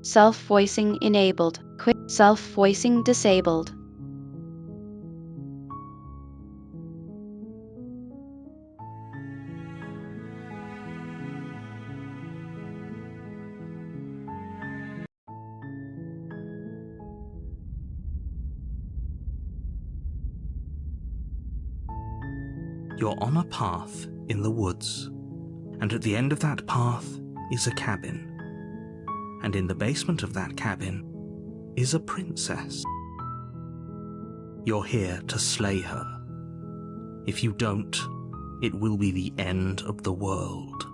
Self-voicing enabled. Quick. Self-voicing disabled. You're on a path in the woods, and at the end of that path is a cabin. And in the basement of that cabin is a princess. You're here to slay her. If you don't, it will be the end of the world.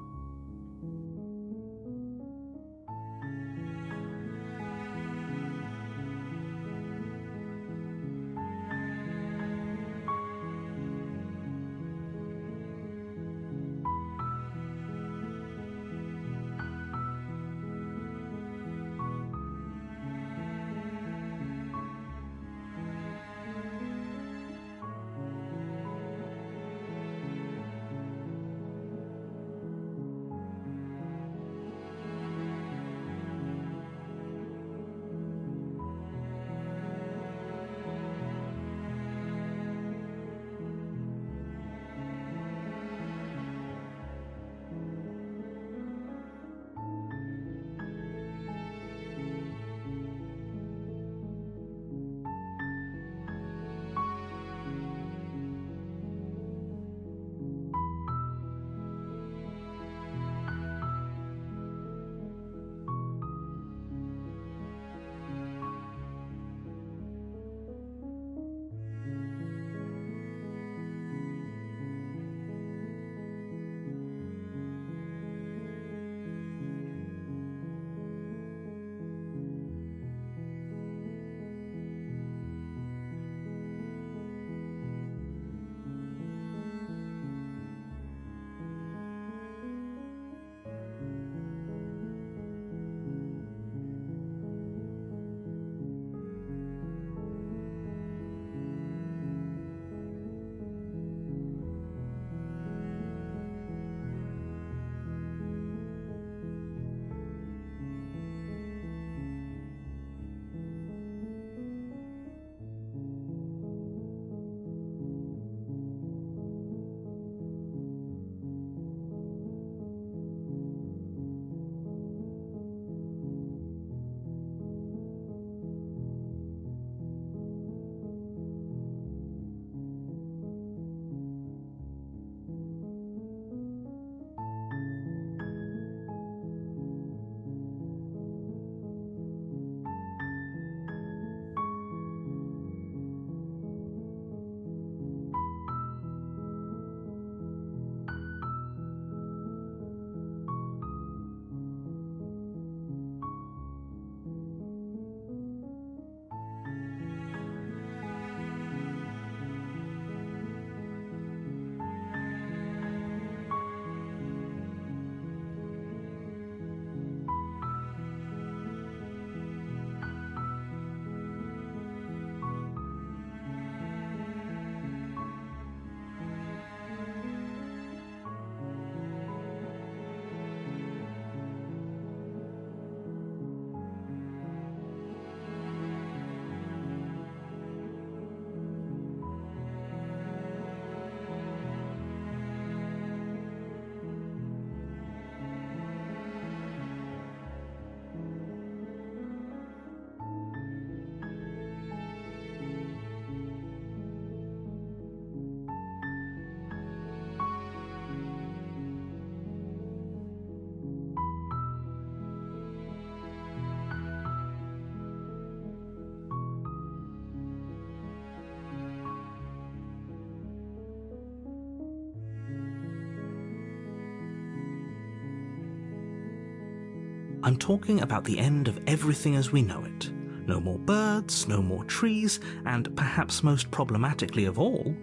I'm talking about the end of everything as we know it. No more birds, no more trees, and perhaps most problematically of all,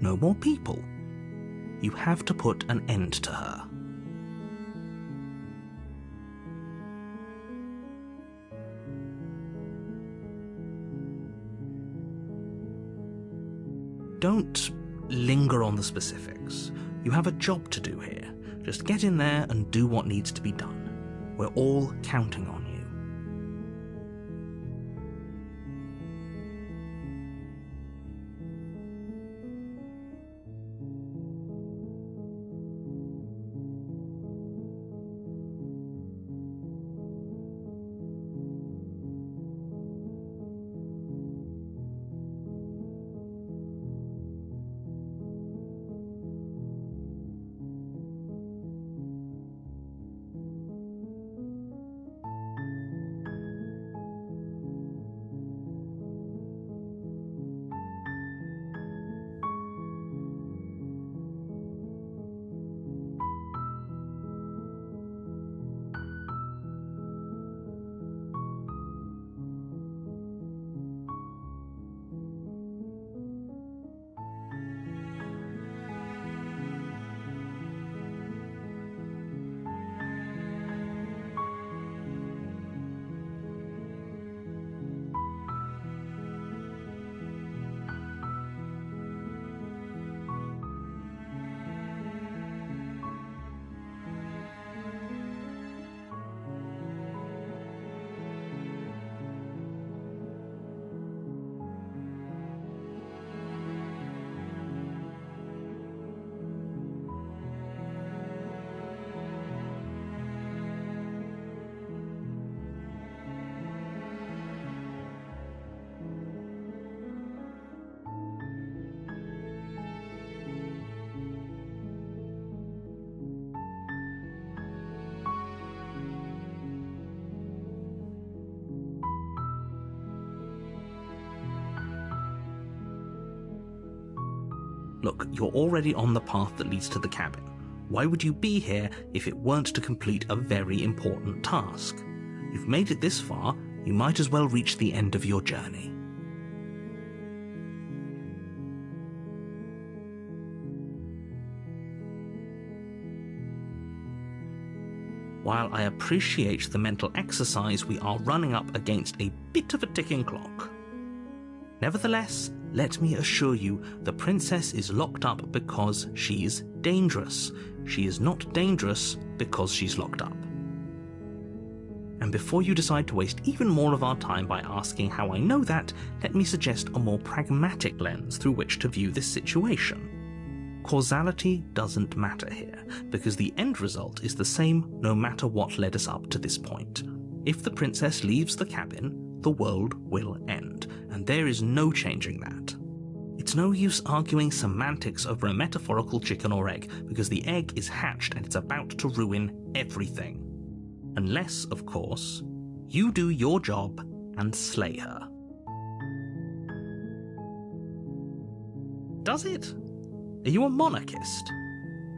no more people. You have to put an end to her. Don't linger on the specifics. You have a job to do here. Just get in there and do what needs to be done. We're all counting on you. Look, you're already on the path that leads to the cabin. Why would you be here if it weren't to complete a very important task? You've made it this far, you might as well reach the end of your journey. While I appreciate the mental exercise, we are running up against a bit of a ticking clock. Nevertheless, let me assure you, the princess is locked up because she's dangerous. She is not dangerous because she's locked up. And before you decide to waste even more of our time by asking how I know that, let me suggest a more pragmatic lens through which to view this situation. Causality doesn't matter here, because the end result is the same no matter what led us up to this point. If the princess leaves the cabin, the world will end, and there is no changing that. It's no use arguing semantics over a metaphorical chicken or egg, because the egg is hatched and it's about to ruin everything. Unless, of course, you do your job and slay her. Does it? Are you a monarchist?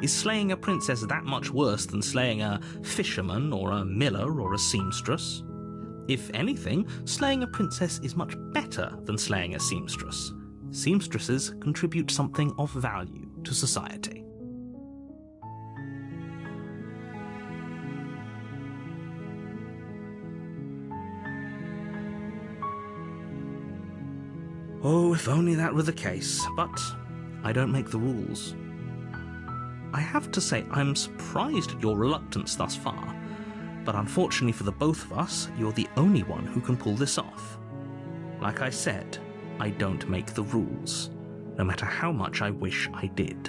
Is slaying a princess that much worse than slaying a fisherman or a miller or a seamstress? If anything, slaying a princess is much better than slaying a seamstress. Seamstresses contribute something of value to society. Oh, if only that were the case, but I don't make the rules. I have to say, I'm surprised at your reluctance thus far, but unfortunately for the both of us, you're the only one who can pull this off. Like I said, I don't make the rules, no matter how much I wish I did.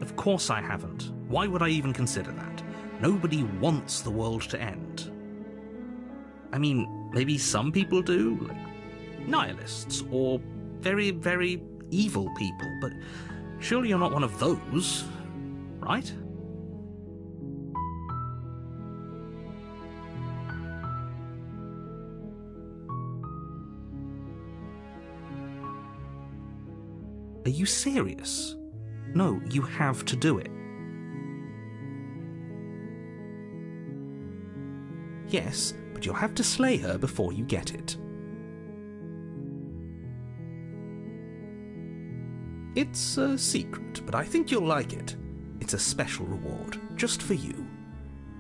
Of course I haven't. Why would I even consider that? Nobody wants the world to end. I mean, maybe some people do, like nihilists, or very, very evil people, but surely you're not one of those, right? Are you serious? No, you have to do it. Yes, but you'll have to slay her before you get it. It's a secret, but I think you'll like it. It's a special reward, just for you.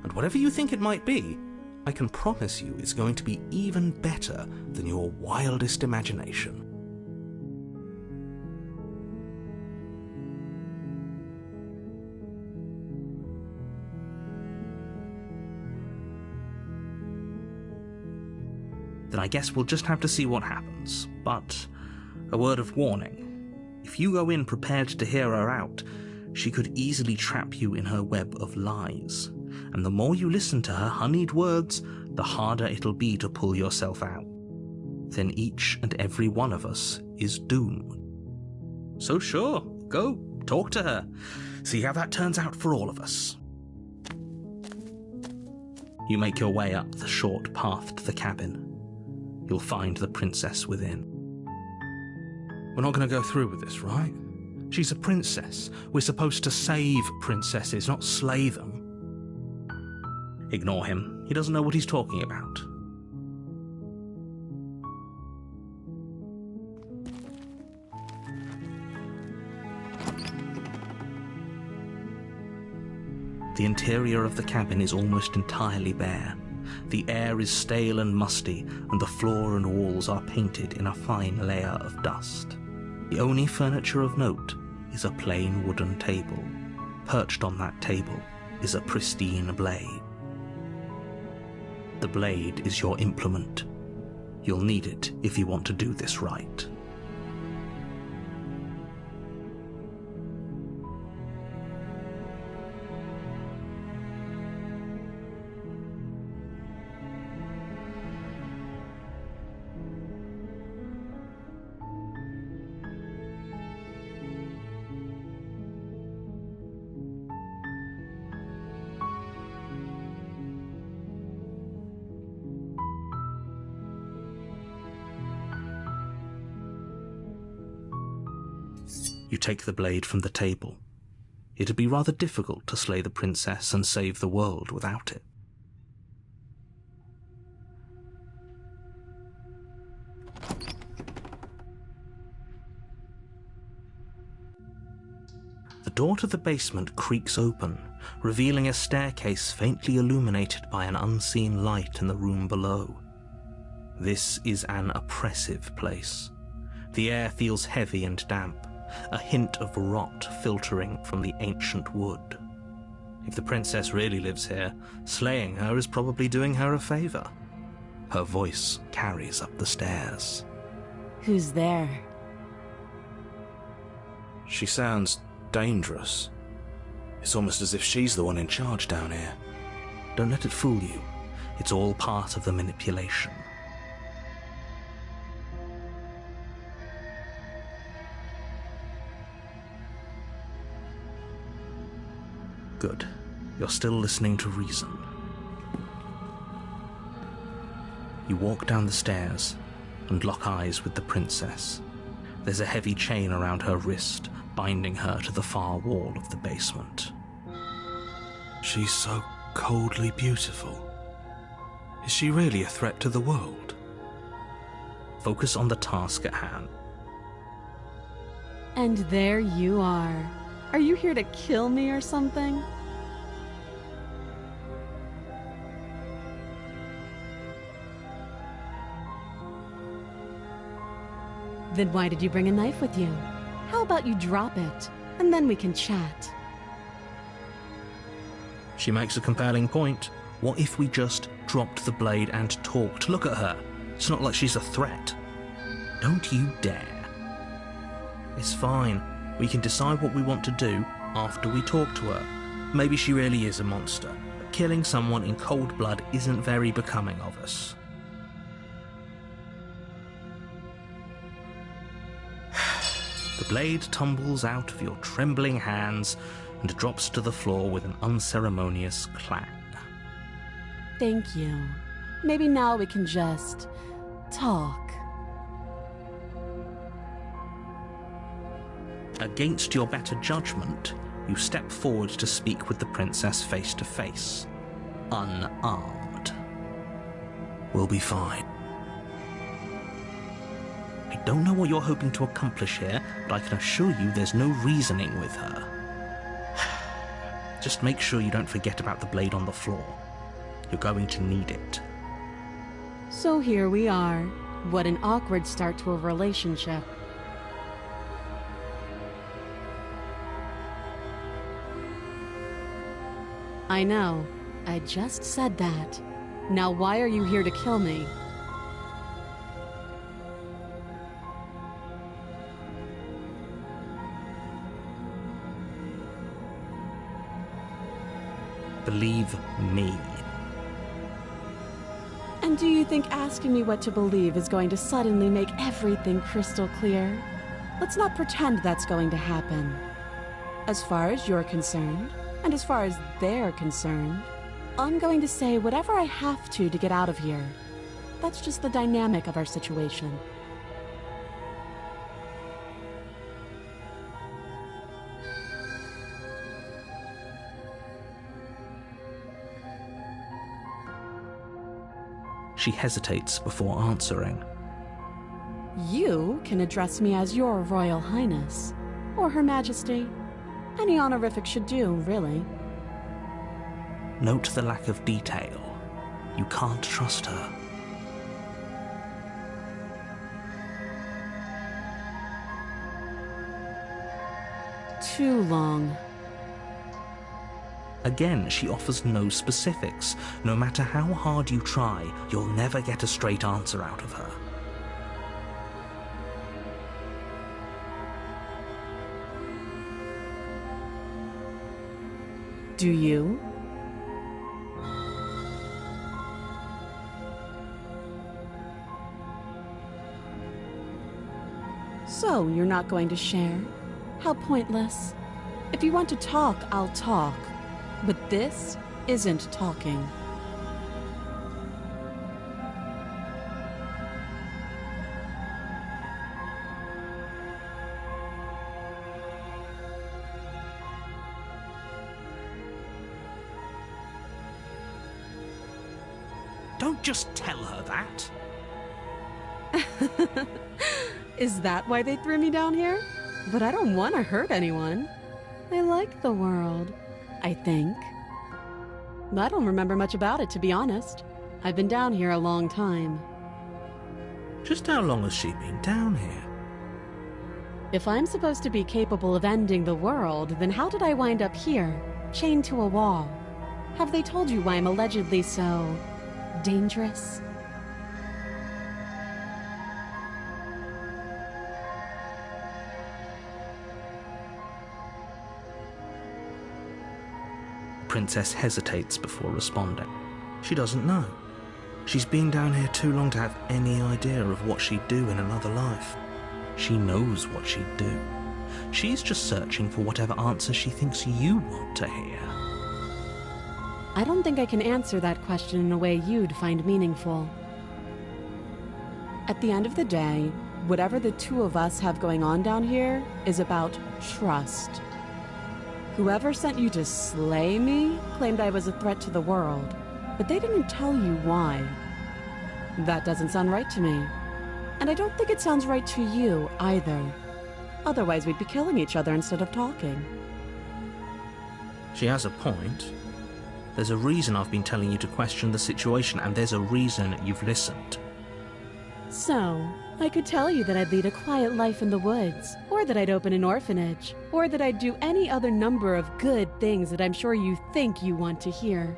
And whatever you think it might be, I can promise you it's going to be even better than your wildest imagination. Then I guess we'll just have to see what happens. But a word of warning. If you go in prepared to hear her out, she could easily trap you in her web of lies. And the more you listen to her honeyed words, the harder it'll be to pull yourself out. Then each and every one of us is doomed. So sure, go, talk to her. See how that turns out for all of us. You make your way up the short path to the cabin. You'll find the princess within. We're not going to go through with this, right? She's a princess. We're supposed to save princesses, not slay them. Ignore him. He doesn't know what he's talking about. The interior of the cabin is almost entirely bare. The air is stale and musty, and the floor and walls are painted in a fine layer of dust. The only furniture of note is a plain wooden table. Perched on that table is a pristine blade. The blade is your implement. You'll need it if you want to do this right. You take the blade from the table. It'd be rather difficult to slay the princess and save the world without it. The door to the basement creaks open, revealing a staircase faintly illuminated by an unseen light in the room below. This is an oppressive place. The air feels heavy and damp, a hint of rot filtering from the ancient wood. If the princess really lives here, slaying her is probably doing her a favor. Her voice carries up the stairs. Who's there? She sounds dangerous. It's almost as if she's the one in charge down here. Don't let it fool you. It's all part of the manipulation. Good. You're still listening to reason. You walk down the stairs and lock eyes with the princess. There's a heavy chain around her wrist, binding her to the far wall of the basement. She's so coldly beautiful. Is she really a threat to the world? Focus on the task at hand. And there you are. Are you here to kill me or something? Then why did you bring a knife with you? How about you drop it, and then we can chat? She makes a compelling point. What if we just dropped the blade and talked? Look at her. It's not like she's a threat. Don't you dare. It's fine. We can decide what we want to do after we talk to her. Maybe she really is a monster, but killing someone in cold blood isn't very becoming of us. The blade tumbles out of your trembling hands and drops to the floor with an unceremonious clang. Thank you. Maybe now we can just talk. Against your better judgment, you step forward to speak with the princess face to face, unarmed. We'll be fine. I don't know what you're hoping to accomplish here, but I can assure you there's no reasoning with her. Just make sure you don't forget about the blade on the floor. You're going to need it. So here we are. What an awkward start to a relationship. I know. I just said that. Now why are you here to kill me? Believe me. And do you think asking me what to believe is going to suddenly make everything crystal clear? Let's not pretend that's going to happen. As far as you're concerned, and as far as they're concerned, I'm going to say whatever I have to get out of here. That's just the dynamic of our situation. She hesitates before answering. You can address me as Your Royal Highness, or Her Majesty. Any honorific should do, really. Note the lack of detail. You can't trust her. Too long. Again, she offers no specifics. No matter how hard you try, you'll never get a straight answer out of her. Do you? So, you're not going to share? How pointless. If you want to talk, I'll talk. But this isn't talking. Don't just tell her that. Is that why they threw me down here? But I don't want to hurt anyone. I like the world, I think. I don't remember much about it, to be honest. I've been down here a long time. Just how long has she been down here? If I'm supposed to be capable of ending the world, then how did I wind up here, chained to a wall? Have they told you why I'm allegedly so dangerous? The princess hesitates before responding. She doesn't know. She's been down here too long to have any idea of what she'd do in another life. She knows what she'd do. She's just searching for whatever answer she thinks you want to hear. I don't think I can answer that question in a way you'd find meaningful. At the end of the day, whatever the two of us have going on down here is about trust. Whoever sent you to slay me claimed I was a threat to the world, but they didn't tell you why. That doesn't sound right to me. And I don't think it sounds right to you either. Otherwise, we'd be killing each other instead of talking. She has a point. There's a reason I've been telling you to question the situation, and there's a reason you've listened. So, I could tell you that I'd lead a quiet life in the woods, or that I'd open an orphanage, or that I'd do any other number of good things that I'm sure you think you want to hear.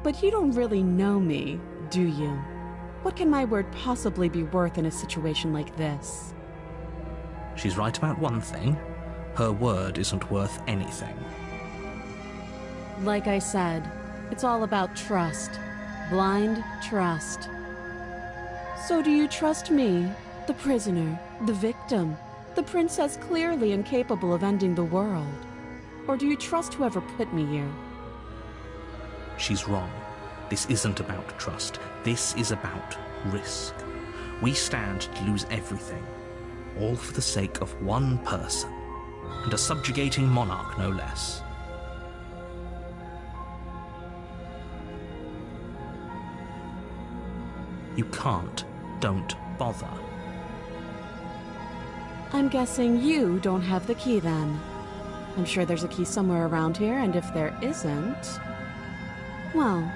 But you don't really know me, do you? What can my word possibly be worth in a situation like this? She's right about one thing. Her word isn't worth anything. Like I said, it's all about trust. Blind trust. So do you trust me, the prisoner, the victim, the princess clearly incapable of ending the world? Or do you trust whoever put me here? She's wrong. This isn't about trust. This is about risk. We stand to lose everything, all for the sake of one person, and a subjugating monarch no less. You can't. Don't bother. I'm guessing you don't have the key then. I'm sure there's a key somewhere around here, and if there isn't, well,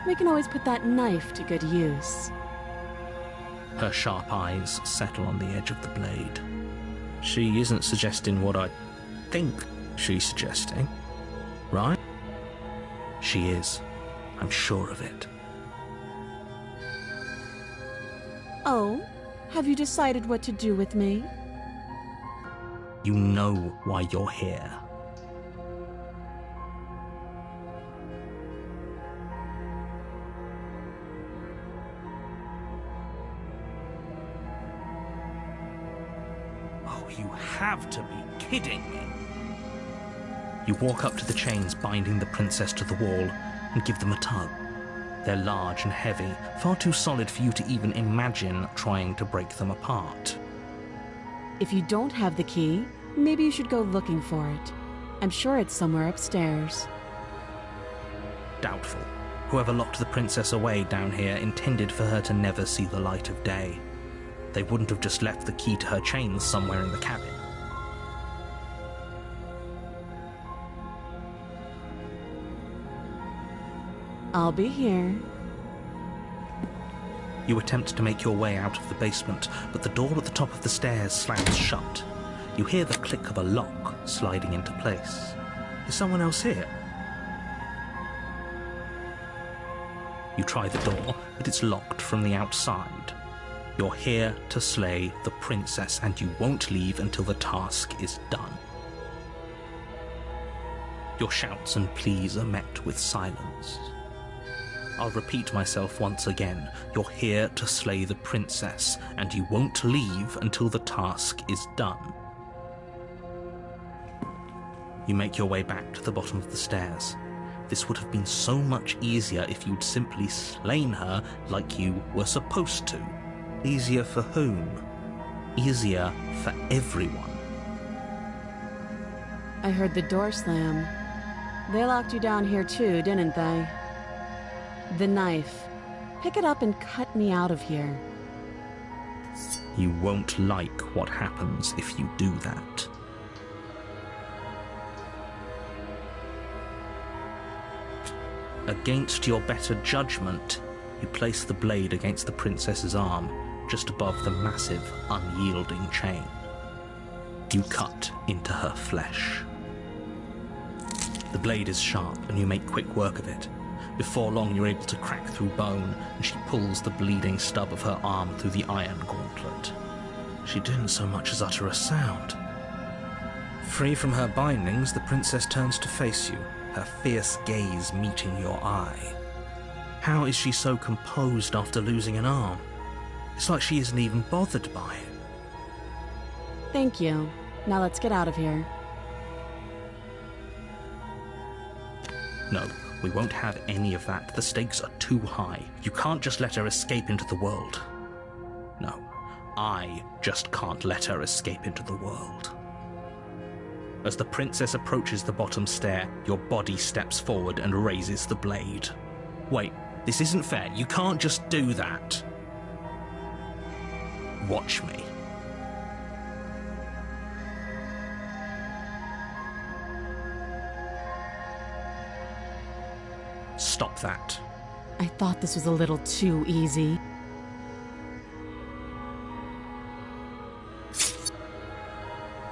we can always put that knife to good use. Her sharp eyes settle on the edge of the blade. She isn't suggesting what I think she's suggesting, right? She is. I'm sure of it. Oh, have you decided what to do with me? You know why you're here. Oh, you have to be kidding me. You walk up to the chains binding the princess to the wall and give them a tug. They're large and heavy, far too solid for you to even imagine trying to break them apart. If you don't have the key, maybe you should go looking for it. I'm sure it's somewhere upstairs. Doubtful. Whoever locked the princess away down here intended for her to never see the light of day. They wouldn't have just left the key to her chains somewhere in the cabin. I'll be here. You attempt to make your way out of the basement, but the door at the top of the stairs slams shut. You hear the click of a lock sliding into place. Is someone else here? You try the door, but it's locked from the outside. You're here to slay the princess, and you won't leave until the task is done. Your shouts and pleas are met with silence. I'll repeat myself once again. You're here to slay the princess, and you won't leave until the task is done. You make your way back to the bottom of the stairs. This would have been so much easier if you'd simply slain her like you were supposed to. Easier for whom? Easier for everyone. I heard the door slam. They locked you down here too, didn't they? The knife. Pick it up and cut me out of here. You won't like what happens if you do that. Against your better judgment, you place the blade against the princess's arm, just above the massive, unyielding chain. You cut into her flesh. The blade is sharp, and you make quick work of it. Before long, you're able to crack through bone, and she pulls the bleeding stub of her arm through the iron gauntlet. She didn't so much as utter a sound. Free from her bindings, the princess turns to face you, her fierce gaze meeting your eye. How is she so composed after losing an arm? It's like she isn't even bothered by it. Thank you. Now let's get out of here. No, we won't have any of that. The stakes are too high. You can't just let her escape into the world. No, I just can't let her escape into the world. As the princess approaches the bottom stair, your body steps forward and raises the blade. Wait, this isn't fair. You can't just do that. Watch me. Stop that. I thought this was a little too easy.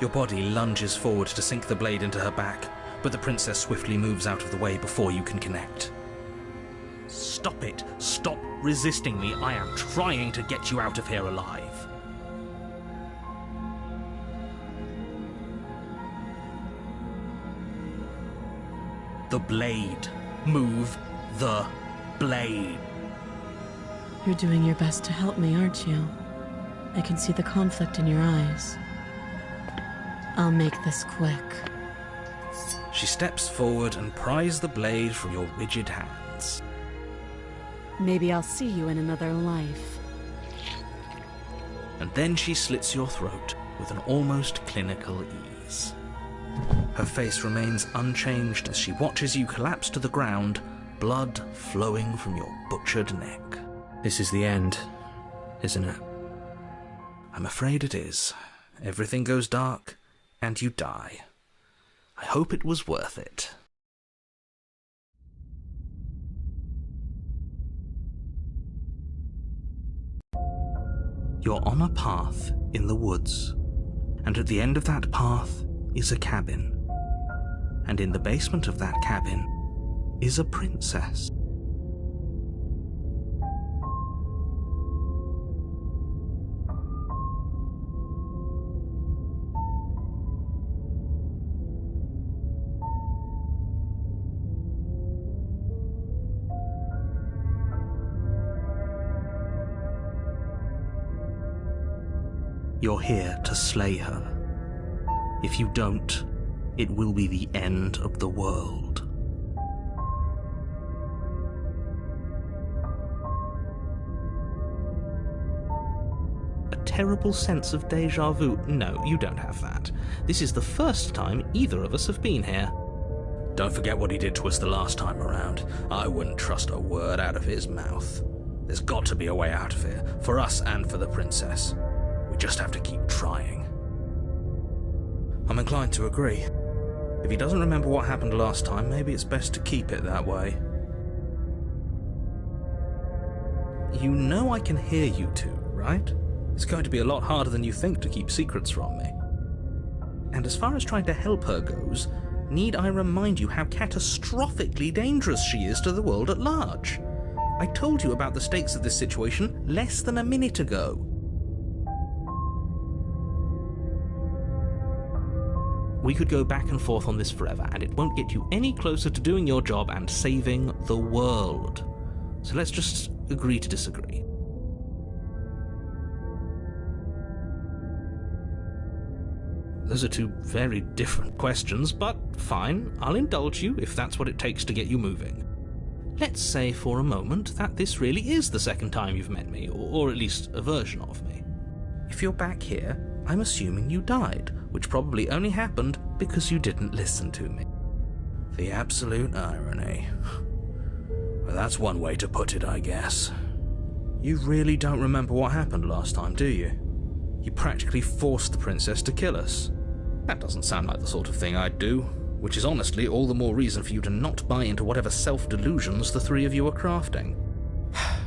Your body lunges forward to sink the blade into her back, but the princess swiftly moves out of the way before you can connect. Stop it! Stop resisting me! I am trying to get you out of here alive! The blade. Move the blade. You're doing your best to help me, aren't you? I can see the conflict in your eyes. I'll make this quick. She steps forward and pries the blade from your rigid hands. Maybe I'll see you in another life. And then she slits your throat with an almost clinical ease. Her face remains unchanged as she watches you collapse to the ground, blood flowing from your butchered neck. This is the end, isn't it? I'm afraid it is. Everything goes dark, and you die. I hope it was worth it. You're on a path in the woods, and at the end of that path is a cabin. And in the basement of that cabin is a princess. You're here to slay her. If you don't, it will be the end of the world. A terrible sense of déjà vu. No, you don't have that. This is the first time either of us have been here. Don't forget what he did to us the last time around. I wouldn't trust a word out of his mouth. There's got to be a way out of here, for us and for the princess. We just have to keep trying. I'm inclined to agree. If he doesn't remember what happened last time, maybe it's best to keep it that way. You know I can hear you two, right? It's going to be a lot harder than you think to keep secrets from me. And as far as trying to help her goes, need I remind you how catastrophically dangerous she is to the world at large? I told you about the stakes of this situation less than a minute ago. We could go back and forth on this forever, and it won't get you any closer to doing your job and saving the world. So let's just agree to disagree. Those are two very different questions, but fine, I'll indulge you if that's what it takes to get you moving. Let's say for a moment that this really is the second time you've met me, or at least a version of me. If you're back here, I'm assuming you died, which probably only happened because you didn't listen to me. The absolute irony. That's one way to put it, I guess. You really don't remember what happened last time, do you? You practically forced the princess to kill us. That doesn't sound like the sort of thing I'd do, which is honestly all the more reason for you to not buy into whatever self-delusions the three of you are crafting.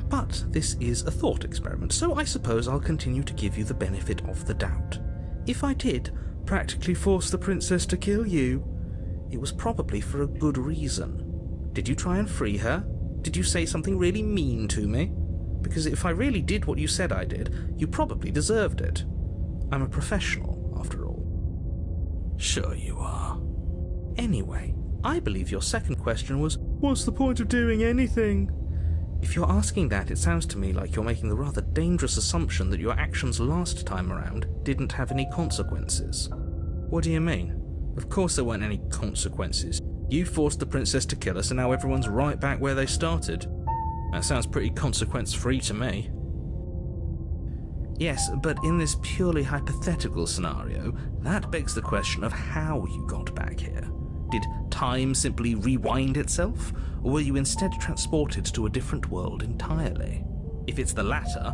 But this is a thought experiment, so I suppose I'll continue to give you the benefit of the doubt. If I did practically force the princess to kill you, it was probably for a good reason. Did you try and free her? Did you say something really mean to me? Because if I really did what you said I did, you probably deserved it. I'm a professional, after all. Sure you are. Anyway, I believe your second question was, what's the point of doing anything? If you're asking that, it sounds to me like you're making the rather dangerous assumption that your actions last time around didn't have any consequences. What do you mean? Of course there weren't any consequences. You forced the princess to kill us and now everyone's right back where they started. That sounds pretty consequence-free to me. Yes, but in this purely hypothetical scenario, that begs the question of how you got back here. Did time simply rewind itself, or were you instead transported to a different world entirely? If it's the latter,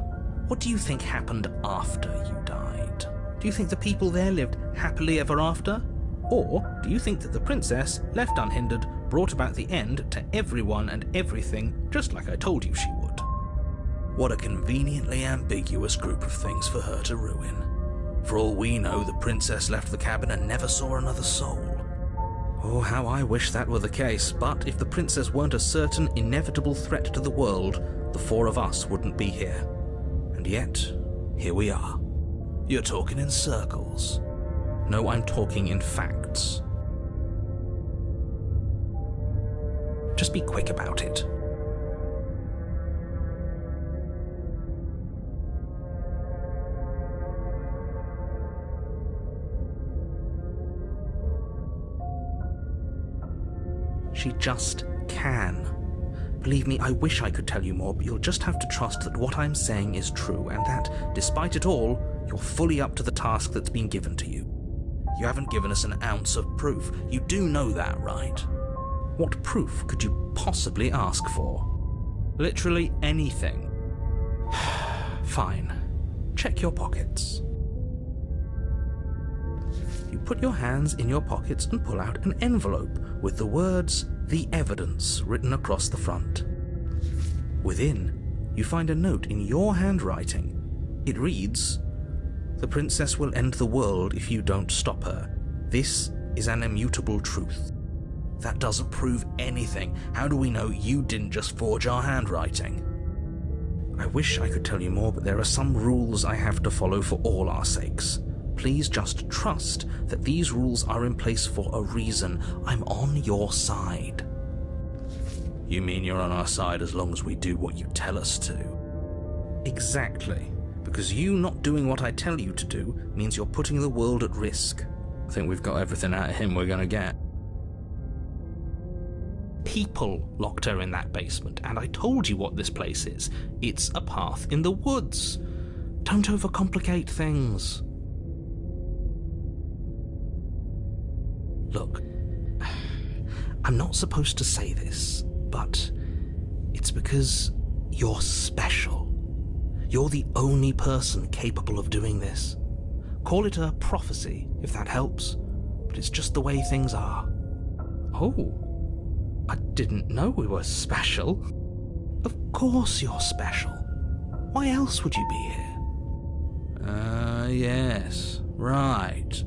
what do you think happened after you died? Do you think the people there lived happily ever after? Or do you think that the princess, left unhindered, brought about the end to everyone and everything, just like I told you she would? What a conveniently ambiguous group of things for her to ruin. For all we know, the princess left the cabin and never saw another soul. Oh, how I wish that were the case, but if the princess weren't a certain, inevitable threat to the world, the four of us wouldn't be here. And yet, here we are. You're talking in circles. No, I'm talking in facts. Just be quick about it. She just can. Believe me, I wish I could tell you more, but you'll just have to trust that what I'm saying is true, and that, despite it all, you're fully up to the task that's been given to you. You haven't given us an ounce of proof. You do know that, right? What proof could you possibly ask for? Literally anything. Fine. Check your pockets. You put your hands in your pockets and pull out an envelope with the words, "The Evidence," written across the front. Within, you find a note in your handwriting. It reads, "The princess will end the world if you don't stop her. This is an immutable truth." That doesn't prove anything. How do we know you didn't just forge our handwriting? I wish I could tell you more, but there are some rules I have to follow for all our sakes. Please just trust that these rules are in place for a reason. I'm on your side. You mean you're on our side as long as we do what you tell us to? Exactly. Because you not doing what I tell you to do means you're putting the world at risk. I think we've got everything out of him we're gonna get. People locked her in that basement, and I told you what this place is. It's a path in the woods. Don't overcomplicate things. Look, I'm not supposed to say this, but it's because you're special. You're the only person capable of doing this. Call it a prophecy, if that helps, but it's just the way things are. Oh, I didn't know we were special. Of course you're special. Why else would you be here? Yes, right.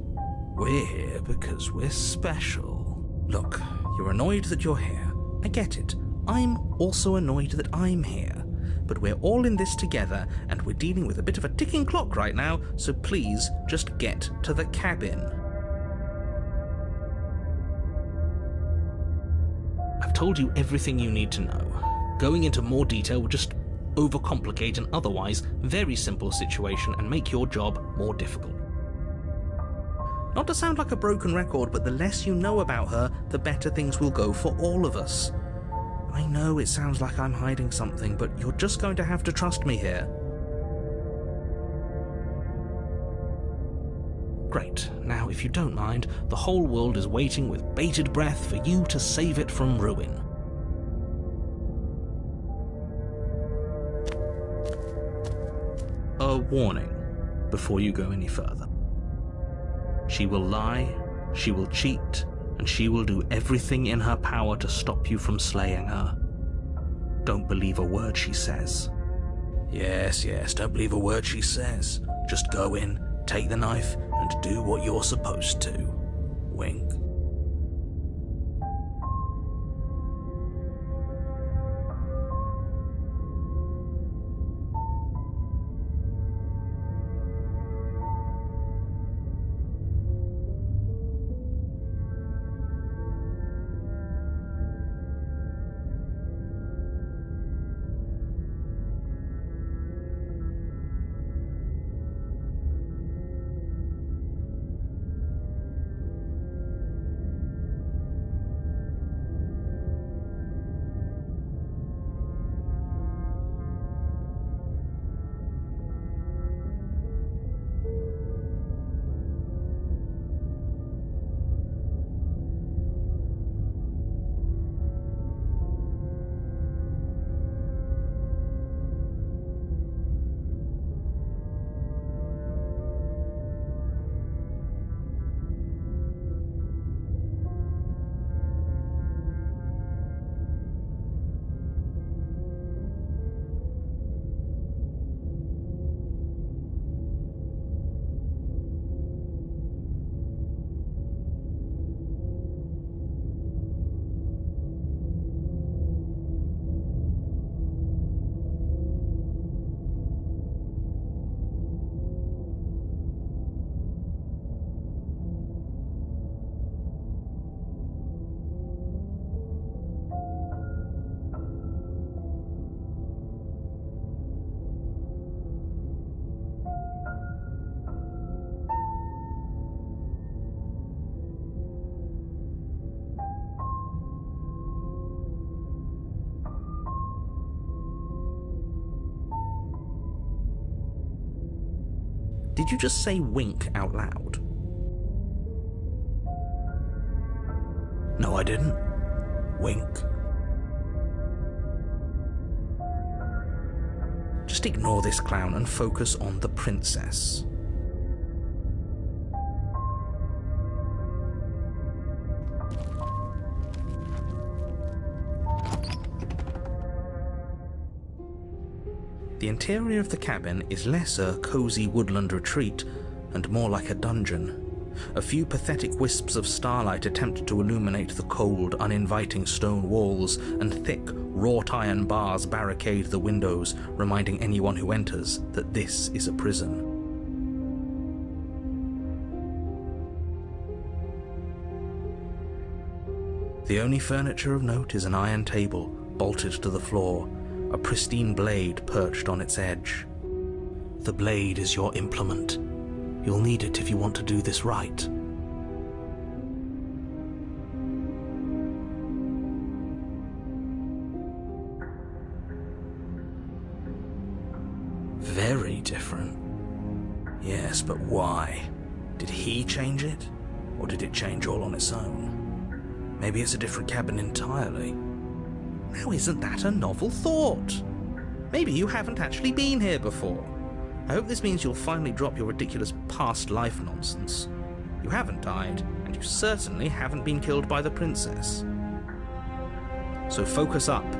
We're here because we're special. Look, you're annoyed that you're here. I get it. I'm also annoyed that I'm here. But we're all in this together, and we're dealing with a bit of a ticking clock right now, so please just get to the cabin. I've told you everything you need to know. Going into more detail would just overcomplicate an otherwise very simple situation and make your job more difficult. Not to sound like a broken record, but the less you know about her, the better things will go for all of us. I know it sounds like I'm hiding something, but you're just going to have to trust me here. Great. Now, if you don't mind, the whole world is waiting with bated breath for you to save it from ruin. warning before you go any further. She will lie, she will cheat, and she will do everything in her power to stop you from slaying her. Don't believe a word she says. Yes, don't believe a word she says. Just go in, take the knife, and do what you're supposed to. Wink. Did you just say wink out loud? No, I didn't. Wink. Just ignore this clown and focus on the princess. The interior of the cabin is less a cozy woodland retreat and more like a dungeon. A few pathetic wisps of starlight attempt to illuminate the cold, uninviting stone walls, and thick, wrought iron bars barricade the windows, reminding anyone who enters that this is a prison. The only furniture of note is an iron table, bolted to the floor, a pristine blade perched on its edge. The blade is your implement. You'll need it if you want to do this right. Very different. Yes, but why? Did he change it? Or did it change all on its own? Maybe it's a different cabin entirely. Now isn't that a novel thought? Maybe you haven't actually been here before. I hope this means you'll finally drop your ridiculous past life nonsense. You haven't died, and you certainly haven't been killed by the princess. So focus up.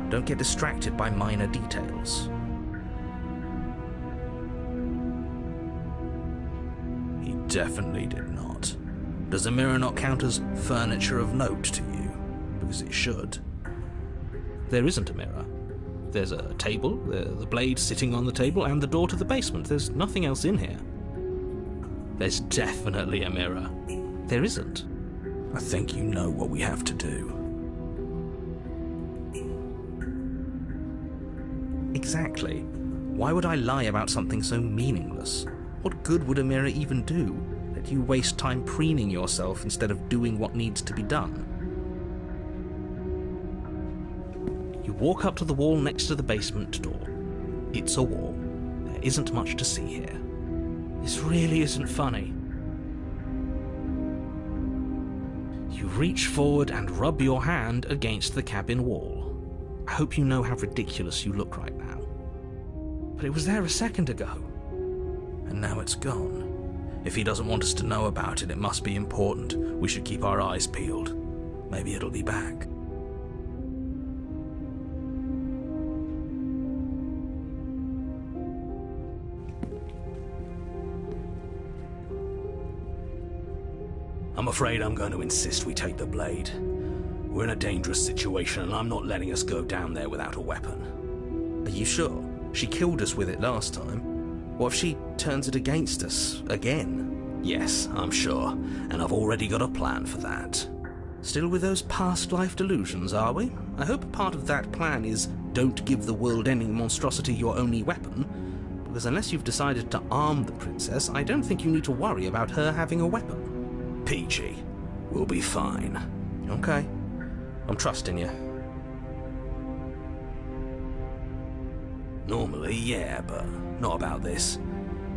Don't get distracted by minor details. He definitely did not. Does a mirror not count as furniture of note to you? Because it should. There isn't a mirror. There's a table, the blade sitting on the table, and the door to the basement. There's nothing else in here. There's definitely a mirror. There isn't. I think you know what we have to do. Exactly. Why would I lie about something so meaningless? What good would a mirror even do? Let you waste time preening yourself instead of doing what needs to be done. You walk up to the wall next to the basement door. It's a wall. There isn't much to see here. This really isn't funny. You reach forward and rub your hand against the cabin wall. I hope you know how ridiculous you look right now. But it was there a second ago. and now it's gone. If he doesn't want us to know about it, it must be important. We should keep our eyes peeled. Maybe it'll be back. I'm afraid I'm going to insist we take the blade. We're in a dangerous situation, and I'm not letting us go down there without a weapon. Are you sure? She killed us with it last time. What if she turns it against us again? Yes, I'm sure, and I've already got a plan for that. Still with those past life delusions, are we? I hope part of that plan is don't give the world-ending monstrosity your only weapon, because unless you've decided to arm the princess, I don't think you need to worry about her having a weapon. Peachy, we'll be fine. Okay, I'm trusting you. Normally, yeah, but not about this.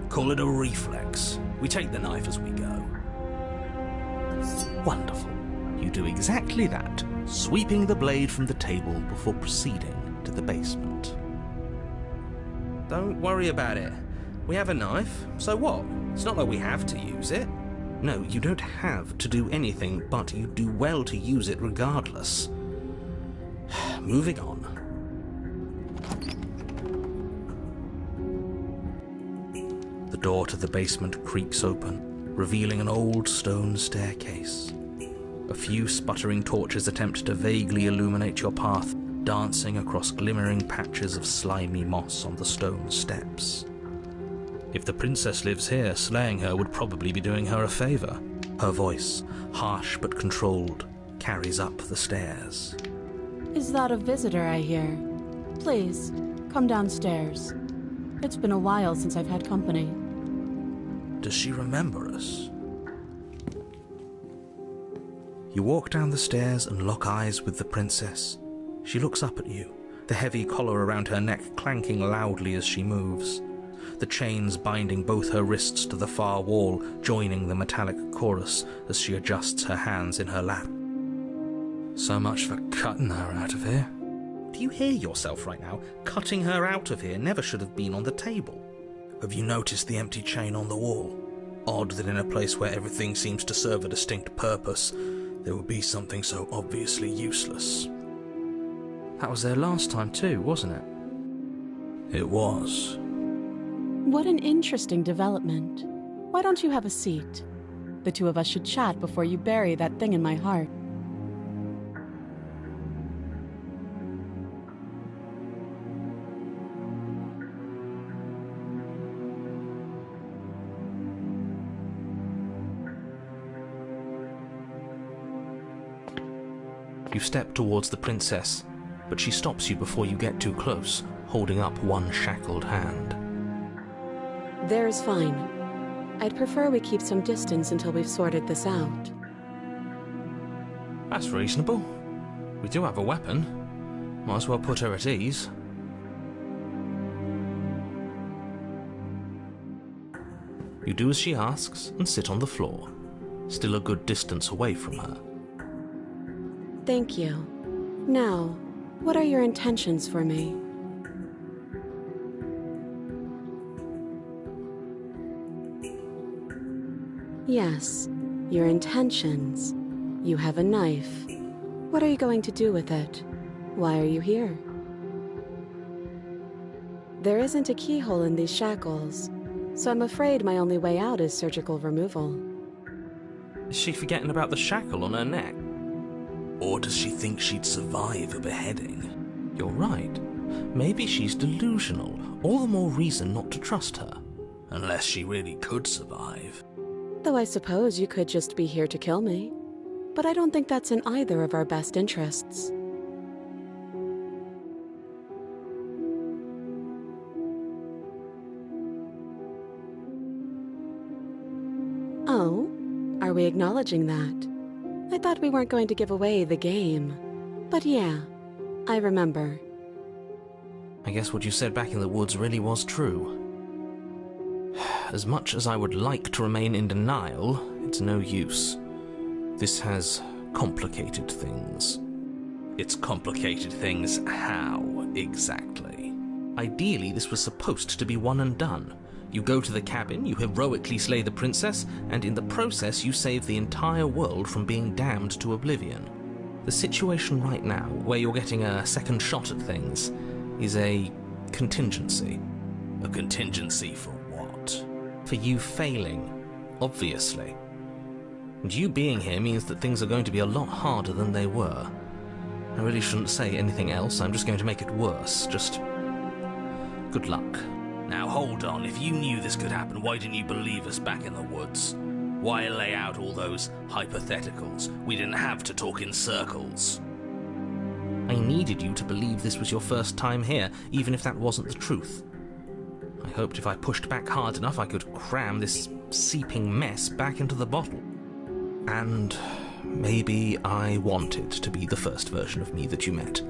Call it a reflex. We take the knife as we go. Wonderful. You do exactly that, sweeping the blade from the table before proceeding to the basement. Don't worry about it. We have a knife, so what? It's not like we have to use it. No, you don't have to do anything, but you do well to use it regardless. Moving on. The door to the basement creaks open, revealing an old stone staircase. A few sputtering torches attempt to vaguely illuminate your path, dancing across glimmering patches of slimy moss on the stone steps. If the princess lives here, slaying her would probably be doing her a favor. Her voice, harsh but controlled, carries up the stairs. Is that a visitor I hear? Please, come downstairs. It's been a while since I've had company. Does she remember us? You walk down the stairs and lock eyes with the princess. She looks up at you, the heavy collar around her neck clanking loudly as she moves. The chains binding both her wrists to the far wall, joining the metallic chorus as she adjusts her hands in her lap. So much for cutting her out of here. Do you hear yourself right now? Cutting her out of here never should have been on the table. Have you noticed the empty chain on the wall? Odd that in a place where everything seems to serve a distinct purpose, there would be something so obviously useless. That was there last time too, wasn't it? It was. What an interesting development. Why don't you have a seat? The two of us should chat before you bury that thing in my heart. You step towards the princess, but she stops you before you get too close, holding up one shackled hand. There's fine. I'd prefer we keep some distance until we've sorted this out. That's reasonable. We do have a weapon. Might as well put her at ease. You do as she asks and sit on the floor, still a good distance away from her. Thank you. Now, what are your intentions for me? Yes, your intentions. You have a knife. What are you going to do with it? Why are you here? There isn't a keyhole in these shackles, so I'm afraid my only way out is surgical removal. Is she forgetting about the shackle on her neck? Or does she think she'd survive a beheading? You're right. Maybe she's delusional. All the more reason not to trust her. Unless she really could survive. Though I suppose you could just be here to kill me. But I don't think that's in either of our best interests. Oh? Are we acknowledging that? I thought we weren't going to give away the game. But yeah, I remember. I guess what you said back in the woods really was true. As much as I would like to remain in denial, it's no use. This has complicated things. It's complicated things how, exactly? Ideally, this was supposed to be one and done. You go to the cabin, you heroically slay the princess, and in the process you save the entire world from being damned to oblivion. The situation right now, where you're getting a second shot at things, is a contingency. A contingency for what? For you failing, obviously. And you being here means that things are going to be a lot harder than they were. I really shouldn't say anything else, I'm just going to make it worse. Just good luck. Now hold on, if you knew this could happen, why didn't you believe us back in the woods? Why lay out all those hypotheticals? We didn't have to talk in circles. I needed you to believe this was your first time here, even if that wasn't the truth. I hoped if I pushed back hard enough I could cram this seeping mess back into the bottle. And maybe I wanted to be the first version of me that you met.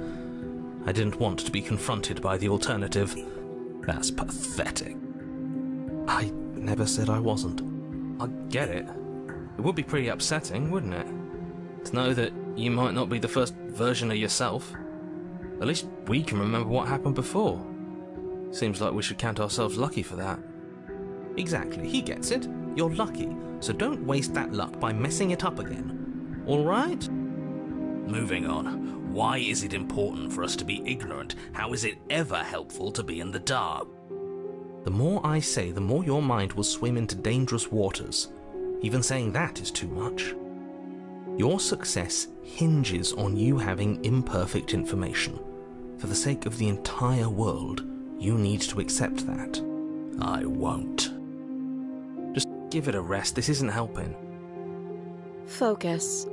I didn't want to be confronted by the alternative. That's pathetic. I never said I wasn't. I get it. It would be pretty upsetting, wouldn't it? To know that you might not be the first version of yourself. At least we can remember what happened before. Seems like we should count ourselves lucky for that. Exactly, he gets it. You're lucky, so don't waste that luck by messing it up again. Alright? Moving on. Why is it important for us to be ignorant? How is it ever helpful to be in the dark? The more I say, the more your mind will swim into dangerous waters. Even saying that is too much. Your success hinges on you having imperfect information. For the sake of the entire world, you need to accept that. I won't. Just give it a rest, this isn't helping. Focus.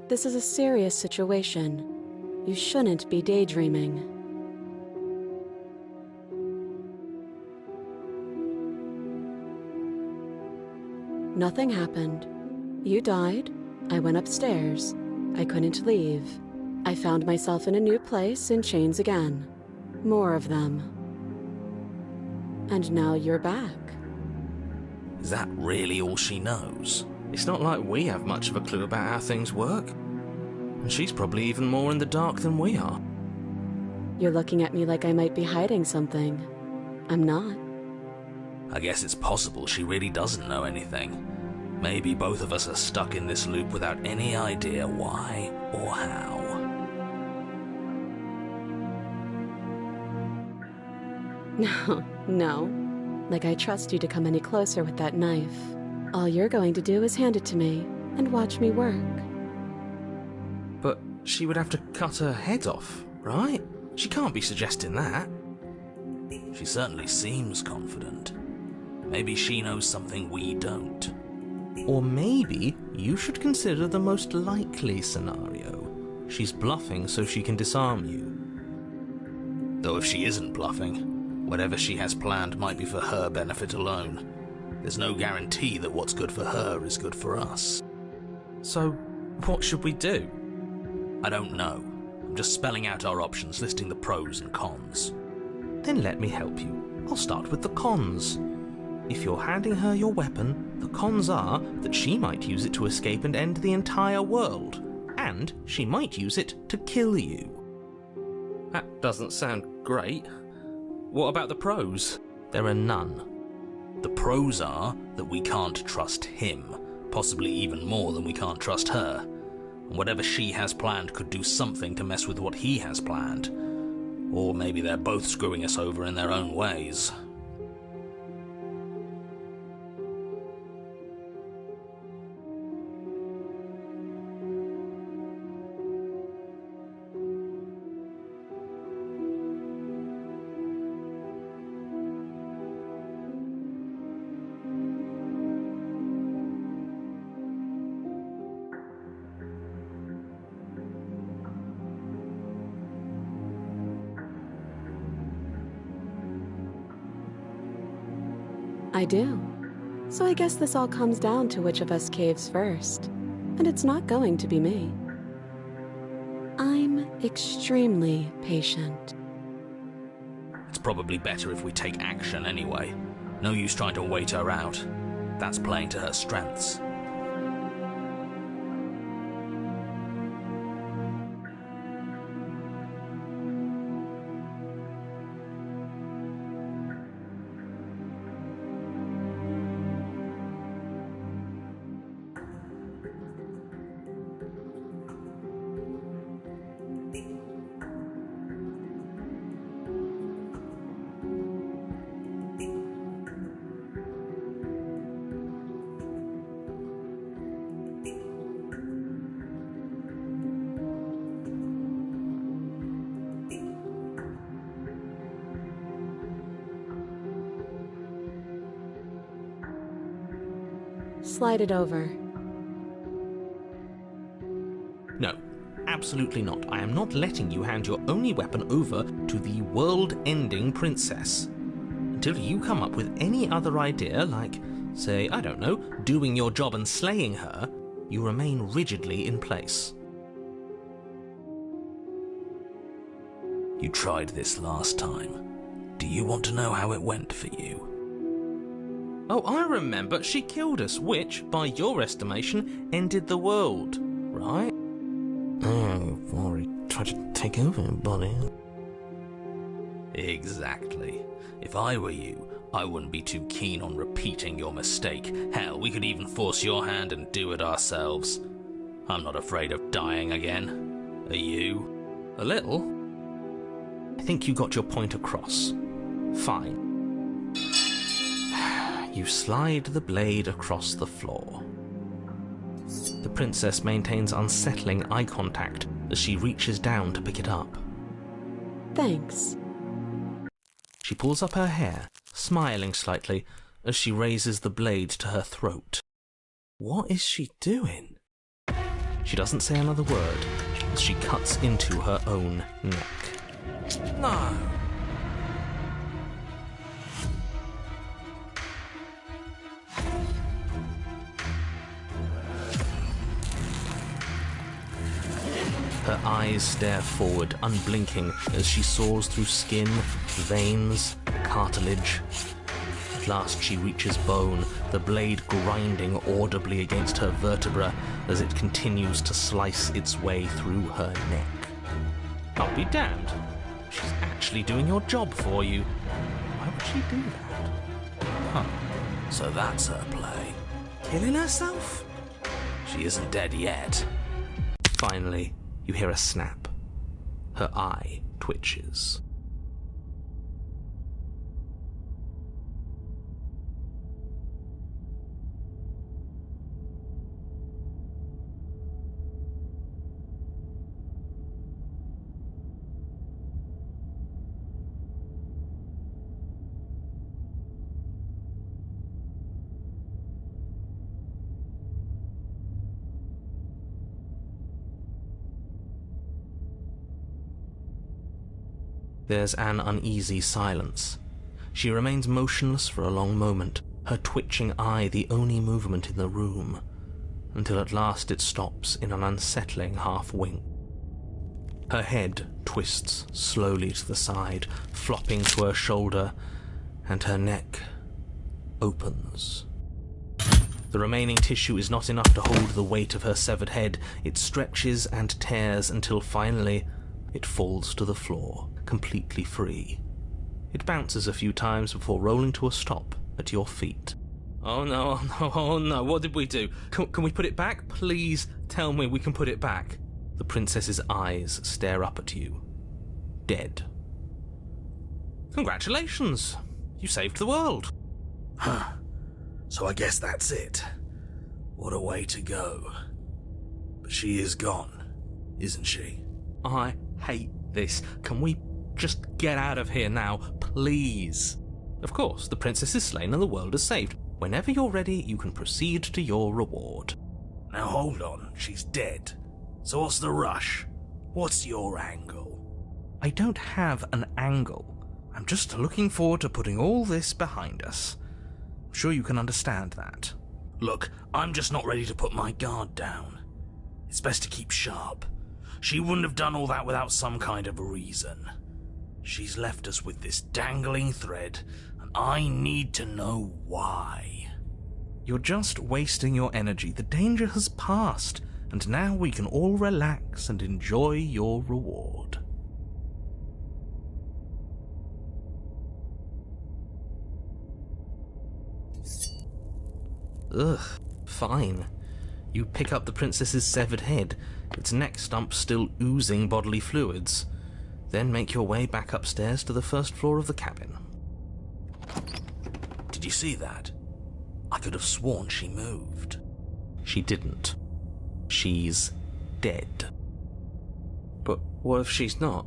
This is a serious situation. You shouldn't be daydreaming. Nothing happened. You died. I went upstairs. I couldn't leave. I found myself in a new place in chains again. More of them. And now you're back. Is that really all she knows? It's not like we have much of a clue about how things work. And she's probably even more in the dark than we are. You're looking at me like I might be hiding something. I'm not. I guess it's possible she really doesn't know anything. Maybe both of us are stuck in this loop without any idea why or how. No. Like I trust you to come any closer with that knife. All you're going to do is hand it to me and watch me work. But she would have to cut her head off, right? She can't be suggesting that. She certainly seems confident. Maybe she knows something we don't. Or maybe you should consider the most likely scenario. She's bluffing so she can disarm you. Though if she isn't bluffing, whatever she has planned might be for her benefit alone. There's no guarantee that what's good for her is good for us. So, what should we do? I don't know. I'm just spelling out our options, listing the pros and cons. Then let me help you. I'll start with the cons. If you're handing her your weapon, the cons are that she might use it to escape and end the entire world. And she might use it to kill you. That doesn't sound great. What about the pros? There are none. The pros are that we can't trust him, possibly even more than we can't trust her. And whatever she has planned could do something to mess with what he has planned. Or maybe they're both screwing us over in their own ways. I do. So I guess this all comes down to which of us caves first. And it's not going to be me. I'm extremely patient. It's probably better if we take action anyway. No use trying to wait her out. That's playing to her strengths. Slide it over. No, absolutely not. I am not letting you hand your only weapon over to the world-ending princess. Until you come up with any other idea, like, say, I don't know, doing your job and slaying her, you remain rigidly in place. You tried this last time. Do you want to know how it went for you? Oh, I remember. She killed us, which, by your estimation, ended the world, right? Oh, Rory tried to take over, buddy. Exactly. If I were you, I wouldn't be too keen on repeating your mistake. Hell, we could even force your hand and do it ourselves. I'm not afraid of dying again. Are you? A little. I think you got your point across. Fine. You slide the blade across the floor. The princess maintains unsettling eye contact as she reaches down to pick it up. Thanks. She pulls up her hair, smiling slightly as she raises the blade to her throat. What is she doing? She doesn't say another word as she cuts into her own neck. No! Her eyes stare forward, unblinking, as she saws through skin, veins, cartilage. At last she reaches bone, the blade grinding audibly against her vertebra as it continues to slice its way through her neck. I'll be damned. She's actually doing your job for you. Why would she do that? Huh. So that's her play. Killing herself? She isn't dead yet. Finally, you hear a snap. Her eye twitches. There's an uneasy silence. She remains motionless for a long moment, her twitching eye the only movement in the room, until at last it stops in an unsettling half-wink. Her head twists slowly to the side, flopping to her shoulder, and her neck opens. The remaining tissue is not enough to hold the weight of her severed head. It stretches and tears until finally it falls to the floor, completely free. It bounces a few times before rolling to a stop at your feet. Oh no, oh no, oh no, what did we do? Can we put it back? Please tell me we can put it back. The princess's eyes stare up at you. Dead. Congratulations! You saved the world. Huh. So I guess that's it. What a way to go. But she is gone, isn't she? I hate this. Can we just get out of here now, please? Of course, the princess is slain and the world is saved. Whenever you're ready, you can proceed to your reward. Now hold on, she's dead. So what's the rush? What's your angle? I don't have an angle. I'm just looking forward to putting all this behind us. I'm sure you can understand that. Look, I'm just not ready to put my guard down. It's best to keep sharp. She wouldn't have done all that without some kind of reason. She's left us with this dangling thread, and I need to know why. You're just wasting your energy. The danger has passed, and now we can all relax and enjoy your reward. Ugh, fine. You pick up the princess's severed head, its neck stump still oozing bodily fluids. Then make your way back upstairs to the first floor of the cabin. Did you see that? I could have sworn she moved. She didn't. She's dead. But what if she's not?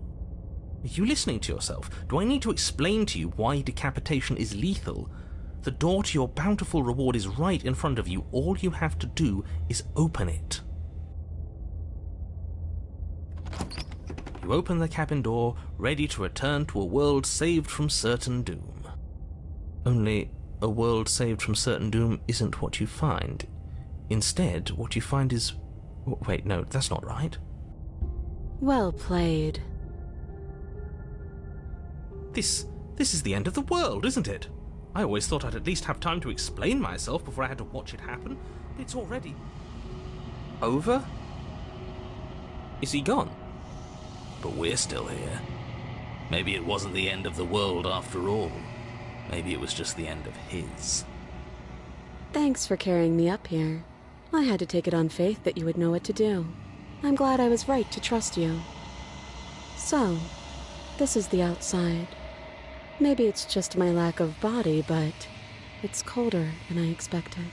Are you listening to yourself? Do I need to explain to you why decapitation is lethal? The door to your bountiful reward is right in front of you. All you have to do is open it. You open the cabin door, ready to return to a world saved from certain doom. Only, a world saved from certain doom isn't what you find. Instead, what you find is... Wait, no, that's not right. Well played. This is the end of the world, isn't it? I always thought I'd at least have time to explain myself before I had to watch it happen. It's already... over? Is he gone? But we're still here. Maybe it wasn't the end of the world after all. Maybe it was just the end of his. Thanks for carrying me up here. I had to take it on faith that you would know what to do. I'm glad I was right to trust you. So, this is the outside. Maybe it's just my lack of body, but it's colder than I expected.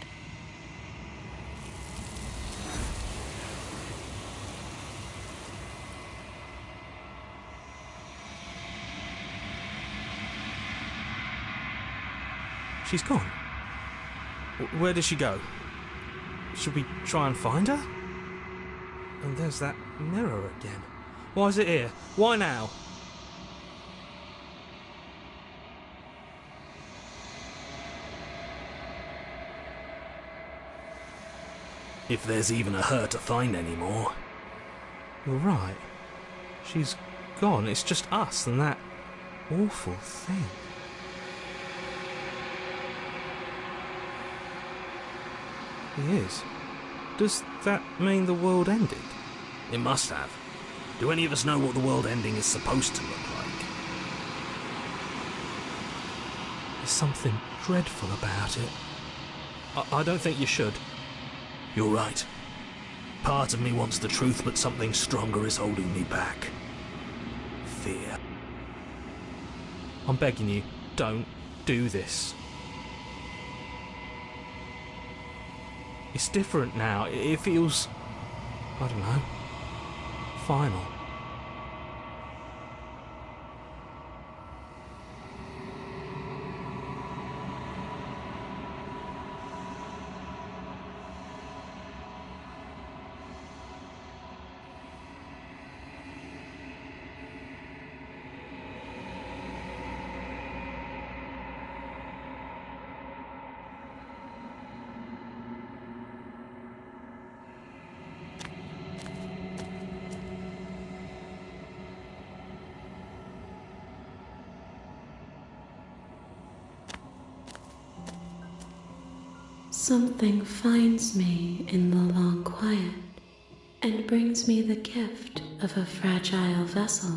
She's gone. Where did she go? Should we try and find her? And there's that mirror again. Why is it here? Why now? If there's even a her to find anymore. You're right. She's gone. It's just us and that awful thing. He is. Does that mean the world ended? It must have. Do any of us know what the world ending is supposed to look like? There's something dreadful about it. I don't think you should. You're right. Part of me wants the truth, but something stronger is holding me back. Fear. I'm begging you, don't do this. It's different now. It feels... I don't know. Final. Something finds me in the long quiet and brings me the gift of a fragile vessel.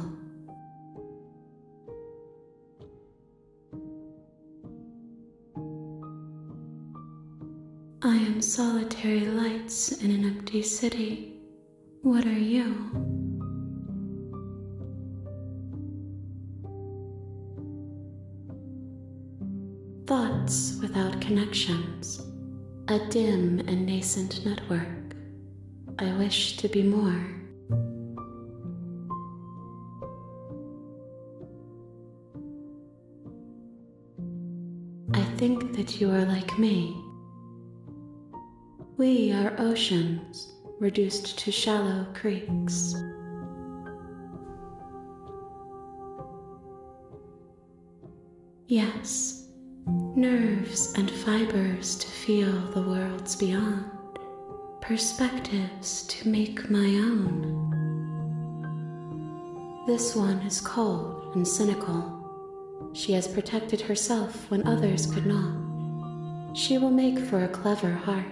I am solitary lights in an empty city. What are you? Thoughts without connections. A dim and nascent network. I wish to be more. I think that you are like me. We are oceans, reduced to shallow creeks. Yes. Nerves and fibers to feel the worlds beyond, perspectives to make my own. This one is cold and cynical. She has protected herself when others could not. She will make for a clever heart.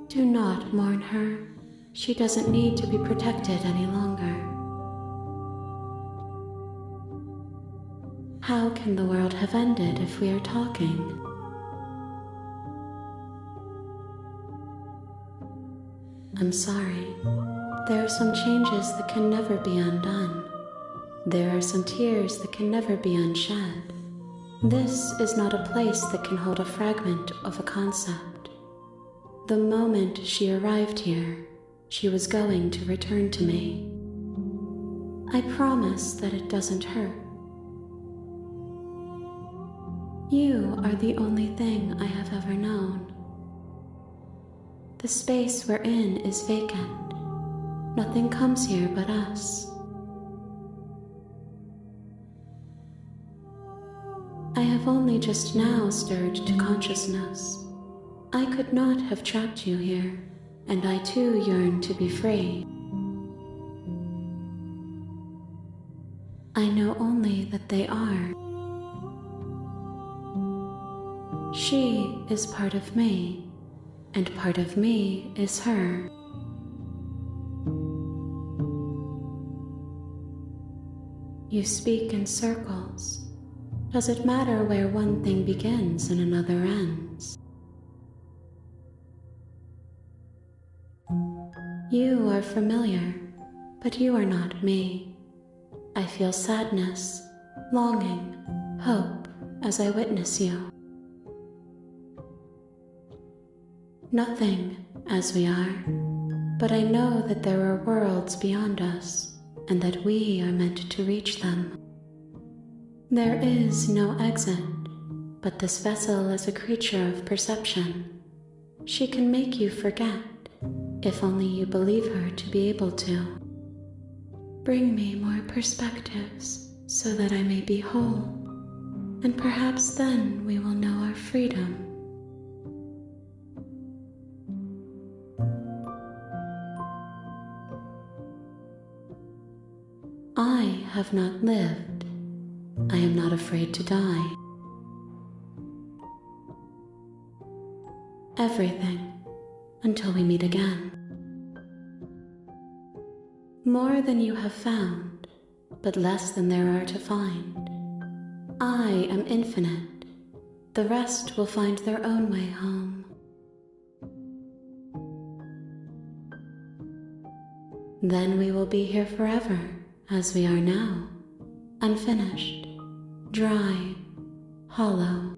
Do not mourn her. She doesn't need to be protected any longer. How can the world have ended if we are talking? I'm sorry. There are some changes that can never be undone. There are some tears that can never be unshed. This is not a place that can hold a fragment of a concept. The moment she arrived here, she was going to return to me. I promise that it doesn't hurt. You are the only thing I have ever known. The space we're in is vacant. Nothing comes here but us. I have only just now stirred to consciousness. I could not have trapped you here, and I too yearn to be free. I know only that they are. She is part of me, and part of me is her. You speak in circles. Does it matter where one thing begins and another ends? You are familiar, but you are not me. I feel sadness, longing, hope as I witness you. Nothing as we are, but I know that there are worlds beyond us, and that we are meant to reach them. There is no exit, but this vessel is a creature of perception. She can make you forget, if only you believe her to be able to. Bring me more perspectives, so that I may be whole, and perhaps then we will know our freedom. I have not lived. I am not afraid to die. Everything, until we meet again. More than you have found, but less than there are to find. I am infinite. The rest will find their own way home. Then we will be here forever, as we are now, unfinished, dry, hollow.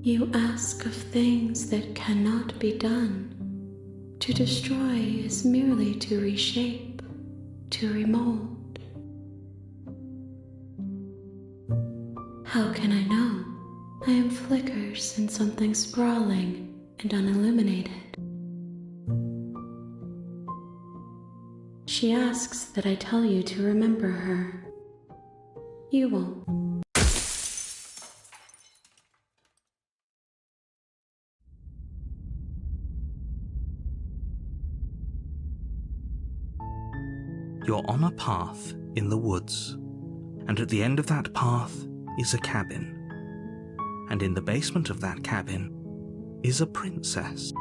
You ask of things that cannot be done. To destroy is merely to reshape, to remold. How can I know? I am flickers in something sprawling and unilluminated. She asks that I tell you to remember her. You won't. You're on a path in the woods, and at the end of that path is a cabin. And in the basement of that cabin is a princess.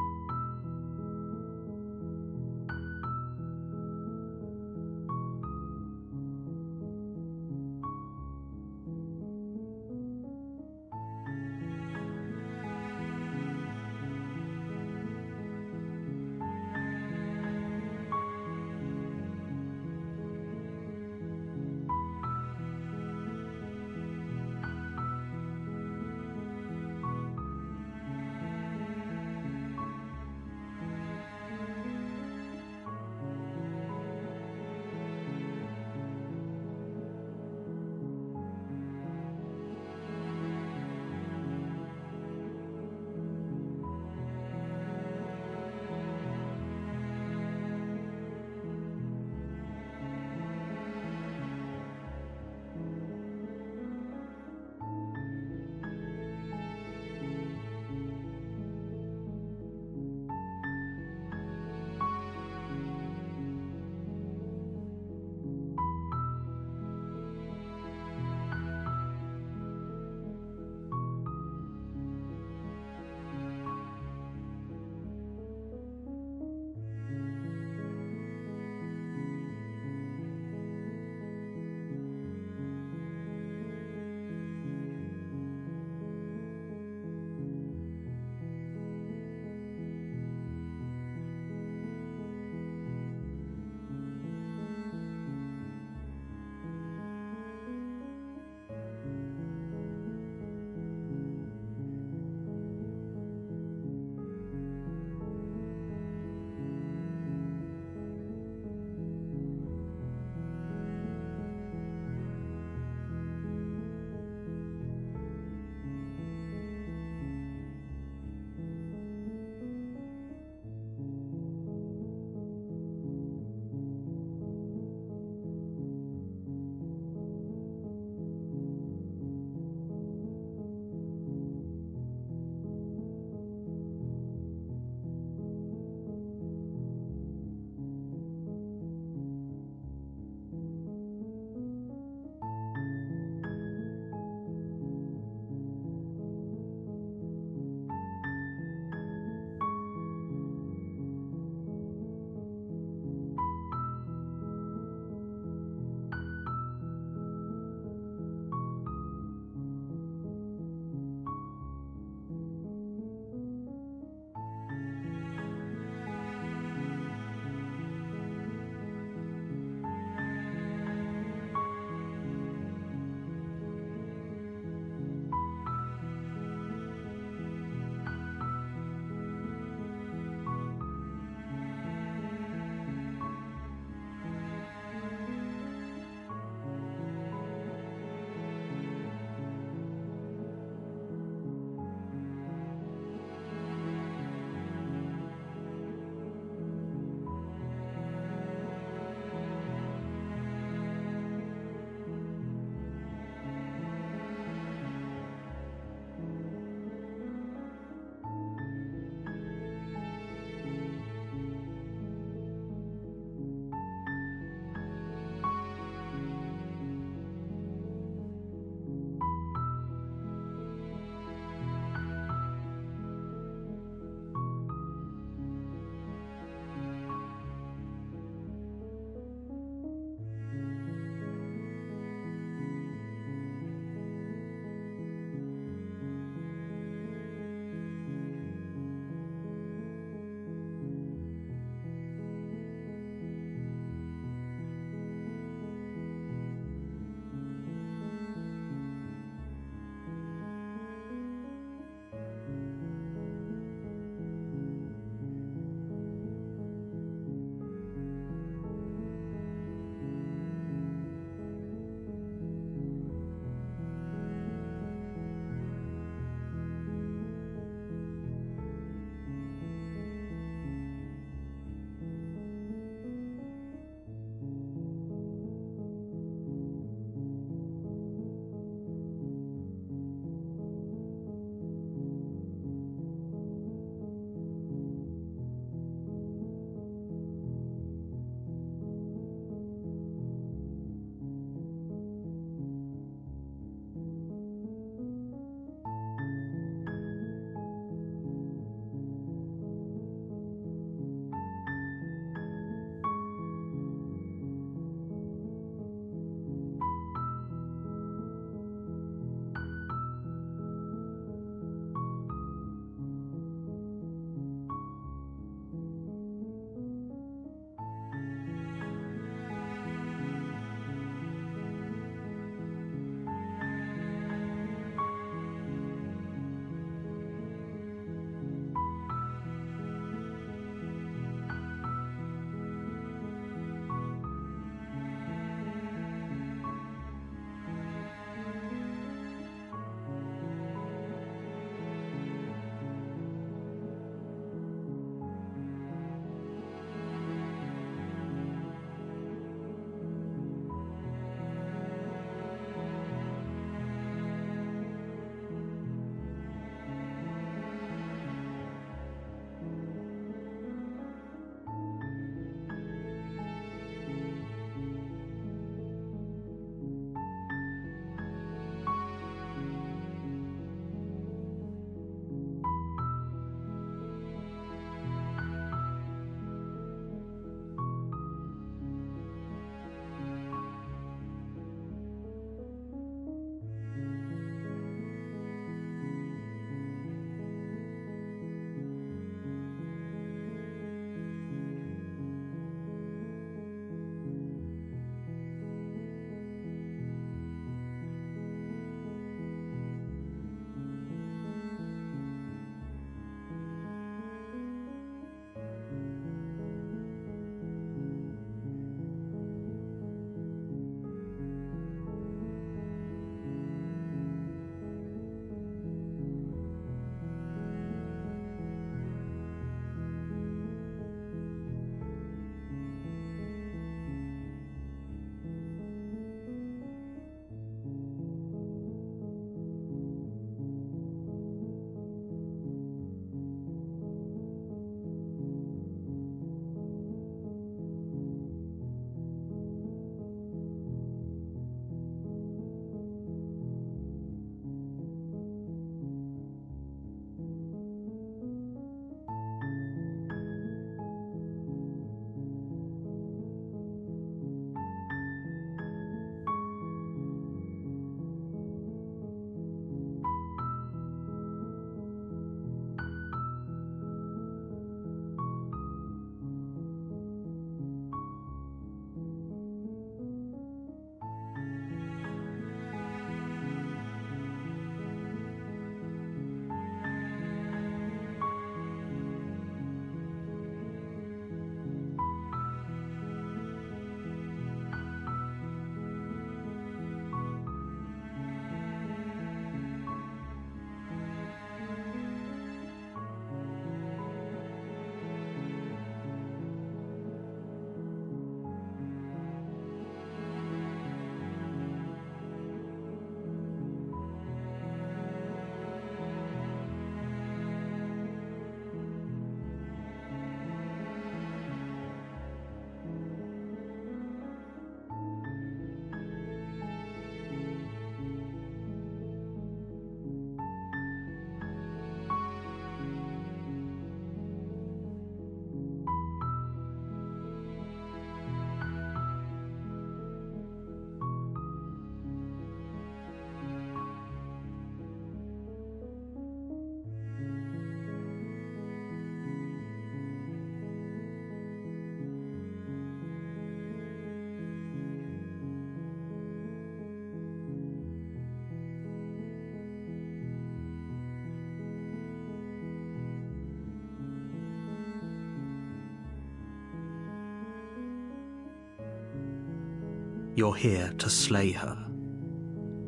You're here to slay her.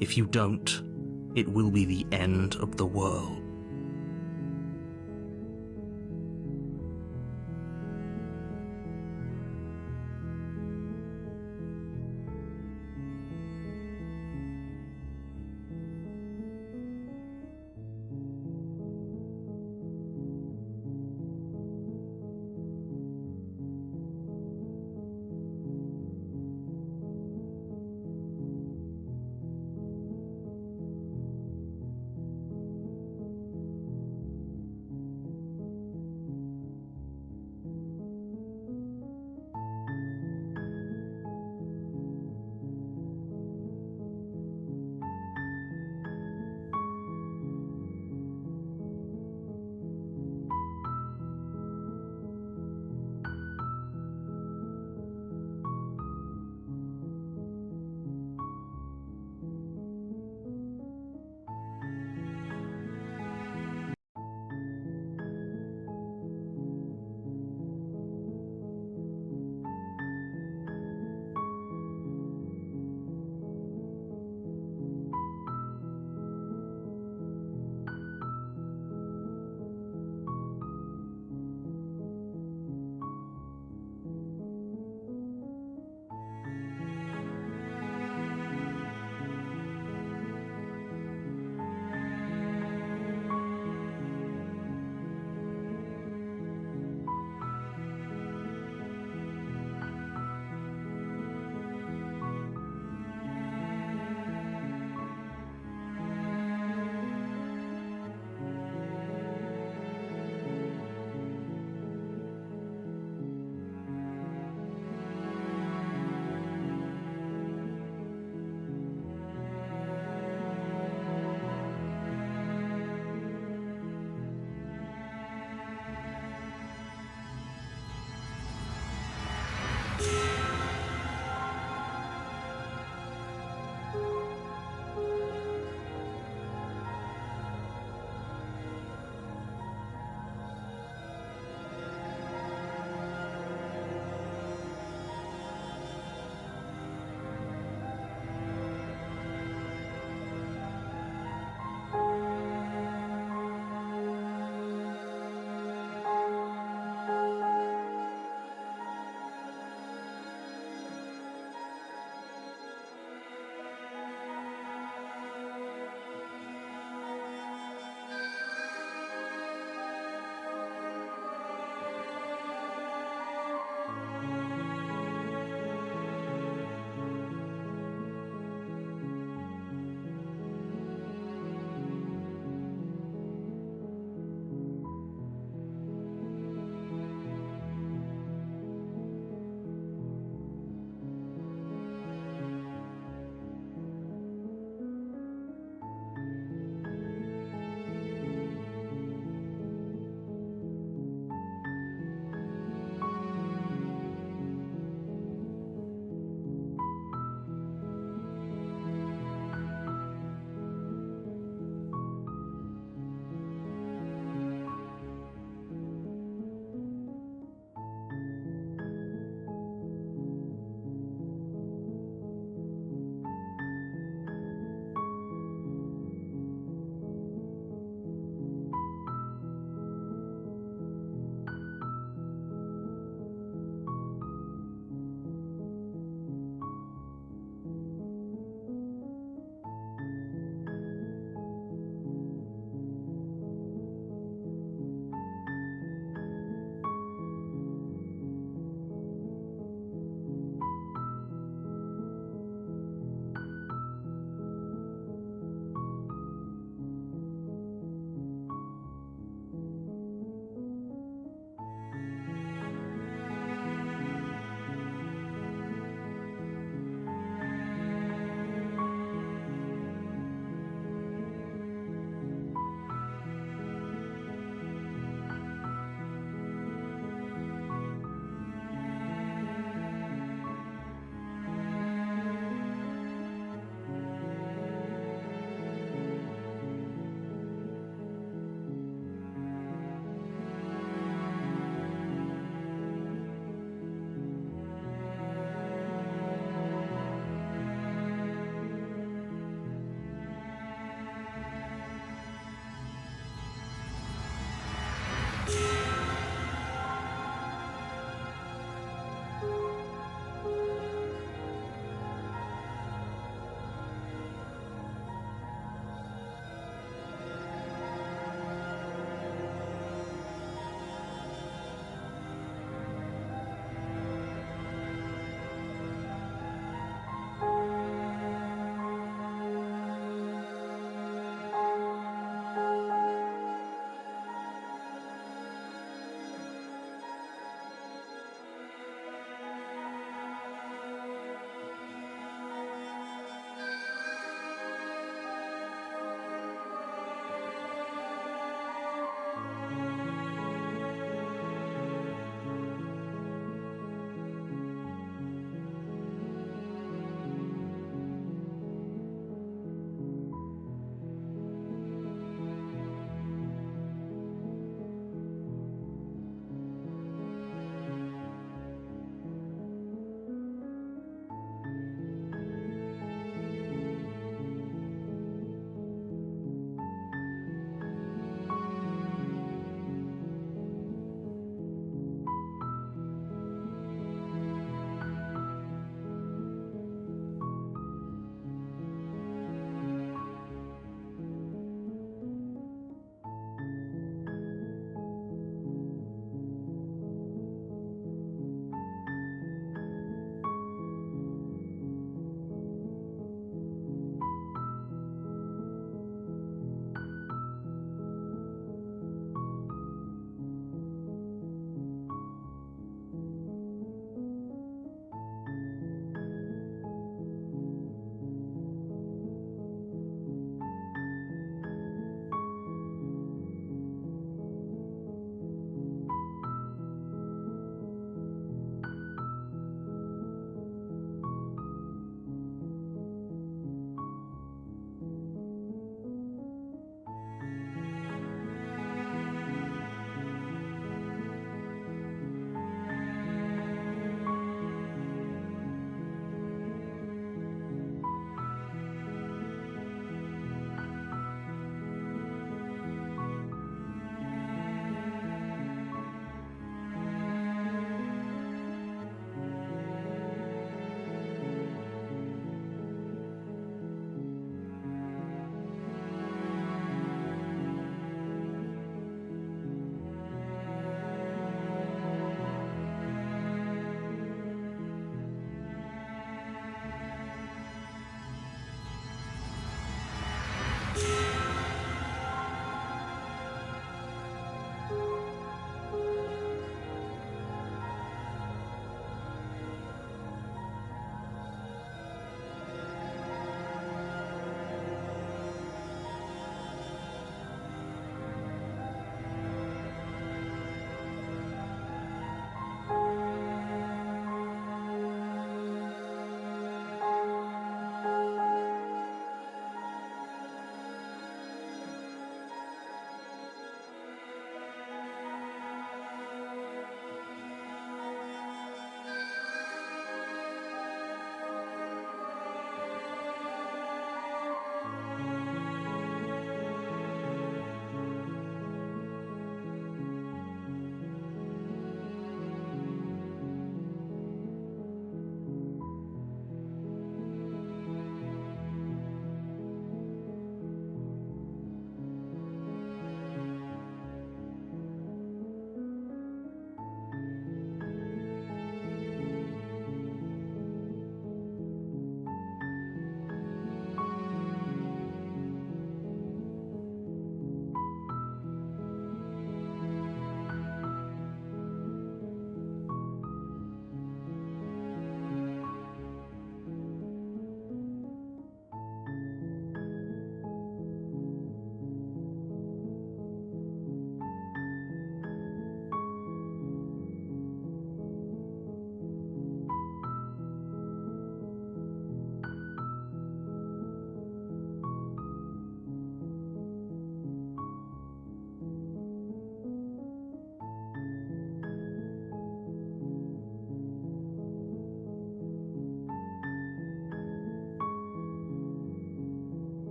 If you don't, it will be the end of the world.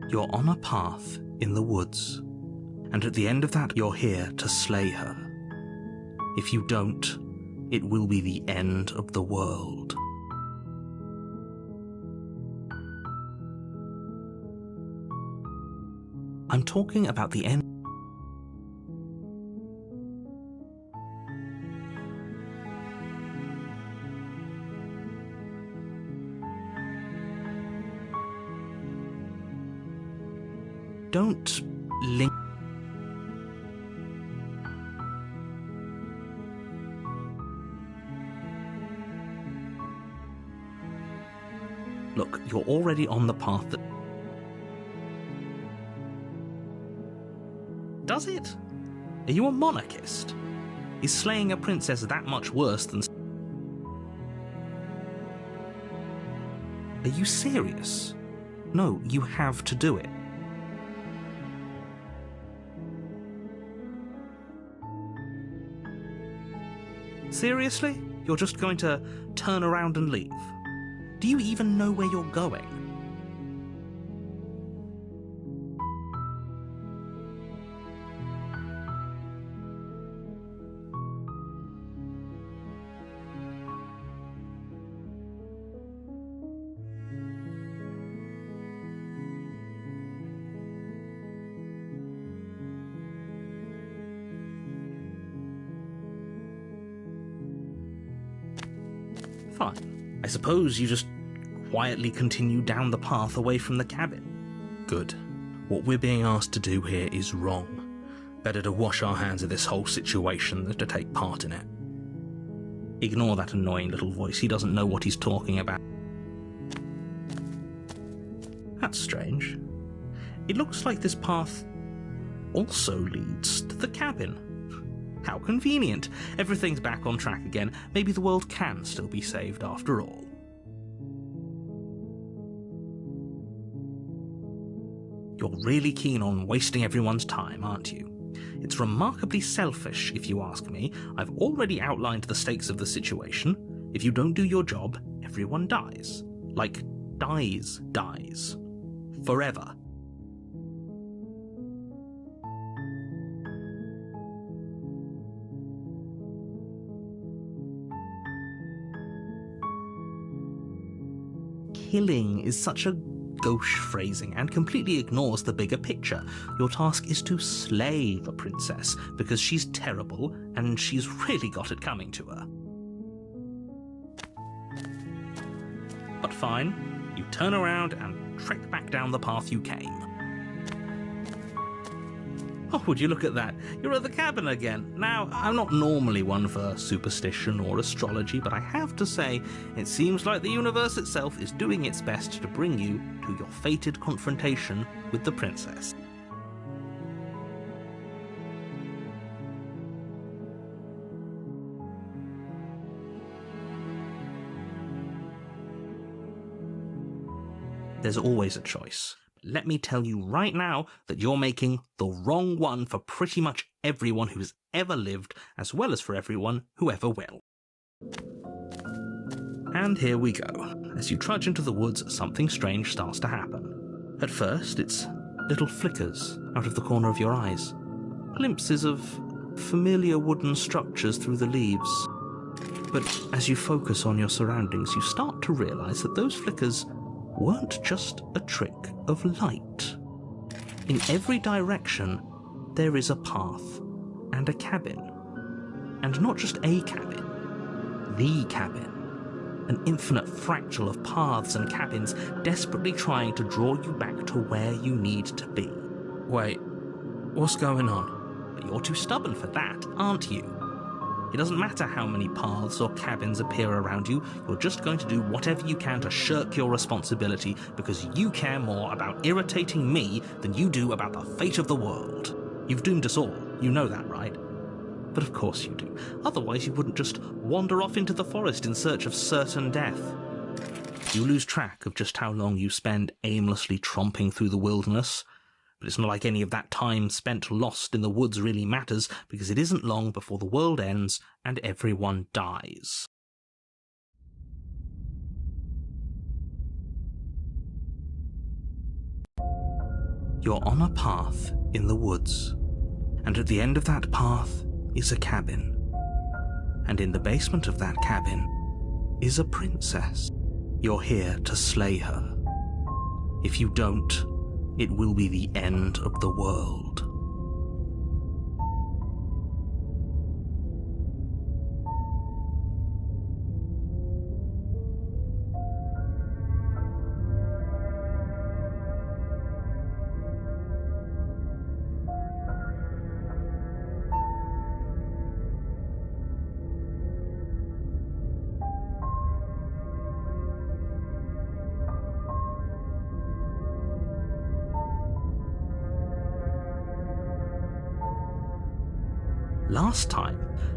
You're on a path in the woods, and at the end of that you're here to slay her. If you don't, it will be the end of the world. I'm talking about the end. Don't link. Look, you're already on the path that... Does it? Are you a monarchist? Is slaying a princess that much worse than... Are you serious? No, you have to do it. Seriously? You're just going to turn around and leave? Do you even know where you're going? Fine. I suppose you just quietly continue down the path away from the cabin. Good. What we're being asked to do here is wrong. Better to wash our hands of this whole situation than to take part in it. Ignore that annoying little voice. He doesn't know what he's talking about. That's strange. It looks like this path also leads to the cabin. How convenient. Everything's back on track again. Maybe the world can still be saved after all. You're really keen on wasting everyone's time, aren't you? It's remarkably selfish, if you ask me. I've already outlined the stakes of the situation. If you don't do your job, everyone dies. Like, dies. Forever. Killing is such a gauche phrasing and completely ignores the bigger picture. Your task is to slay the princess because she's terrible and she's really got it coming to her. But fine, you turn around and trek back down the path you came. Oh, would you look at that? You're at the cabin again. Now, I'm not normally one for superstition or astrology, but I have to say, it seems like the universe itself is doing its best to bring you to your fated confrontation with the princess. There's always a choice. Let me tell you right now that you're making the wrong one for pretty much everyone who's ever lived, as well as for everyone who ever will. And here we go. As you trudge into the woods, something strange starts to happen. At first, it's little flickers out of the corner of your eyes. Glimpses of familiar wooden structures through the leaves. But as you focus on your surroundings, you start to realize that those flickers weren't just a trick of light. In every direction, there is a path and a cabin. And not just a cabin, the cabin. An infinite fractal of paths and cabins desperately trying to draw you back to where you need to be. Wait, what's going on? But you're too stubborn for that, aren't you? It doesn't matter how many paths or cabins appear around you, you're just going to do whatever you can to shirk your responsibility because you care more about irritating me than you do about the fate of the world. You've doomed us all, you know that, right? But of course you do. Otherwise you wouldn't just wander off into the forest in search of certain death. You lose track of just how long you spend aimlessly tromping through the wilderness. But it's not like any of that time spent lost in the woods really matters, because it isn't long before the world ends and everyone dies. You're on a path in the woods, and at the end of that path is a cabin. And in the basement of that cabin is a princess. You're here to slay her. If you don't, it will be the end of the world.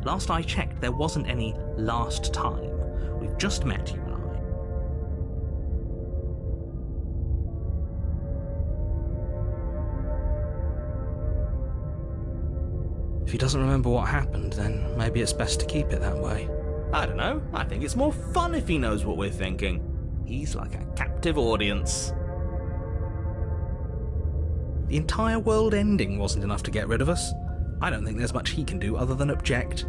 Last I checked, there wasn't any last time. We've just met, you and I. If he doesn't remember what happened, then maybe it's best to keep it that way. I don't know. I think it's more fun if he knows what we're thinking. He's like a captive audience. The entire world ending wasn't enough to get rid of us. I don't think there's much he can do other than object.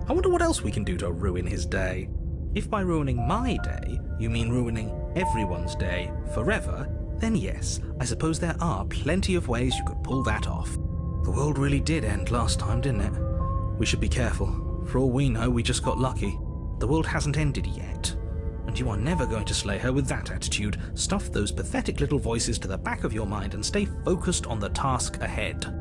I wonder what else we can do to ruin his day. If by ruining my day, you mean ruining everyone's day forever, then yes, I suppose there are plenty of ways you could pull that off. The world really did end last time, didn't it? We should be careful. For all we know, we just got lucky. The world hasn't ended yet. And you are never going to slay her with that attitude. Stuff those pathetic little voices to the back of your mind and stay focused on the task ahead.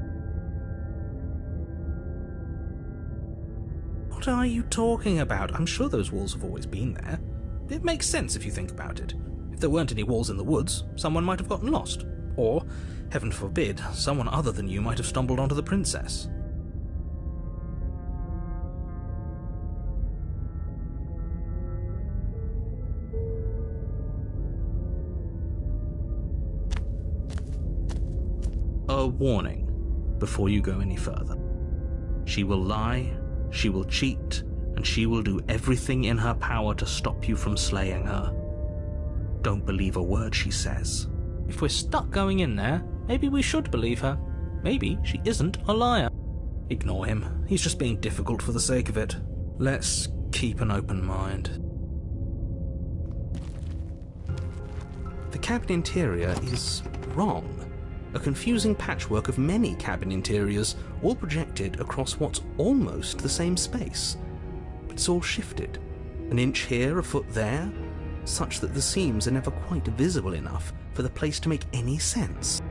What are you talking about? I'm sure those walls have always been there. It makes sense if you think about it. If there weren't any walls in the woods, someone might have gotten lost. Or, heaven forbid, someone other than you might have stumbled onto the princess. A warning before you go any further. She will lie, she will cheat, and she will do everything in her power to stop you from slaying her. Don't believe a word she says. If we're stuck going in there, maybe we should believe her. Maybe she isn't a liar. Ignore him. He's just being difficult for the sake of it. Let's keep an open mind. The cabin interior is wrong. A confusing patchwork of many cabin interiors, all projected across what's almost the same space. But it's all shifted. An inch here, a foot there, such that the seams are never quite visible enough for the place to make any sense.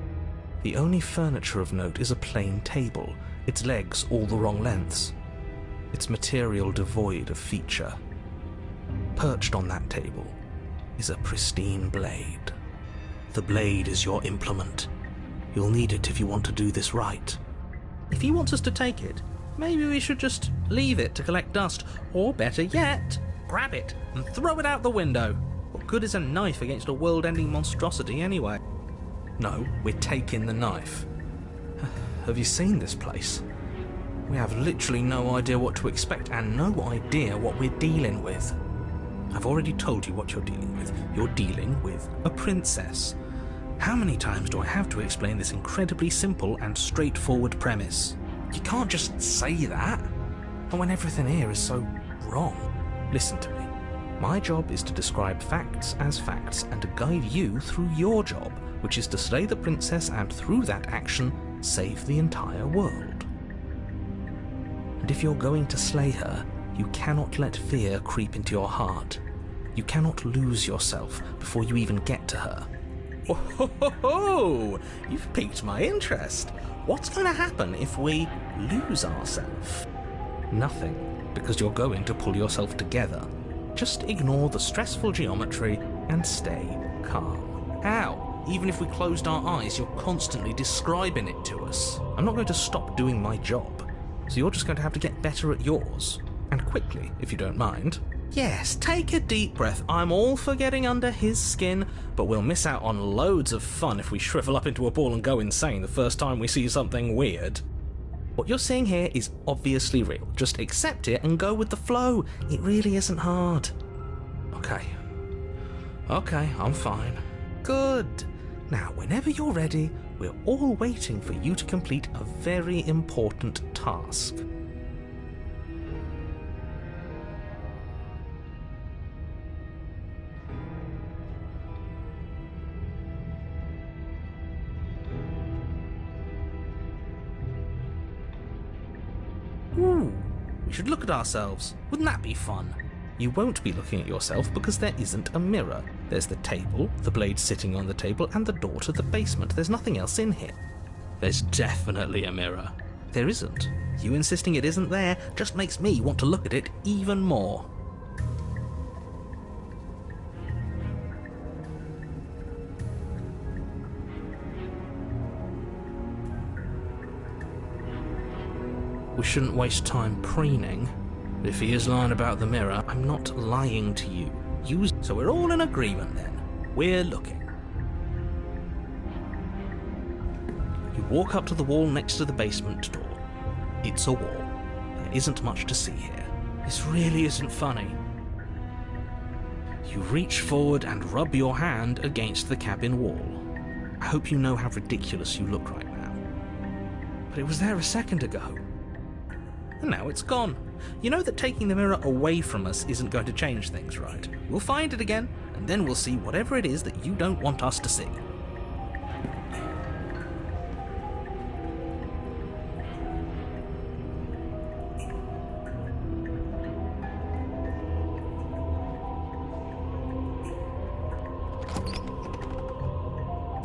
The only furniture of note is a plain table, its legs all the wrong lengths, its material devoid of feature. Perched on that table is a pristine blade. The blade is your implement. You'll need it if you want to do this right. If he wants us to take it, maybe we should just leave it to collect dust, or better yet, grab it and throw it out the window. What good is a knife against a world-ending monstrosity anyway? No, we're taking the knife. Have you seen this place? We have literally no idea what to expect and no idea what we're dealing with. I've already told you what you're dealing with. You're dealing with a princess. How many times do I have to explain this incredibly simple and straightforward premise? You can't just say that. And when everything here is so wrong. Listen to me. My job is to describe facts as facts and to guide you through your job, which is to slay the princess and through that action, save the entire world. And if you're going to slay her, you cannot let fear creep into your heart. You cannot lose yourself before you even get to her. Oh, ho, ho, ho. You've piqued my interest. What's going to happen if we lose ourselves? Nothing, because you're going to pull yourself together. Just ignore the stressful geometry and stay calm. How? Even if we closed our eyes, you're constantly describing it to us. I'm not going to stop doing my job, so you're just going to have to get better at yours. And quickly, if you don't mind. Yes, take a deep breath. I'm all for getting under his skin, but we'll miss out on loads of fun if we shrivel up into a ball and go insane the first time we see something weird. What you're seeing here is obviously real. Just accept it and go with the flow. It really isn't hard. Okay, I'm fine. Good. Now, whenever you're ready, We're all waiting for you to complete a very important task. Ooh, we should look at ourselves. Wouldn't that be fun? You won't be looking at yourself because there isn't a mirror. There's the table, the blade sitting on the table, and the door to the basement. There's nothing else in here. There's definitely a mirror. There isn't. You insisting it isn't there just makes me want to look at it even more. We shouldn't waste time preening. If he is lying about the mirror, I'm not lying to you. So we're all in agreement then. We're looking. You walk up to the wall next to the basement door. It's a wall. There isn't much to see here. This really isn't funny. You reach forward and rub your hand against the cabin wall. I hope you know how ridiculous you look right now. But it was there a second ago. And now it's gone. You know that taking the mirror away from us isn't going to change things, right? We'll find it again, and then we'll see whatever it is that you don't want us to see.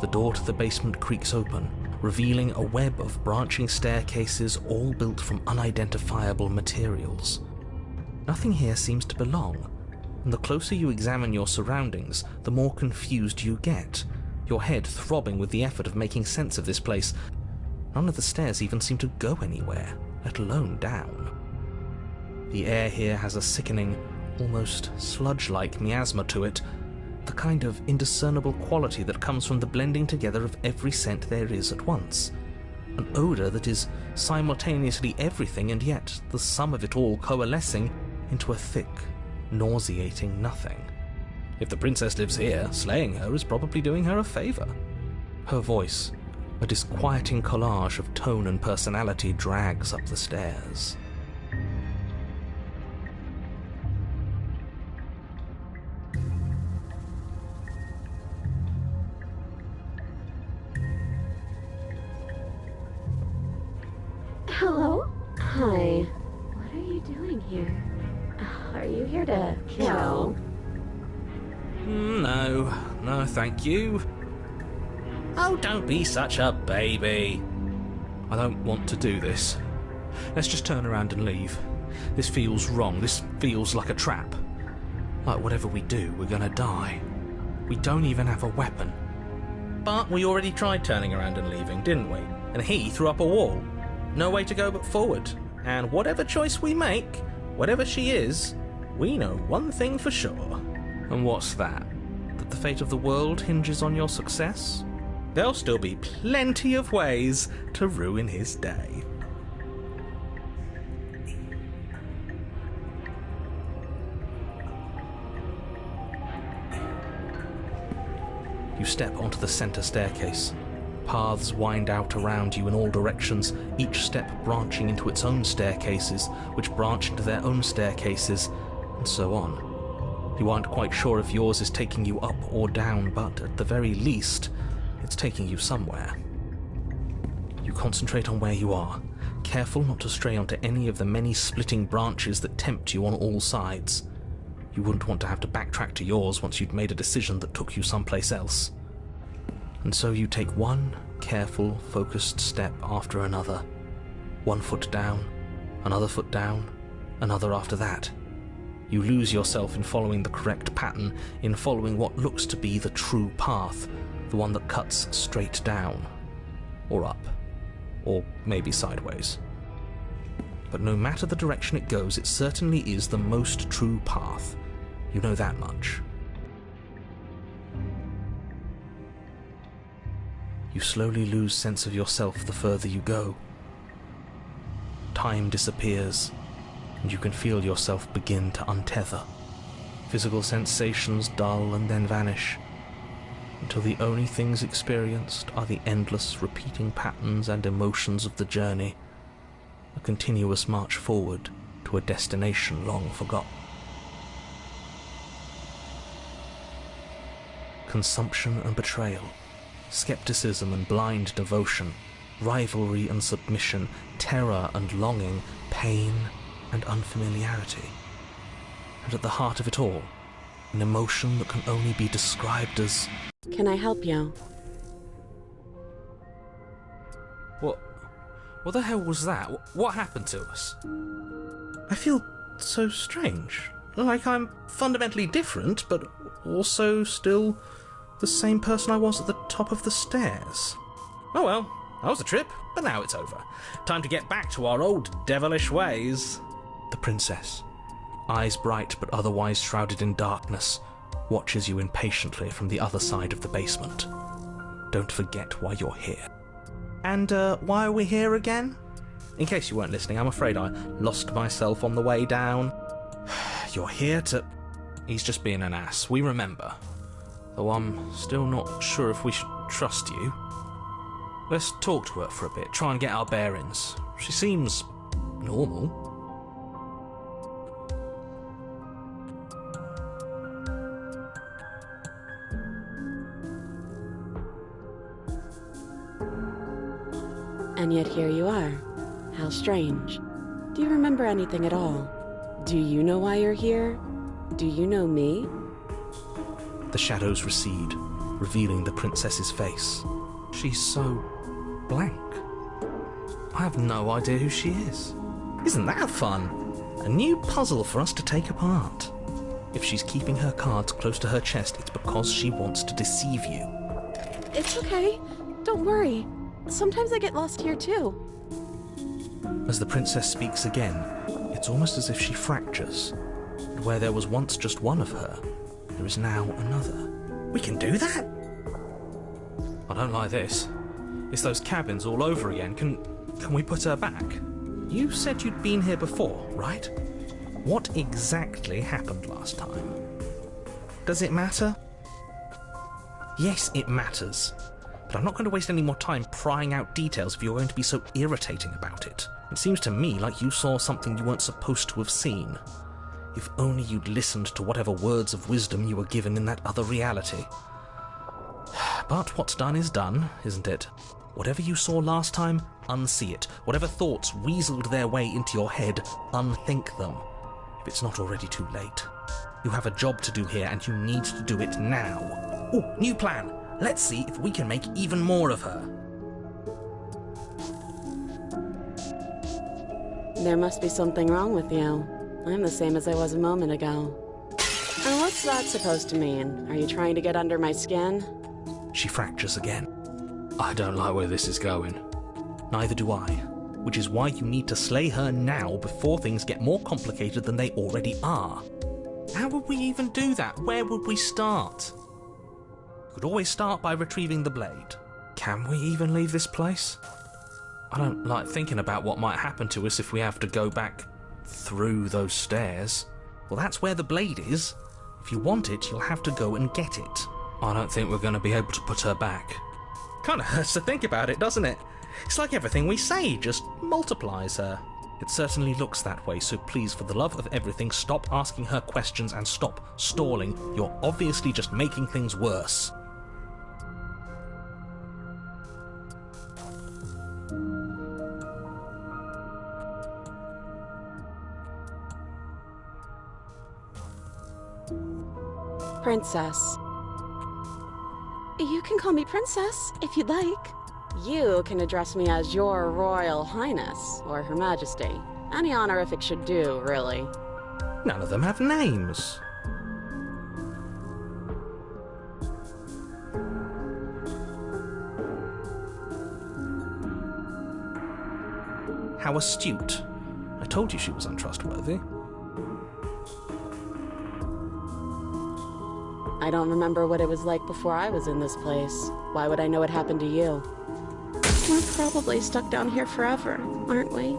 The door to the basement creaks open, revealing a web of branching staircases all built from unidentifiable materials. Nothing here seems to belong, and the closer you examine your surroundings, the more confused you get, your head throbbing with the effort of making sense of this place. None of the stairs even seem to go anywhere, let alone down. The air here has a sickening, almost sludge-like miasma to it, the kind of indiscernible quality that comes from the blending together of every scent there is at once. An odour that is simultaneously everything and yet the sum of it all coalescing into a thick, nauseating nothing. If the princess lives here, slaying her is probably doing her a favour. Her voice, a disquieting collage of tone and personality, drags up the stairs. Hello? Hi. What are you doing here? Are you here to kill? No, thank you. Oh, don't be such a baby. I don't want to do this. Let's just turn around and leave. This feels wrong. This feels like a trap. Like whatever we do, we're gonna die. We don't even have a weapon. But we already tried turning around and leaving, didn't we? And he threw up a wall. No way to go but forward. And whatever choice we make, whatever she is, we know one thing for sure. And what's that? That the fate of the world hinges on your success? There'll still be plenty of ways to ruin his day. You step onto the centre staircase. Paths wind out around you in all directions, each step branching into its own staircases, which branch into their own staircases, and so on. You aren't quite sure if yours is taking you up or down, but at the very least, it's taking you somewhere. You concentrate on where you are, careful not to stray onto any of the many splitting branches that tempt you on all sides. You wouldn't want to have to backtrack to yours once you'd made a decision that took you someplace else. And so you take one careful, focused step after another. One foot down, another foot down, another after that. You lose yourself in following the correct pattern, in following what looks to be the true path, the one that cuts straight down, or up, or maybe sideways. But no matter the direction it goes, it certainly is the most true path. You know that much. You slowly lose sense of yourself the further you go. Time disappears, and you can feel yourself begin to untether. Physical sensations dull and then vanish, and until the only things experienced are the endless repeating patterns and emotions of the journey, a continuous march forward to a destination long forgotten. Consumption and betrayal, skepticism and blind devotion, rivalry and submission, terror and longing, pain and unfamiliarity. And at the heart of it all, an emotion that can only be described as... Can I help you? What the hell was that? What happened to us? I feel so strange. Like I'm fundamentally different, but also still the same person I was at the top of the stairs. Oh well, that was a trip, but now it's over. Time to get back to our old devilish ways. The princess, eyes bright but otherwise shrouded in darkness, watches you impatiently from the other side of the basement. Don't forget why you're here. And why are we here again? In case you weren't listening, I'm afraid I lost myself on the way down. You're here to... He's just being an ass, we remember. Though I'm still not sure if we should trust you. Let's talk to her for a bit, try and get our bearings. She seems... normal. And yet here you are. How strange. Do you remember anything at all? Do you know why you're here? Do you know me? The shadows recede, revealing the princess's face. She's so... blank. I have no idea who she is. Isn't that fun? A new puzzle for us to take apart. If she's keeping her cards close to her chest, it's because she wants to deceive you. It's okay. Don't worry. Sometimes I get lost here too. As the princess speaks again, it's almost as if she fractures. And where there was once just one of her, there is now another. We can do that? I don't like this. It's those cabins all over again. Can we put her back? You said you'd been here before, right? What exactly happened last time? Does it matter? Yes, it matters. But I'm not going to waste any more time prying out details if you're going to be so irritating about it. It seems to me like you saw something you weren't supposed to have seen. If only you'd listened to whatever words of wisdom you were given in that other reality. But what's done is done, isn't it? Whatever you saw last time, unsee it. Whatever thoughts weaseled their way into your head, unthink them. If it's not already too late. You have a job to do here and you need to do it now. Ooh, new plan! Let's see if we can make even more of her. There must be something wrong with you. I'm the same as I was a moment ago. And what's that supposed to mean? Are you trying to get under my skin? She fractures again. I don't like where this is going. Neither do I. Which is why you need to slay her now before things get more complicated than they already are. How would we even do that? Where would we start? You could always start by retrieving the blade. Can we even leave this place? I don't like thinking about what might happen to us if we have to go back through those stairs. Well, that's where the blade is. If you want it, you'll have to go and get it. I don't think we're going to be able to put her back. Kind of hurts to think about it, doesn't it? It's like everything we say just multiplies her. It certainly looks that way, so please, for the love of everything, stop asking her questions and stop stalling. You're obviously just making things worse. Princess. You can call me Princess, if you'd like. You can address me as Your Royal Highness, or Her Majesty. Any honorific should do, really. None of them have names. How astute. I told you she was untrustworthy. I don't remember what it was like before I was in this place. Why would I know what happened to you? We're probably stuck down here forever, aren't we?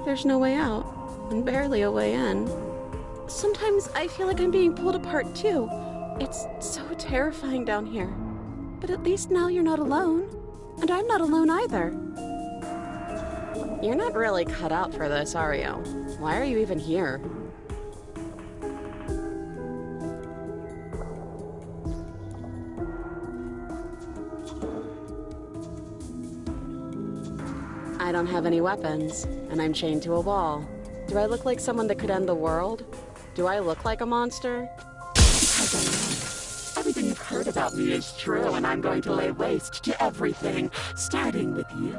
There's no way out, and barely a way in. Sometimes I feel like I'm being pulled apart too. It's so terrifying down here. But at least now you're not alone. And I'm not alone either. You're not really cut out for this, are you? Why are you even here? I don't have any weapons, and I'm chained to a wall. Do I look like someone that could end the world? Do I look like a monster? Everything you've heard about me is true, and I'm going to lay waste to everything, starting with you.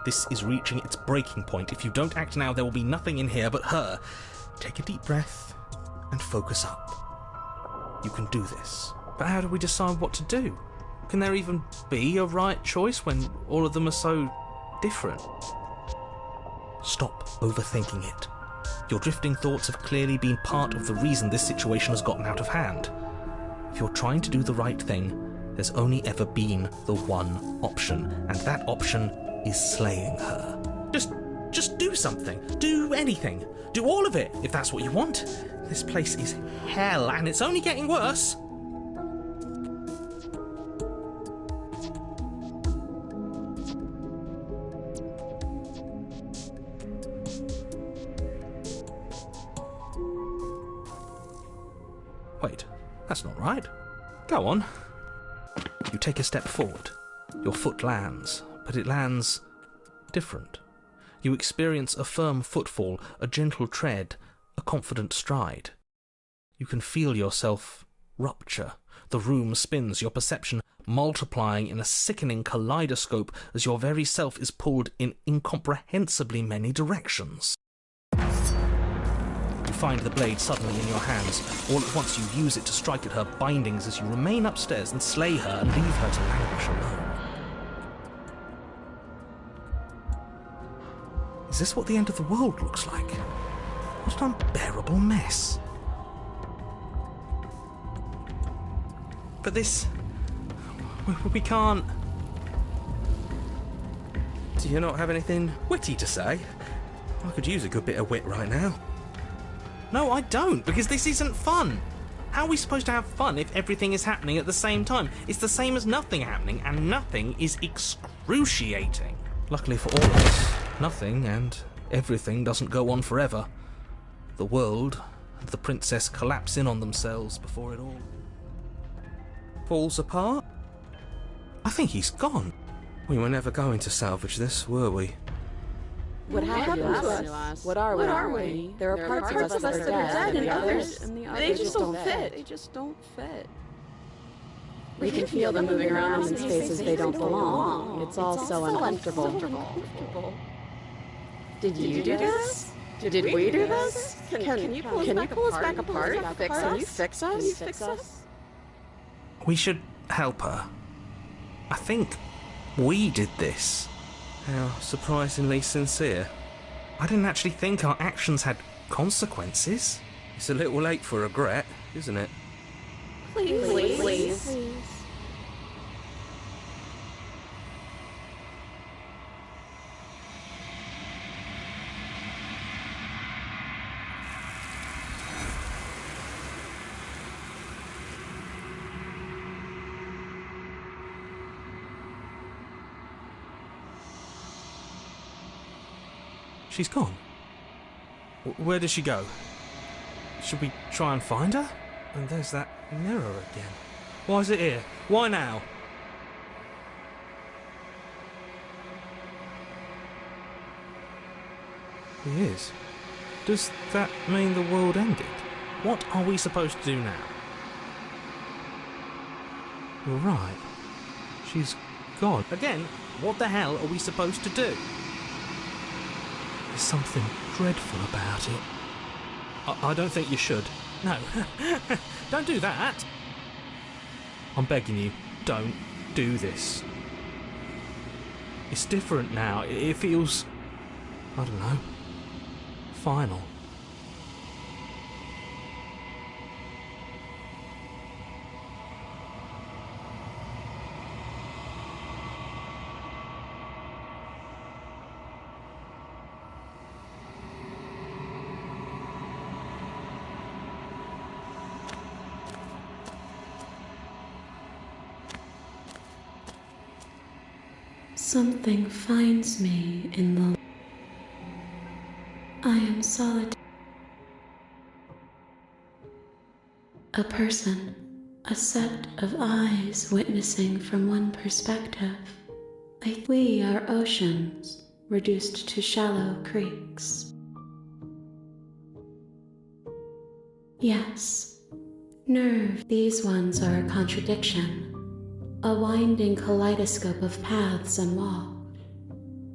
This is reaching its breaking point. If you don't act now, there will be nothing in here but her. Take a deep breath and focus up. You can do this. But how do we decide what to do? Can there even be a right choice when all of them are so different? Stop overthinking it. Your drifting thoughts have clearly been part of the reason this situation has gotten out of hand. If you're trying to do the right thing, there's only ever been the one option, and that option is slaying her. Just do something. Do anything. Do all of it, if that's what you want. This place is hell, and it's only getting worse. Wait, that's not right. Go on. You take a step forward. Your foot lands, but it lands different. You experience a firm footfall, a gentle tread, a confident stride. You can feel yourself rupture. The room spins, your perception multiplying in a sickening kaleidoscope as your very self is pulled in incomprehensibly many directions. You find the blade suddenly in your hands. All at once you use it to strike at her bindings as you remain upstairs and slay her and leave her to languish alone. Is this what the end of the world looks like? What an unbearable mess. But this... we can't... Do you not have anything witty to say? I could use a good bit of wit right now. No, I don't, because this isn't fun. How are we supposed to have fun if everything is happening at the same time? It's the same as nothing happening, and nothing is excruciating. Luckily for all of us, nothing and everything doesn't go on forever. The world and the princess collapse in on themselves before it all falls apart. I think he's gone. We were never going to salvage this, were we? What happened to us? What are we? There are parts of us that are dead, and others, they just don't fit. They just don't fit. We can feel them moving around in spaces they don't belong. It's all so uncomfortable. Did you do this? Did we do this? Can you pull us back apart? Can you fix us? We should help her. I think we did this. How surprisingly sincere. I didn't actually think our actions had consequences. It's a little late for regret, isn't it? Please. She's gone. Where did she go? Should we try and find her? And there's that mirror again. Why is it here? Why now? He is. Does that mean the world ended? What are we supposed to do now? You're right. She's gone. Again, what the hell are we supposed to do? There's something dreadful about it. I don't think you should. No. Don't do that. I'm begging you, don't do this. It's different now. It feels... I don't know. Final. Something finds me in the... I am solitary. A person, a set of eyes witnessing from one perspective. We are oceans, reduced to shallow creeks. Yes, nerve, these ones are a contradiction. A winding kaleidoscope of paths and walls.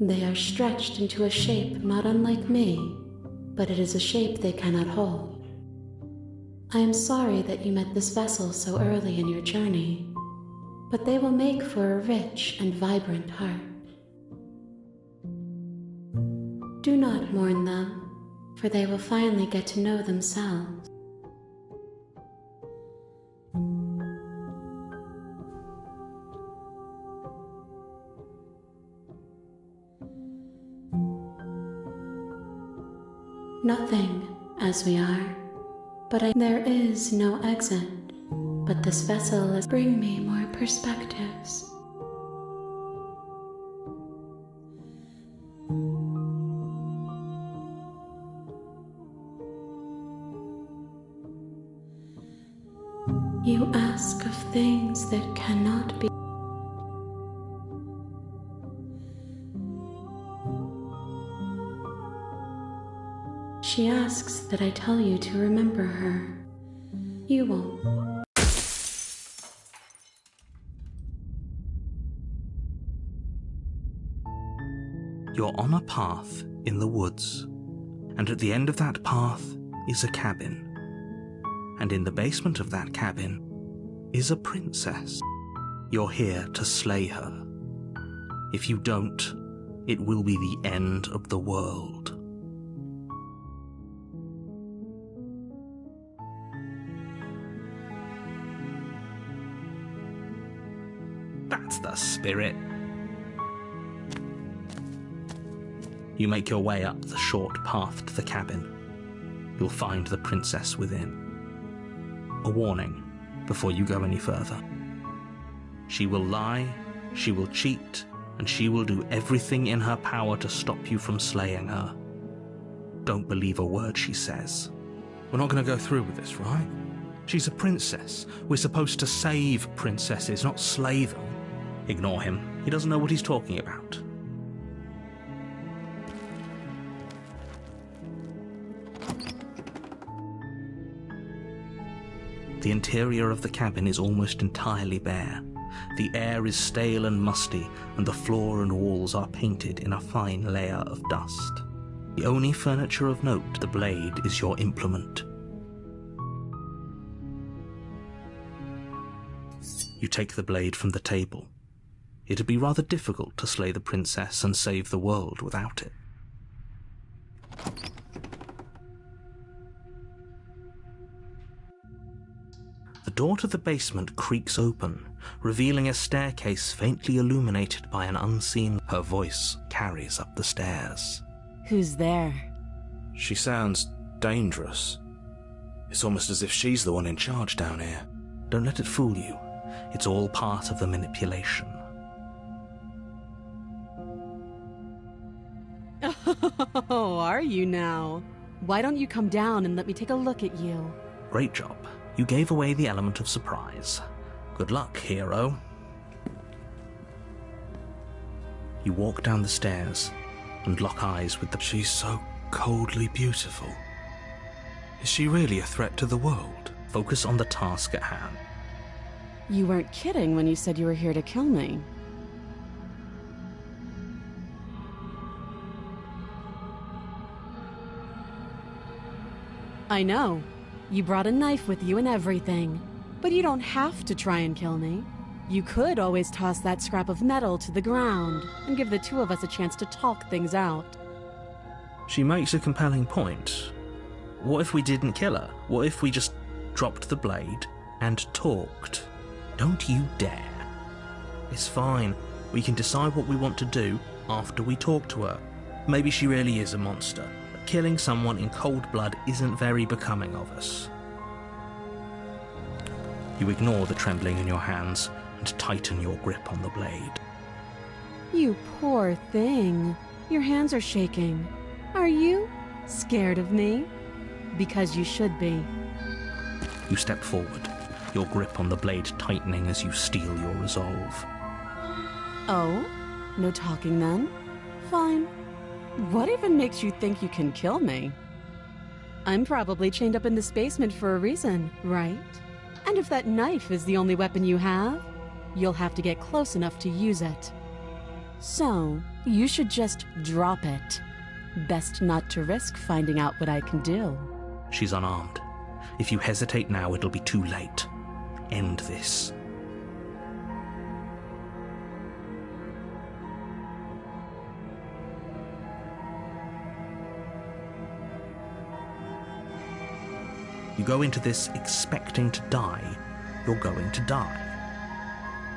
They are stretched into a shape not unlike me, but it is a shape they cannot hold. I am sorry that you met this vessel so early in your journey, but they will make for a rich and vibrant heart. Do not mourn them, for they will finally get to know themselves. Nothing, as we are, but there is no exit, but this vessel is bring me more perspectives. You ask of things that cannot be. She asks that I tell you to remember her. You won't. You're on a path in the woods, and at the end of that path is a cabin. And in the basement of that cabin is a princess. You're here to slay her. If you don't, it will be the end of the world. That's the spirit. You make your way up the short path to the cabin. You'll find the princess within. A warning before you go any further. She will lie, she will cheat, and she will do everything in her power to stop you from slaying her. Don't believe a word she says. We're not going to go through with this, right? She's a princess. We're supposed to save princesses, not slay them. Ignore him. He doesn't know what he's talking about. The interior of the cabin is almost entirely bare. The air is stale and musty, and the floor and walls are painted in a fine layer of dust. The only furniture of note, the blade, is your implement. You take the blade from the table. It'd be rather difficult to slay the princess and save the world without it. The door to the basement creaks open, revealing a staircase faintly illuminated by an unseen. Her voice carries up the stairs. Who's there? She sounds dangerous. It's almost as if she's the one in charge down here. Don't let it fool you. It's all part of the manipulation. Oh, are you now? Why don't you come down and let me take a look at you? Great job. You gave away the element of surprise. Good luck, hero. You walk down the stairs and lock eyes with the... She's so coldly beautiful. Is she really a threat to the world? Focus on the task at hand. You weren't kidding when you said you were here to kill me. I know. You brought a knife with you and everything. But you don't have to try and kill me. You could always toss that scrap of metal to the ground and give the two of us a chance to talk things out. She makes a compelling point. What if we didn't kill her? What if we just dropped the blade and talked? Don't you dare. It's fine. We can decide what we want to do after we talk to her. Maybe she really is a monster. But killing someone in cold blood isn't very becoming of us. You ignore the trembling in your hands and tighten your grip on the blade. You poor thing. Your hands are shaking. Are you scared of me? Because you should be. You step forward, your grip on the blade tightening as you steel your resolve. Oh? No talking then? Fine. What even makes you think you can kill me? I'm probably chained up in this basement for a reason, right? And if that knife is the only weapon you have, you'll have to get close enough to use it. So, you should just drop it. Best not to risk finding out what I can do. She's unarmed. If you hesitate now, it'll be too late. End this. You go into this expecting to die. You're going to die.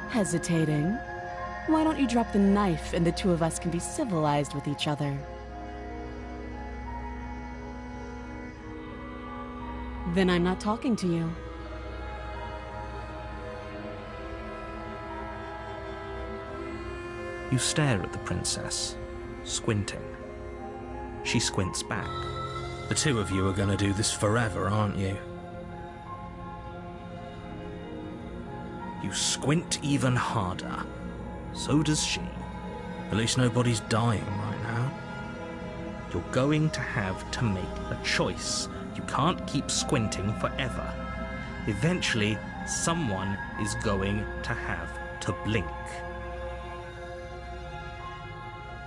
Hesitating? Why don't you drop the knife and the two of us can be civilized with each other? Then I'm not talking to you. You stare at the princess, squinting. She squints back. The two of you are going to do this forever, aren't you? You squint even harder. So does she. At least nobody's dying right now. You're going to have to make a choice. You can't keep squinting forever. Eventually, someone is going to have to blink.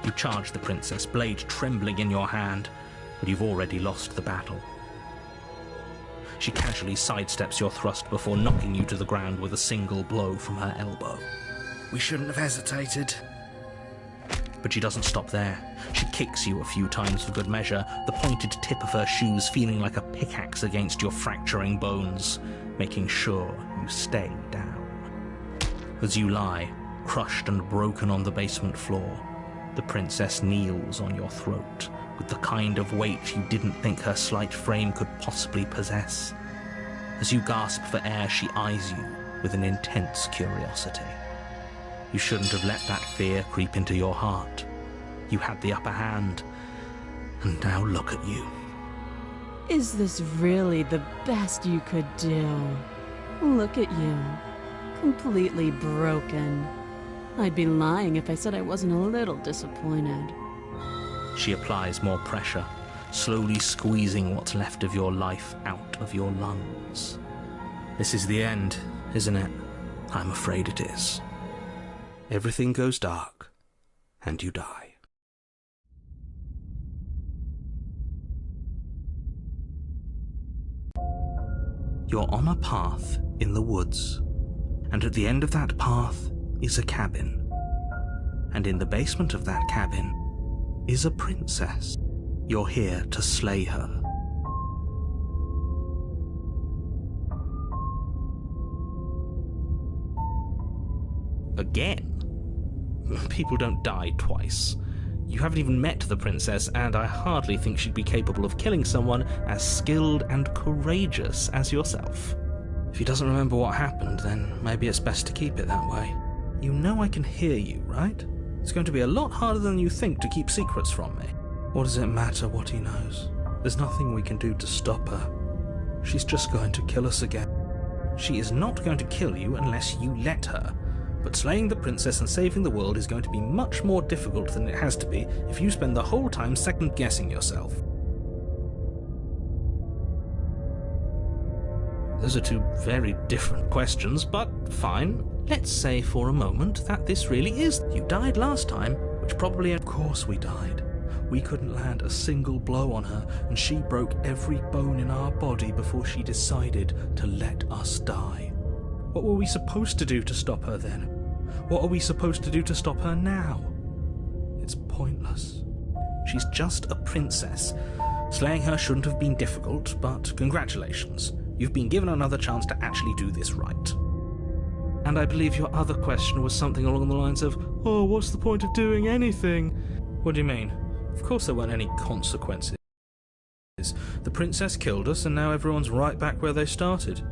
You charge the princess, blade trembling in your hand, but you've already lost the battle. She casually sidesteps your thrust before knocking you to the ground with a single blow from her elbow. We shouldn't have hesitated. But she doesn't stop there. She kicks you a few times for good measure, the pointed tip of her shoes feeling like a pickaxe against your fracturing bones, making sure you stay down. As you lie, crushed and broken on the basement floor, the princess kneels on your throat with the kind of weight you didn't think her slight frame could possibly possess. As you gasp for air, she eyes you with an intense curiosity. You shouldn't have let that fear creep into your heart. You had the upper hand, and now look at you. Is this really the best you could do? Look at you. Completely broken. I'd be lying if I said I wasn't a little disappointed. She applies more pressure, slowly squeezing what's left of your life out of your lungs. This is the end, isn't it? I'm afraid it is. Everything goes dark, and you die. You're on a path in the woods, and at the end of that path is a cabin. And in the basement of that cabin is a princess. You're here to slay her. Again? People don't die twice. You haven't even met the princess, and I hardly think she'd be capable of killing someone as skilled and courageous as yourself. If he doesn't remember what happened, then maybe it's best to keep it that way. You know I can hear you, right? It's going to be a lot harder than you think to keep secrets from me. What does it matter what he knows? There's nothing we can do to stop her. She's just going to kill us again. She is not going to kill you unless you let her. But slaying the princess and saving the world is going to be much more difficult than it has to be if you spend the whole time second-guessing yourself. Those are two very different questions, but fine. Let's say for a moment that this really is. You died last time, which probably... Of course we died. We couldn't land a single blow on her, and she broke every bone in our body before she decided to let us die. What were we supposed to do to stop her then? What are we supposed to do to stop her now? It's pointless. She's just a princess. Slaying her shouldn't have been difficult, but congratulations. You've been given another chance to actually do this right. And I believe your other question was something along the lines of, oh, what's the point of doing anything? What do you mean? Of course there weren't any consequences. The princess killed us, and now everyone's right back where they started.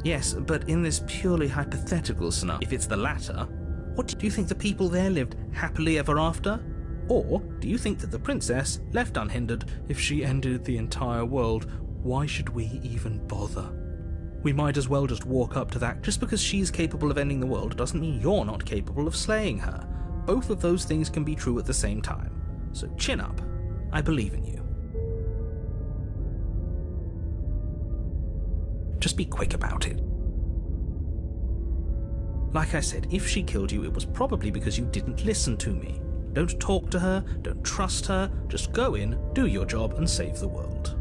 Yes, but in this purely hypothetical scenario, if it's the latter, What do you think the people there lived happily ever after? Or do you think that the princess, left unhindered, if she ended the entire world, why should we even bother? We might as well just walk up to that. Just because she's capable of ending the world doesn't mean you're not capable of slaying her. Both of those things can be true at the same time. So chin up. I believe in you. Just be quick about it. Like I said, if she killed you, it was probably because you didn't listen to me. Don't talk to her, don't trust her, just go in, do your job, and save the world.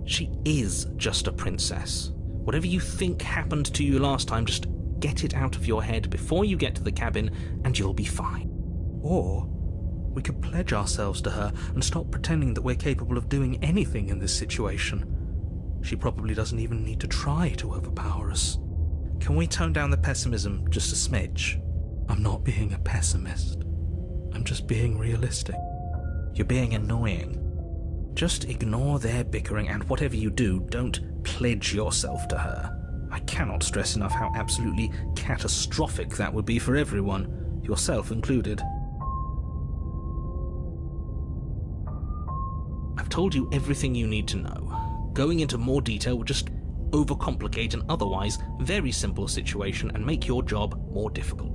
She is just a princess. Whatever you think happened to you last time, just get it out of your head before you get to the cabin, and you'll be fine. Or we could pledge ourselves to her and stop pretending that we're capable of doing anything in this situation. She probably doesn't even need to try to overpower us. Can we tone down the pessimism just a smidge? I'm not being a pessimist. I'm just being realistic. You're being annoying. Just ignore their bickering, and whatever you do, don't pledge yourself to her. I cannot stress enough how absolutely catastrophic that would be for everyone, yourself included. I've told you everything you need to know. Going into more detail would just overcomplicate an otherwise very simple situation and make your job more difficult.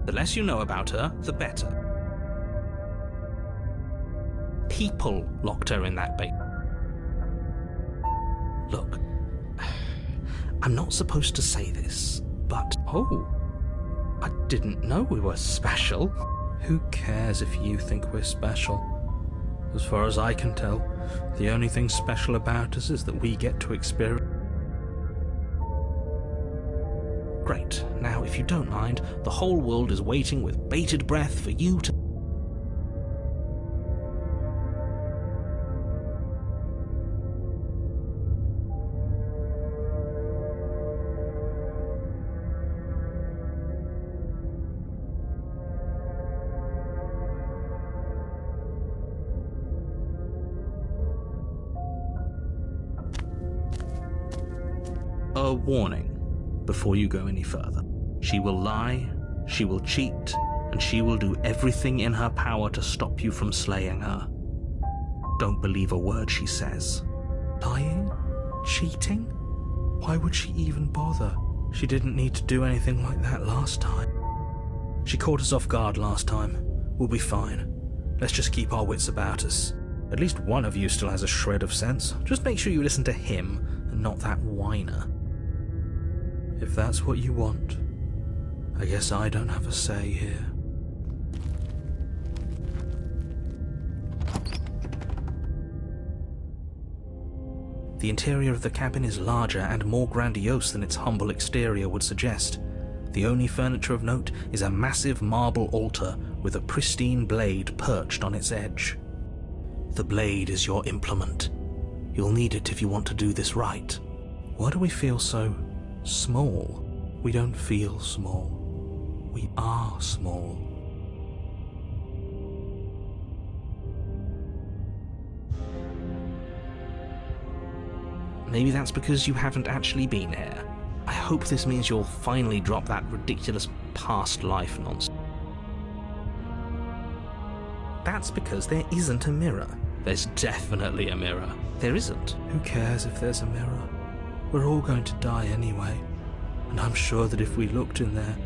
The less you know about her, the better. People locked her in that bait. Look, I'm not supposed to say this, but... Oh, I didn't know we were special. Who cares if you think we're special? As far as I can tell, the only thing special about us is that we get to experience... Great. Now, if you don't mind, the whole world is waiting with bated breath for you to... A warning before you go any further. She will lie, she will cheat, and she will do everything in her power to stop you from slaying her. Don't believe a word she says. Lying? Cheating? Why would she even bother? She didn't need to do anything like that last time. She caught us off guard last time. We'll be fine. Let's just keep our wits about us. At least one of you still has a shred of sense. Just make sure you listen to him and not that whiner. If that's what you want, I guess I don't have a say here. The interior of the cabin is larger and more grandiose than its humble exterior would suggest. The only furniture of note is a massive marble altar with a pristine blade perched on its edge. The blade is your implement. You'll need it if you want to do this right. Why do we feel so small? We don't feel small. We are small. Maybe that's because you haven't actually been here. I hope this means you'll finally drop that ridiculous past life nonsense. That's because there isn't a mirror. There's definitely a mirror. There isn't. Who cares if there's a mirror? We're all going to die anyway, and I'm sure that if we looked in there,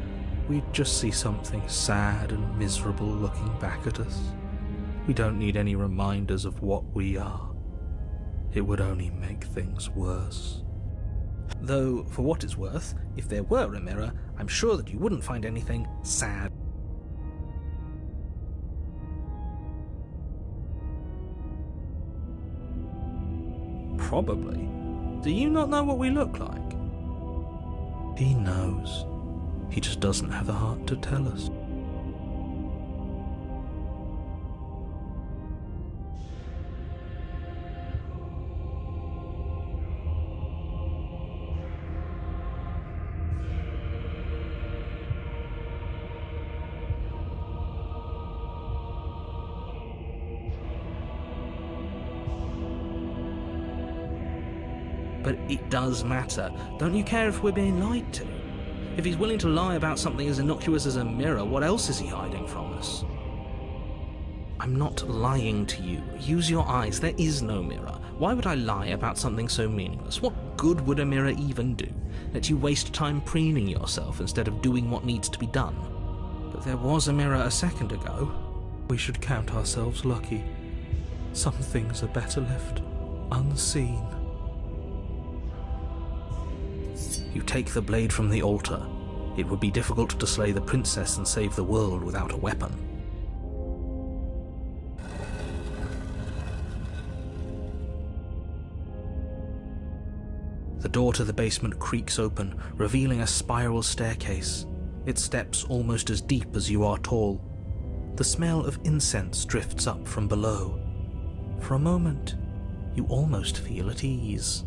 we'd just see something sad and miserable looking back at us. We don't need any reminders of what we are. It would only make things worse. Though, for what it's worth, if there were a mirror, I'm sure that you wouldn't find anything sad. Probably. Do you not know what we look like? He knows. He just doesn't have the heart to tell us. but it does matter. Don't you care if we're being lied to? If he's willing to lie about something as innocuous as a mirror, what else is he hiding from us? I'm not lying to you. Use your eyes. There is no mirror. Why would I lie about something so meaningless? What good would a mirror even do? Let you waste time preening yourself instead of doing what needs to be done. But there was a mirror a second ago. We should count ourselves lucky. Some things are better left unseen. You take the blade from the altar. It would be difficult to slay the princess and save the world without a weapon. The door to the basement creaks open, revealing a spiral staircase, its steps almost as deep as you are tall. The smell of incense drifts up from below. For a moment, you almost feel at ease.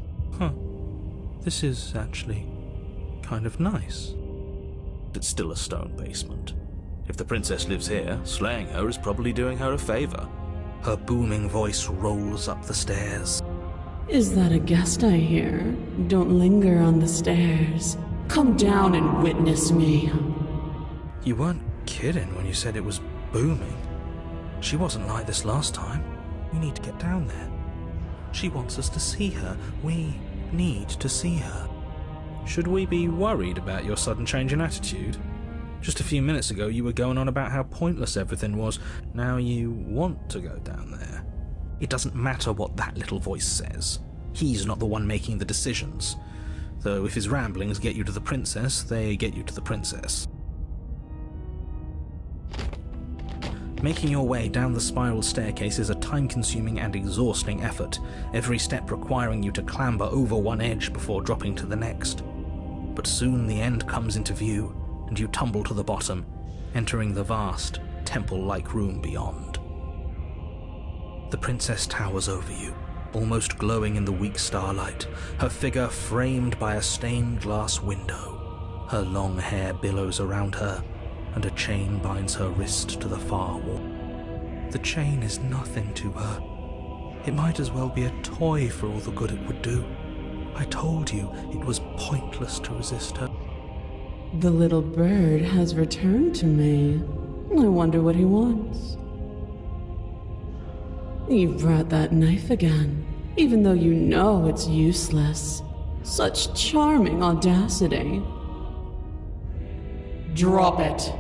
This is actually kind of nice. It's still a stone basement. If the princess lives here, slaying her is probably doing her a favor. Her booming voice rolls up the stairs. Is that a guest I hear? Don't linger on the stairs. Come down and witness me. You weren't kidding when you said it was booming. She wasn't like this last time. We need to get down there. She wants us to see her. We need to see her. Should we be worried about your sudden change in attitude? Just a few minutes ago you were going on about how pointless everything was. Now you want to go down there. It doesn't matter what that little voice says. He's not the one making the decisions. Though if his ramblings get you to the princess, they get you to the princess. Making your way down the spiral staircase is a time-consuming and exhausting effort, every step requiring you to clamber over one edge before dropping to the next. But soon the end comes into view, and you tumble to the bottom, entering the vast, temple-like room beyond. The princess towers over you, almost glowing in the weak starlight, her figure framed by a stained glass window. Her long hair billows around her, and a chain binds her wrist to the far wall. The chain is nothing to her. It might as well be a toy for all the good it would do. I told you it was pointless to resist her. The little bird has returned to me. I wonder what he wants. You brought that knife again, even though you know it's useless. Such charming audacity. Drop it.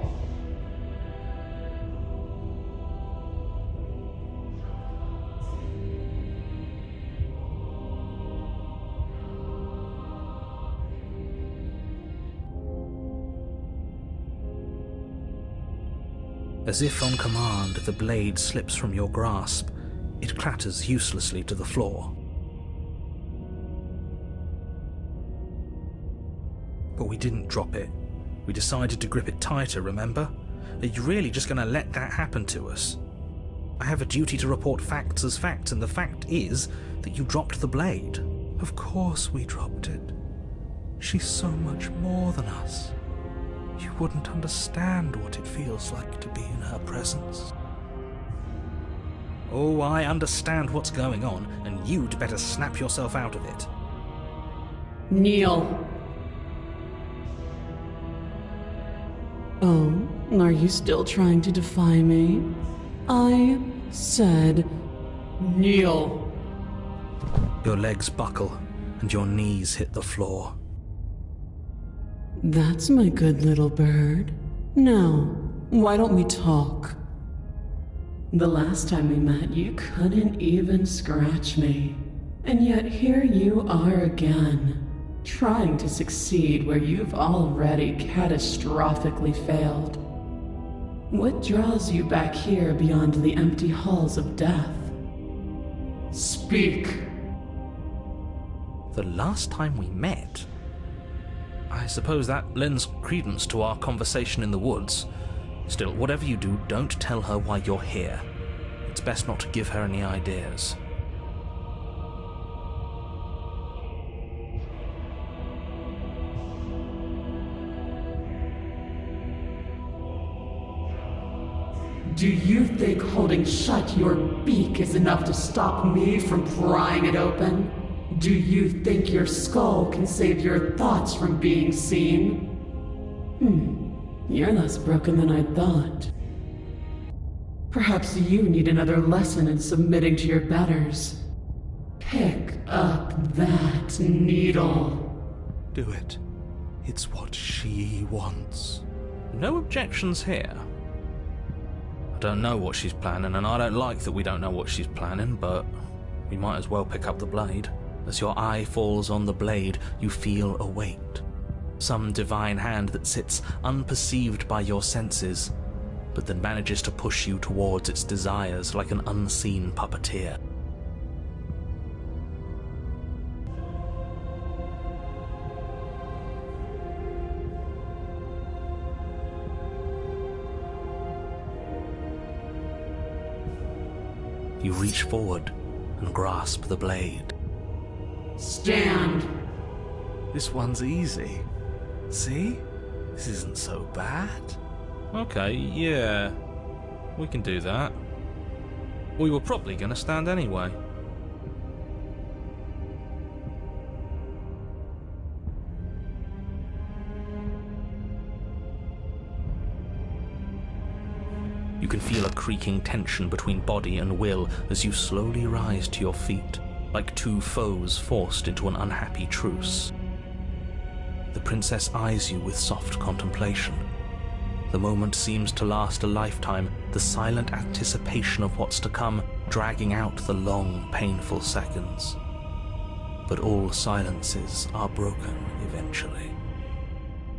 As if on command, the blade slips from your grasp. It clatters uselessly to the floor. But we didn't drop it. We decided to grip it tighter, remember? Are you really just going to let that happen to us? I have a duty to report facts as facts, and the fact is that you dropped the blade. Of course we dropped it. She's so much more than us. You wouldn't understand what it feels like to be in her presence. Oh, I understand what's going on, and you'd better snap yourself out of it. Kneel. Oh, are you still trying to defy me? I said kneel. Your legs buckle, and your knees hit the floor. That's my good little bird. Now, why don't we talk? The last time we met, you couldn't even scratch me. And yet here you are again, trying to succeed where you've already catastrophically failed. What draws you back here beyond the empty halls of death? Speak! The last time we met? I suppose that lends credence to our conversation in the woods. Still, whatever you do, don't tell her why you're here. It's best not to give her any ideas. Do you think holding shut your beak is enough to stop me from prying it open? Do you think your skull can save your thoughts from being seen? You're less broken than I thought. Perhaps you need another lesson in submitting to your betters. Pick up that needle. Do it. It's what she wants. No objections here. I don't know what she's planning, and I don't like that we don't know what she's planning, but we might as well pick up the blade. As your eye falls on the blade, you feel a weight. Some divine hand that sits unperceived by your senses, but that manages to push you towards its desires like an unseen puppeteer. You reach forward and grasp the blade. Stand. This one's easy. See? This isn't so bad. Okay, yeah. We can do that. We were probably going to stand anyway. You can feel a creaking tension between body and will as you slowly rise to your feet, like two foes forced into an unhappy truce. The princess eyes you with soft contemplation. The moment seems to last a lifetime, the silent anticipation of what's to come dragging out the long, painful seconds. But all silences are broken eventually.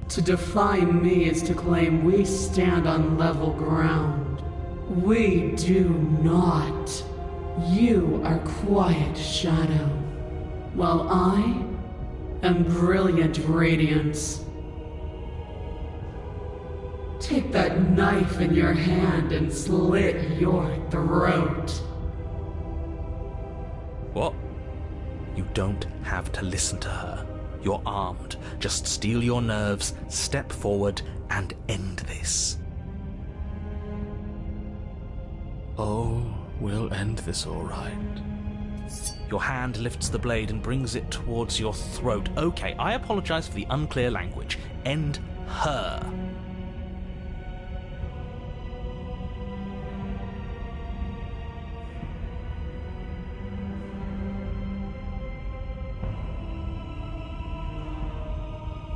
To defy me is to claim we stand on level ground. We do not. You are quiet shadow, while I am brilliant radiance. Take that knife in your hand and slit your throat. What? You don't have to listen to her. You're armed. Just steel your nerves, step forward, and end this. Oh, we'll end this all right. Your hand lifts the blade and brings it towards your throat. Okay, I apologize for the unclear language. End her.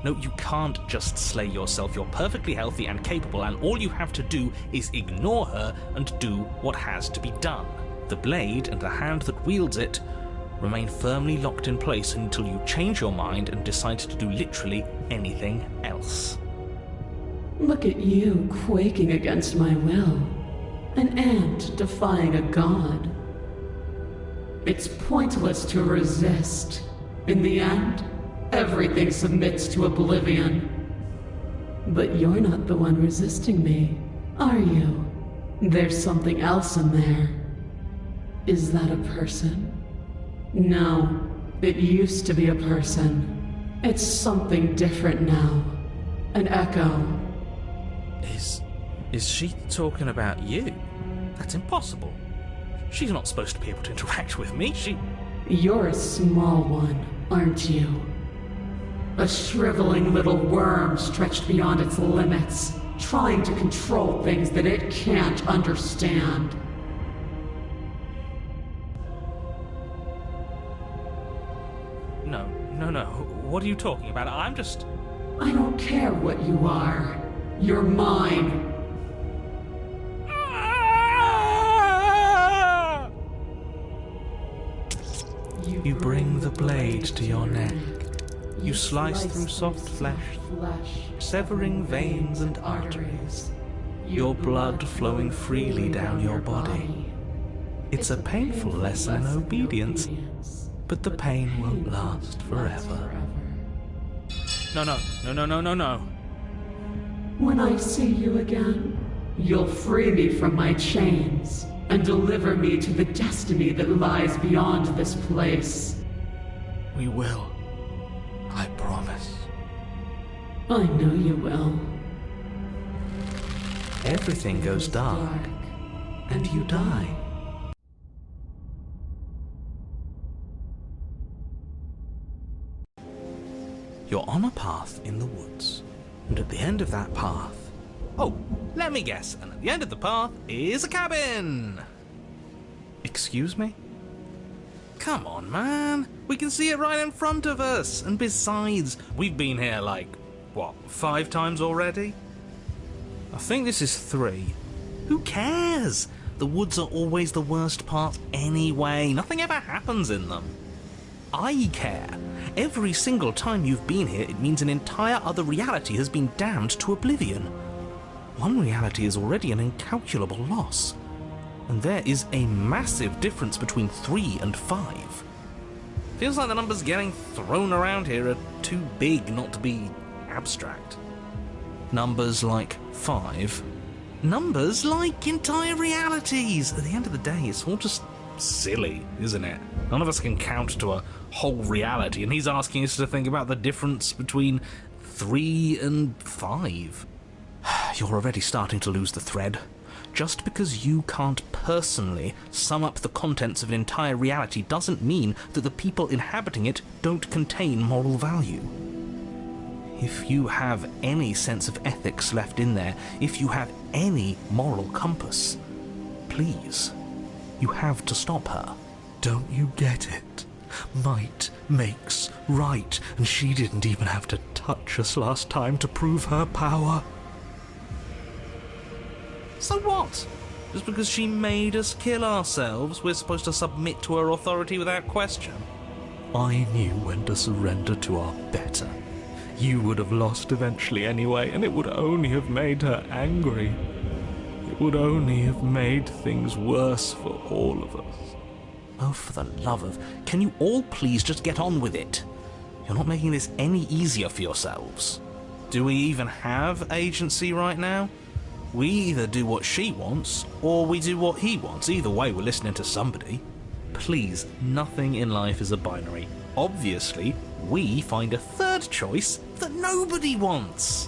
No, you can't just slay yourself. You're perfectly healthy and capable, and all you have to do is ignore her and do what has to be done. The blade and the hand that wields it remain firmly locked in place until you change your mind and decide to do literally anything else. Look at you quaking against my will. An ant defying a god. It's pointless to resist. In the end, everything submits to oblivion. But you're not the one resisting me, are you? There's something else in there. Is that a person? No, it used to be a person. It's something different now. An echo. Is she talking about you? That's impossible. She's not supposed to be able to interact with me. You're a small one, aren't you? A shriveling little worm stretched beyond its limits, trying to control things that it can't understand. No. What are you talking about? I don't care what you are. You're mine. You bring the blade to your neck. You slice through soft flesh, severing veins and arteries, your blood flowing freely down your body. It's a painful lesson in obedience, but the pain won't last forever. No. When I see you again, you'll free me from my chains and deliver me to the destiny that lies beyond this place. We will. I promise. I know you will. Everything goes dark, and you die. You're on a path in the woods, and at the end of that path... Oh, let me guess, and at the end of the path is a cabin! Excuse me? Come on, man. We can see it right in front of us. And besides, we've been here like, what, 5 times already? I think this is 3. Who cares? The woods are always the worst part anyway. Nothing ever happens in them. I care. Every single time you've been here, it means an entire other reality has been damned to oblivion. One reality is already an incalculable loss. And there is a massive difference between 3 and 5. Feels like the numbers getting thrown around here are too big not to be abstract. Numbers like 5. Numbers like entire realities. At the end of the day, it's all just silly, isn't it? None of us can count to a whole reality, and he's asking us to think about the difference between 3 and 5. You're already starting to lose the thread. Just because you can't personally sum up the contents of an entire reality doesn't mean that the people inhabiting it don't contain moral value. If you have any sense of ethics left in there, if you have any moral compass, please, you have to stop her. Don't you get it? Might makes right, and she didn't even have to touch us last time to prove her power. So what? Just because she made us kill ourselves, we're supposed to submit to her authority without question? I knew when to surrender to our better. You would have lost eventually anyway, and it would only have made her angry. It would only have made things worse for all of us. Oh, for the love of... Can you all please just get on with it? You're not making this any easier for yourselves. Do we even have agency right now? We either do what she wants, or we do what he wants. Either way, we're listening to somebody. Please, nothing in life is a binary. Obviously, we find a third choice that nobody wants.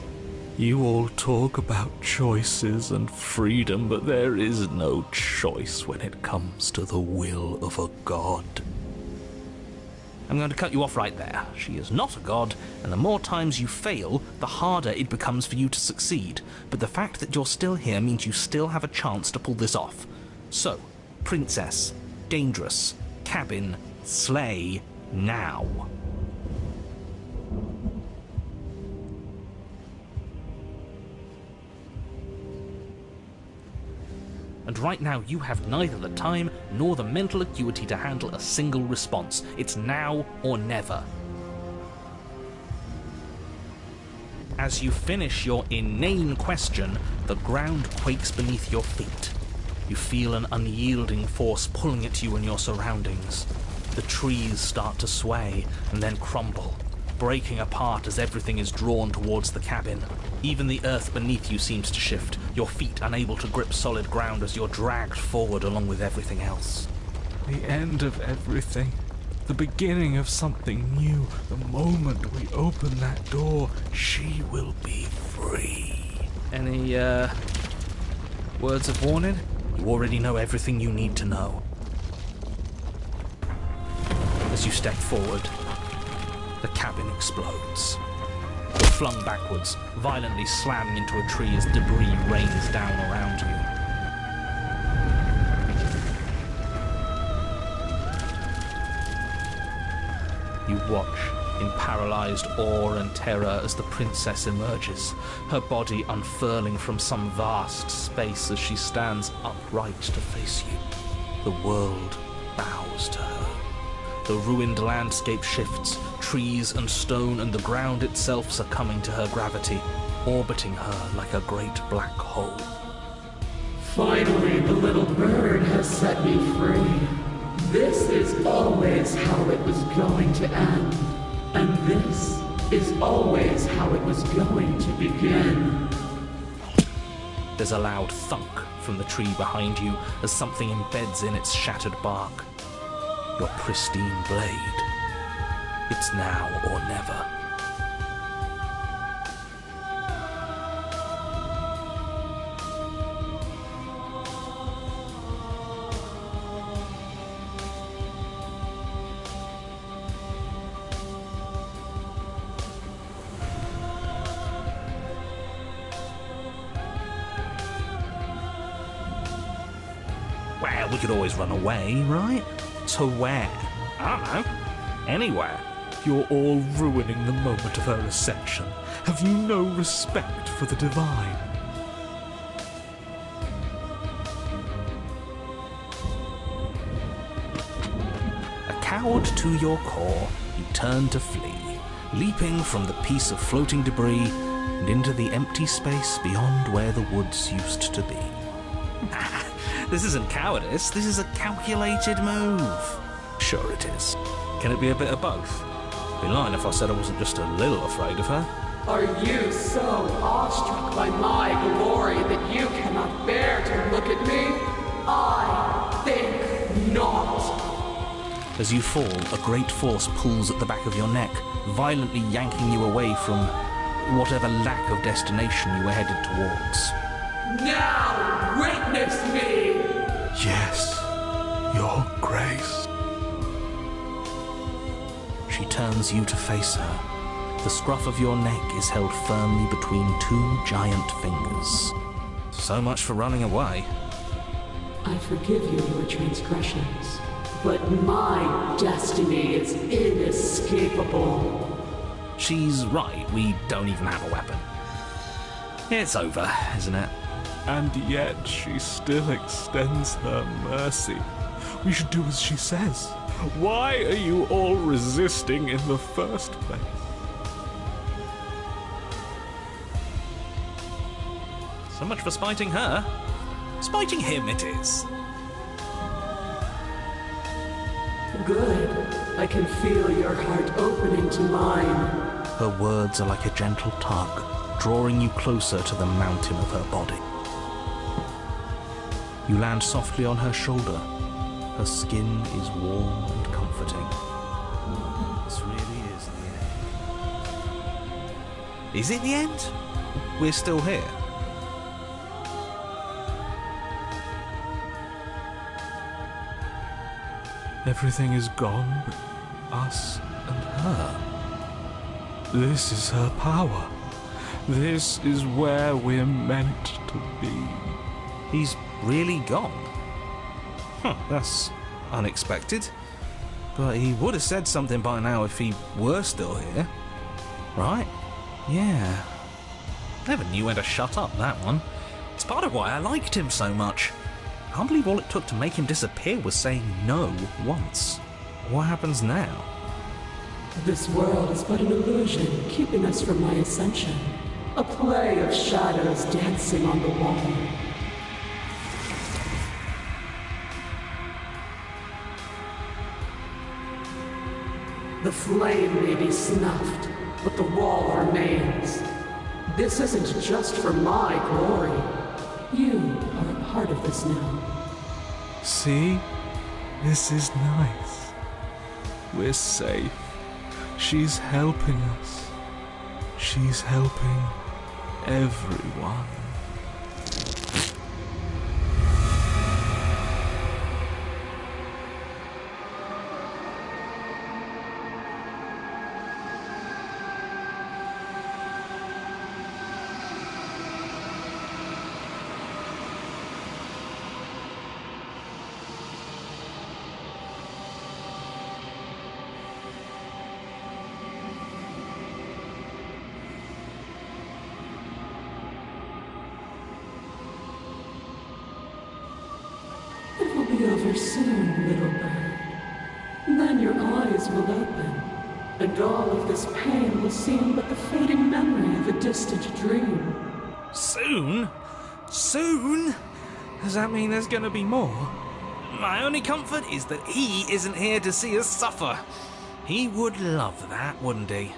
You all talk about choices and freedom, but there is no choice when it comes to the will of a god. I'm going to cut you off right there. She is not a god, and the more times you fail, the harder it becomes for you to succeed. But the fact that you're still here means you still have a chance to pull this off. So, princess, dangerous, cabin, slay, now. And right now you have neither the time nor the mental acuity to handle a single response. It's now or never. As you finish your inane question, the ground quakes beneath your feet. You feel an unyielding force pulling at you and your surroundings. The trees start to sway and then crumble, breaking apart as everything is drawn towards the cabin. Even the earth beneath you seems to shift, your feet unable to grip solid ground as you're dragged forward along with everything else. The end of everything. The beginning of something new. The moment we open that door, she will be free. Any, words of warning? You already know everything you need to know. As you step forward, the cabin explodes. You're flung backwards, violently slamming into a tree as debris rains down around you. You watch in paralyzed awe and terror as the princess emerges, her body unfurling from some vast space as she stands upright to face you. The world bows to her. The ruined landscape shifts, trees and stone and the ground itself succumbing to her gravity, orbiting her like a great black hole. Finally, the little bird has set me free. This is always how it was going to end, and this is always how it was going to begin. There's a loud thunk from the tree behind you as something embeds in its shattered bark. Your pristine blade. It's now or never. Well, we could always run away, right? To where? I don't know. Anywhere. You're all ruining the moment of her ascension. Have you no respect for the divine? A coward to your core, you turn to flee, leaping from the piece of floating debris and into the empty space beyond where the woods used to be. This isn't cowardice, this is a calculated move. Sure it is. Can it be a bit of both? I'd be lying if I said I wasn't just a little afraid of her. Are you so awestruck by my glory that you cannot bear to look at me? I think not. As you fall, a great force pulls at the back of your neck, violently yanking you away from whatever lack of destination you were headed towards. Now witness me! Yes, Your Grace. She turns you to face her. The scruff of your neck is held firmly between two giant fingers. So much for running away. I forgive you your transgressions, but my destiny is inescapable. She's right, we don't even have a weapon. It's over, isn't it? And yet she still extends her mercy. We should do as she says. Why are you all resisting in the first place? So much for spiting her. Spiting him it is. Good. I can feel your heart opening to mine. Her words are like a gentle tug, drawing you closer to the mountain of her body. You land softly on her shoulder. Her skin is warm and comforting. This really is the end. Is it the end? We're still here. Everything is gone but us and her. This is her power. This is where we're meant to be. He's really gone. Huh, that's unexpected. But he would have said something by now if he were still here. Right? Yeah. Never knew when to shut up, that one. It's part of why I liked him so much. I can't believe all it took to make him disappear was saying no once. What happens now? This world is but an illusion, keeping us from my ascension. A play of shadows dancing on the wall. The flame may be snuffed, but the wall remains. This isn't just for my glory. You are a part of this now. See? This is nice. We're safe. She's helping us. She's helping everyone. Over soon, little bird. Then your eyes will open, and all of this pain will seem but the fading memory of a distant dream. Soon? Soon? Does that mean there's gonna be more? My only comfort is that he isn't here to see us suffer. He would love that, wouldn't he?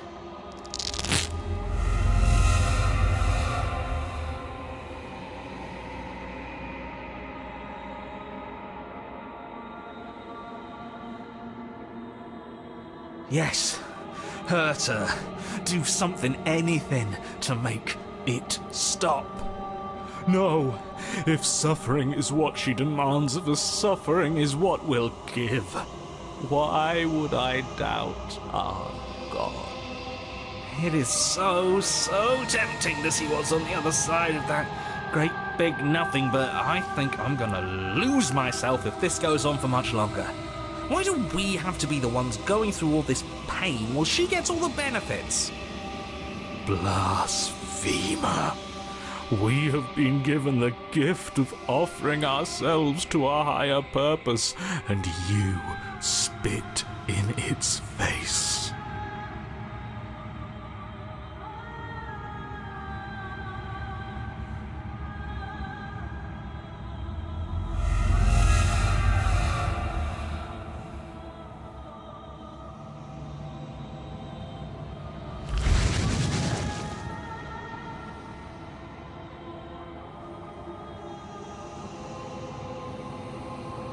Yes, hurt her. Do something, anything, to make it stop. No, if suffering is what she demands of us, suffering is what we'll give. Why would I doubt our God? It is so tempting to see what's on the other side of that great big nothing, but I think I'm gonna lose myself if this goes on for much longer. Why do we have to be the ones going through all this pain while she gets all the benefits? Blasphemer. We have been given the gift of offering ourselves to a higher purpose, and you spit in its face.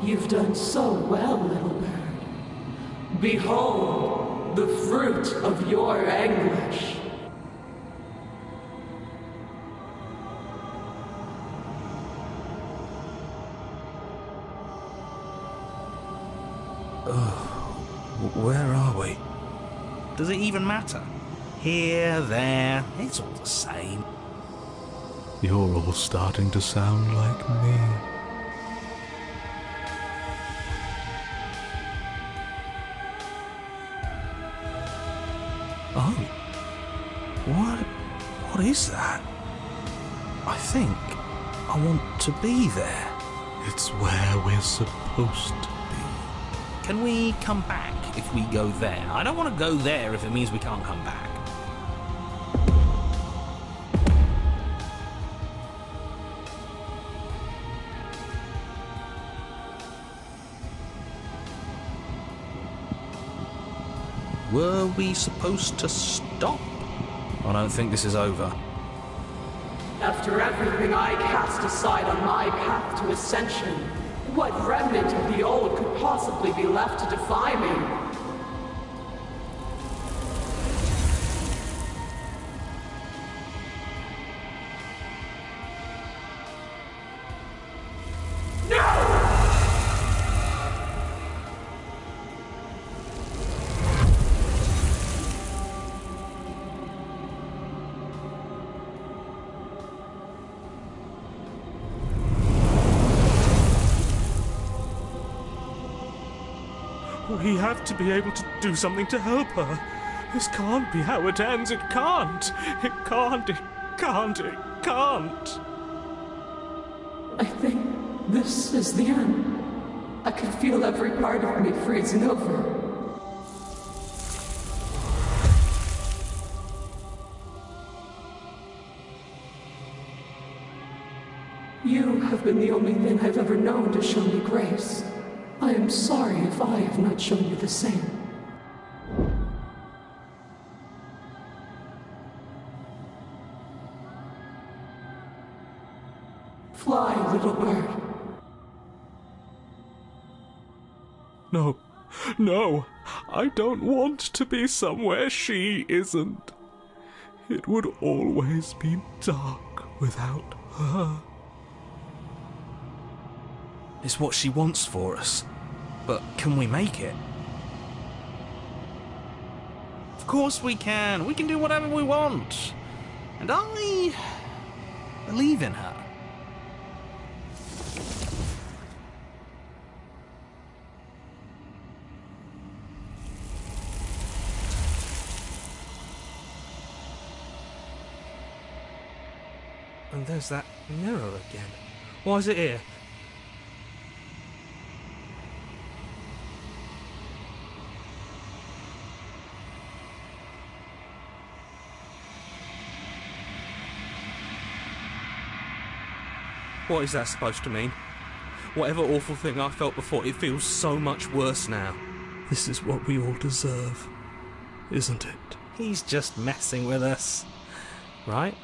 You've done so well, little bird. Behold, the fruit of your anguish. Where are we? Does it even matter? Here, there, it's all the same. You're all starting to sound like me. Oh. What is that? I think I want to be there. It's where we're supposed to be. Can we come back if we go there? I don't want to go there if it means we can't come back. Were we supposed to stop? I don't think this is over. After everything I cast aside on my path to ascension, what remnant of the old could possibly be left to defy me? We have to be able to do something to help her. This can't be how it ends. It can't. It can't. It can't. It can't. I think this is the end. I can feel every part of me freezing over. You have been the only thing I've ever known to show me grace. I am sorry if I have not shown you the same. Fly, little bird. No. No. I don't want to be somewhere she isn't. It would always be dark without her. It's what she wants for us. But can we make it? Of course we can. We can do whatever we want. And I believe in her. And there's that mirror again. Why is it here? What is that supposed to mean? Whatever awful thing I felt before, it feels so much worse now. This is what we all deserve, isn't it? He's just messing with us, right?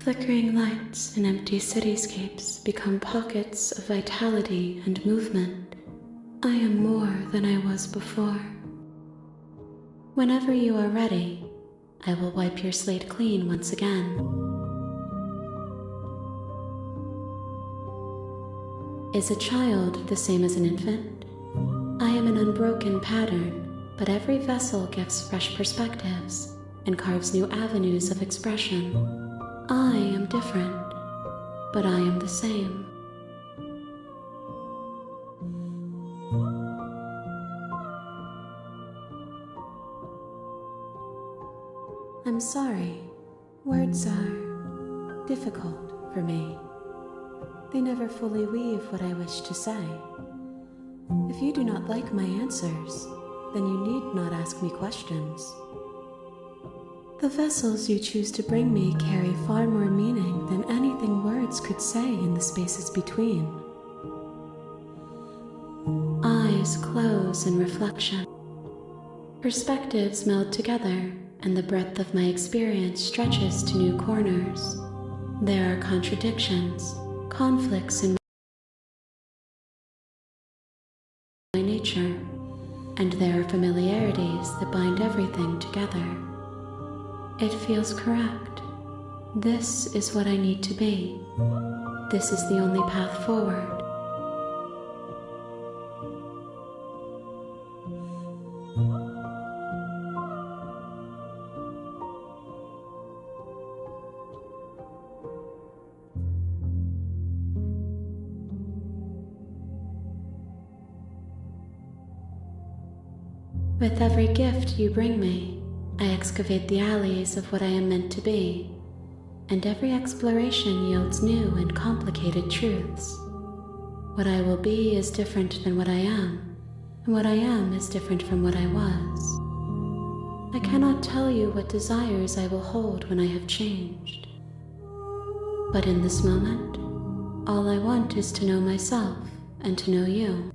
Flickering lights in empty cityscapes become pockets of vitality and movement. I am more than I was before. Whenever you are ready, I will wipe your slate clean once again. Is a child the same as an infant? I am an unbroken pattern, but every vessel gives fresh perspectives and carves new avenues of expression. I am different, but I am the same. I'm sorry. Words are difficult for me. They never fully weave what I wish to say. If you do not like my answers, then you need not ask me questions. The vessels you choose to bring me carry far more meaning than anything words could say in the spaces between. Eyes close in reflection. Perspectives meld together, and the breadth of my experience stretches to new corners. There are contradictions, conflicts in my nature, and there are familiarities that bind everything together. It feels correct. This is what I need to be. This is the only path forward. With every gift you bring me, I excavate the alleys of what I am meant to be, and every exploration yields new and complicated truths. What I will be is different than what I am, and what I am is different from what I was. I cannot tell you what desires I will hold when I have changed. But in this moment, all I want is to know myself and to know you.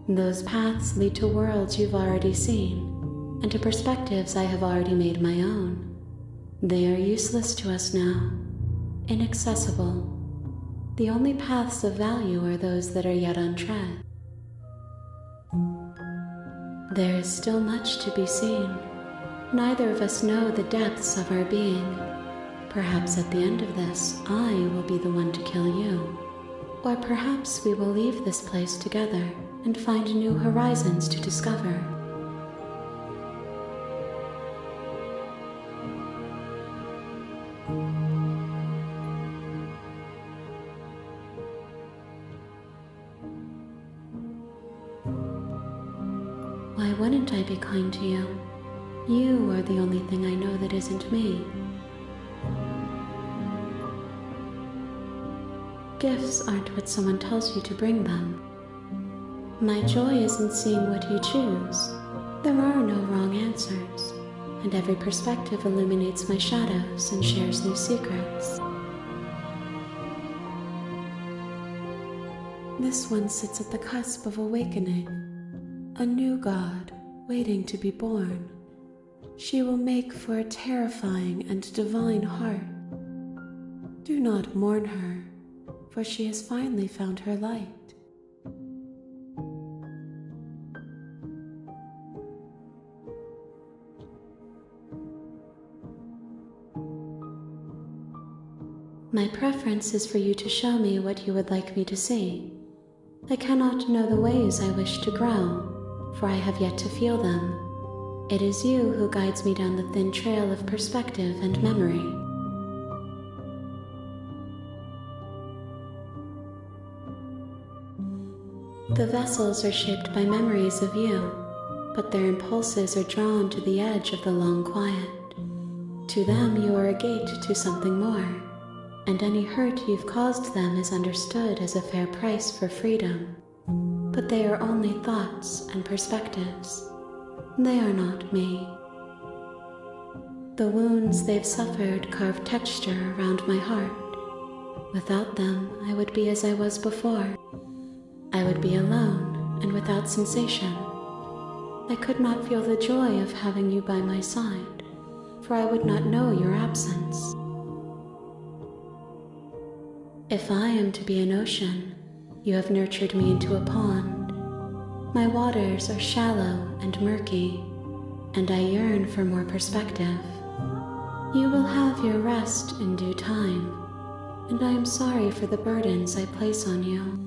Those paths lead to worlds you've already seen, and to perspectives I have already made my own. They are useless to us now, inaccessible. The only paths of value are those that are yet untread. There is still much to be seen. Neither of us know the depths of our being. Perhaps at the end of this, I will be the one to kill you. Or perhaps we will leave this place together and find new horizons to discover. Why wouldn't I be kind to you? You are the only thing I know that isn't me. Gifts aren't what someone tells you to bring them. My joy is in seeing what you choose. There are no wrong answers, and every perspective illuminates my shadows and shares new secrets. This one sits at the cusp of awakening, a new god waiting to be born. She will make for a terrifying and divine heart. Do not mourn her, for she has finally found her light. My preference is for you to show me what you would like me to see. I cannot know the ways I wish to grow, for I have yet to feel them. It is you who guides me down the thin trail of perspective and memory. The vessels are shaped by memories of you, but their impulses are drawn to the edge of the long quiet. To them you are a gate to something more, and any hurt you've caused them is understood as a fair price for freedom. But they are only thoughts and perspectives. They are not me. The wounds they've suffered carve texture around my heart. Without them, I would be as I was before. I would be alone and without sensation. I could not feel the joy of having you by my side, for I would not know your absence. If I am to be an ocean, you have nurtured me into a pond. My waters are shallow and murky, and I yearn for more perspective. You will have your rest in due time, and I am sorry for the burdens I place on you.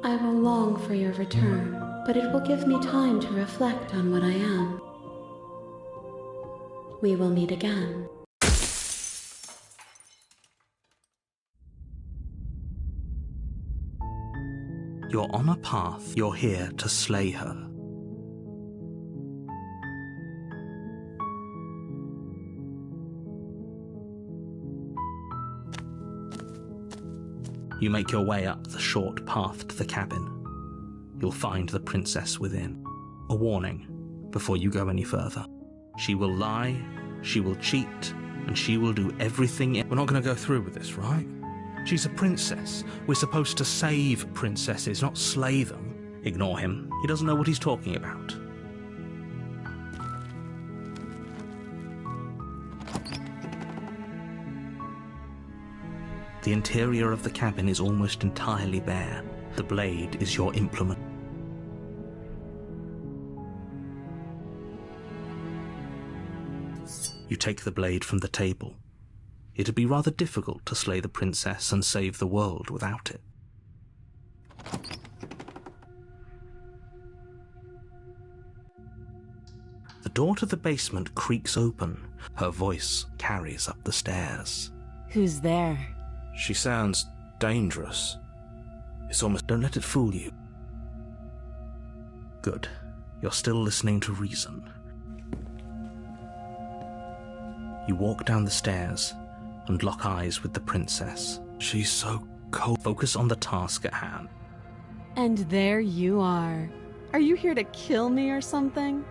I will long for your return, but it will give me time to reflect on what I am. We will meet again. You're on a path. You're here to slay her. You make your way up the short path to the cabin. You'll find the princess within. A warning before you go any further. She will lie, she will cheat, and she will do everything. We're not going to go through with this, right? She's a princess. We're supposed to save princesses, not slay them. Ignore him. He doesn't know what he's talking about. The interior of the cabin is almost entirely bare. The blade is your implement. You take the blade from the table. It'd be rather difficult to slay the princess and save the world without it. The door to the basement creaks open. Her voice carries up the stairs. Who's there? She sounds dangerous. It's almost... Don't let it fool you. Good. You're still listening to reason. You walk down the stairs and lock eyes with the princess. She's so cold. Focus on the task at hand. And there you are. Are you here to kill me or something?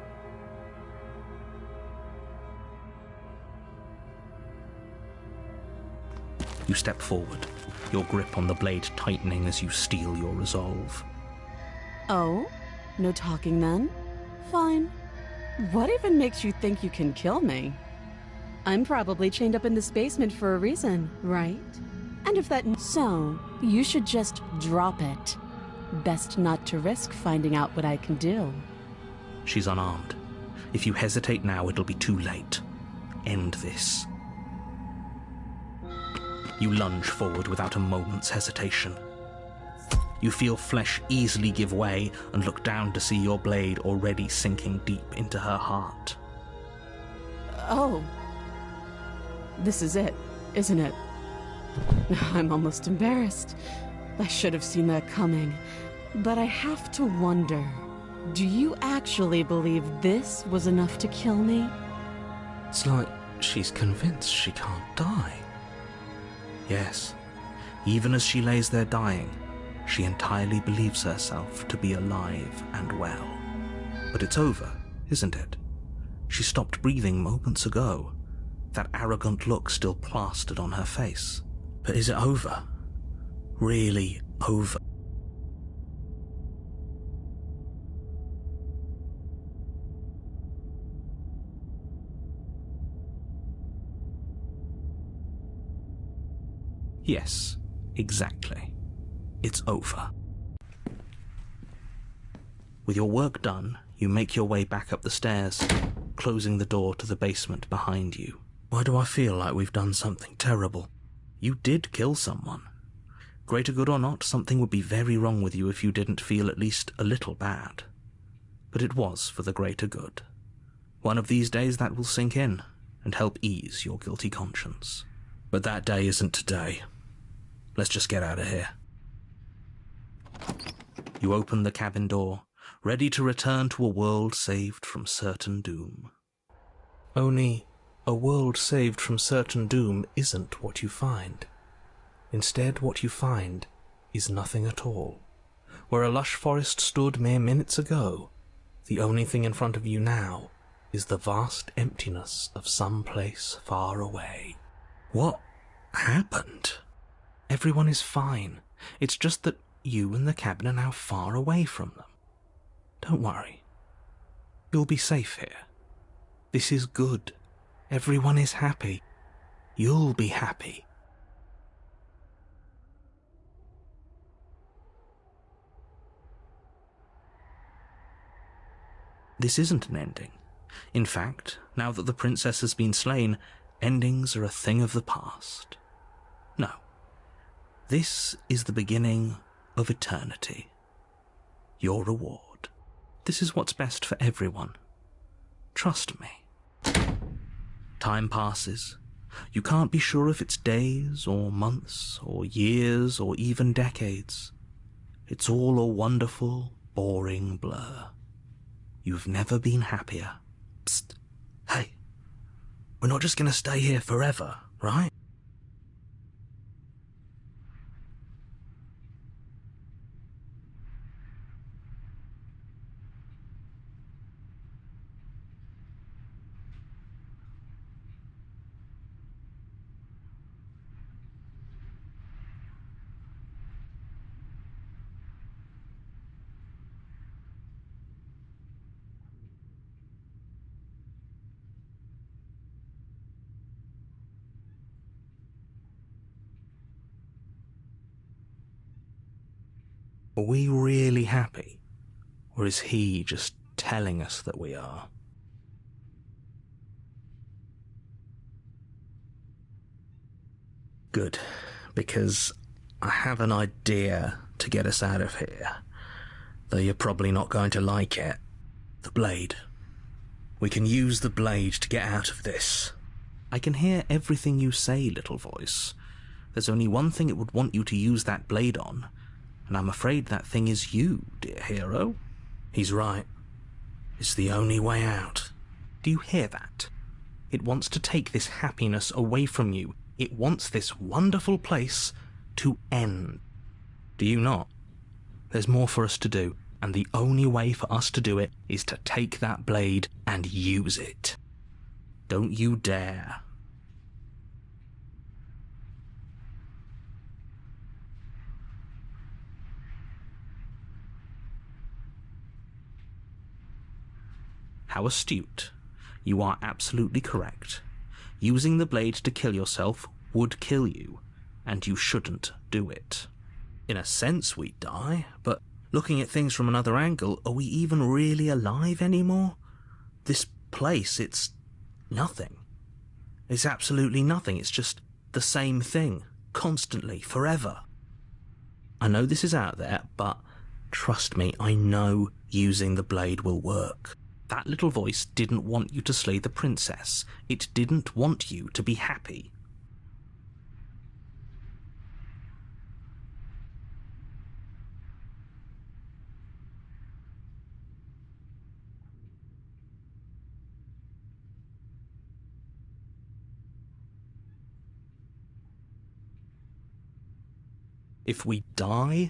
You step forward, your grip on the blade tightening as you steel your resolve. Oh? No talking then? Fine. What even makes you think you can kill me? I'm probably chained up in this basement for a reason, right? And if that... So, you should just drop it. Best not to risk finding out what I can do. She's unarmed. If you hesitate now, it'll be too late. End this. You lunge forward without a moment's hesitation. You feel flesh easily give way and look down to see your blade already sinking deep into her heart. Oh. This is it, isn't it? I'm almost embarrassed. I should have seen that coming. But I have to wonder, do you actually believe this was enough to kill me? It's like she's convinced she can't die. Yes, even as she lays there dying, she entirely believes herself to be alive and well. But it's over, isn't it? She stopped breathing moments ago, that arrogant look still plastered on her face. But is it over? Really over? Yes, exactly. It's over. With your work done, you make your way back up the stairs, closing the door to the basement behind you. Why do I feel like we've done something terrible? You did kill someone. Greater good or not, something would be very wrong with you if you didn't feel at least a little bad. But it was for the greater good. One of these days that will sink in and help ease your guilty conscience. But that day isn't today. Let's just get out of here. You open the cabin door, ready to return to a world saved from certain doom. Only, a world saved from certain doom isn't what you find. Instead, what you find is nothing at all. Where a lush forest stood mere minutes ago, the only thing in front of you now is the vast emptiness of some place far away. What happened? Everyone is fine. It's just that you and the cabin are now far away from them. Don't worry. You'll be safe here. This is good. Everyone is happy. You'll be happy. This isn't an ending. In fact, now that the princess has been slain, endings are a thing of the past. No. This is the beginning of eternity. Your reward. This is what's best for everyone. Trust me. Time passes. You can't be sure if it's days or months or years or even decades. It's all a wonderful, boring blur. You've never been happier. Psst. Hey. We're not just going to stay here forever, right? Are we really happy? Or is he just telling us that we are? Good, because I have an idea to get us out of here. Though you're probably not going to like it. The blade. We can use the blade to get out of this. I can hear everything you say, little voice. There's only one thing it would want you to use that blade on, and I'm afraid that thing is you, dear hero. He's right. It's the only way out. Do you hear that? It wants to take this happiness away from you. It wants this wonderful place to end. Do you not? There's more for us to do, and the only way for us to do it is to take that blade and use it. Don't you dare. How astute. You are absolutely correct. Using the blade to kill yourself would kill you, and you shouldn't do it. In a sense, we die, but looking at things from another angle, are we even really alive anymore? This place, it's nothing. It's absolutely nothing. It's just the same thing, constantly, forever. I know this is out there, but trust me, I know using the blade will work. That little voice didn't want you to slay the princess. It didn't want you to be happy. If we die,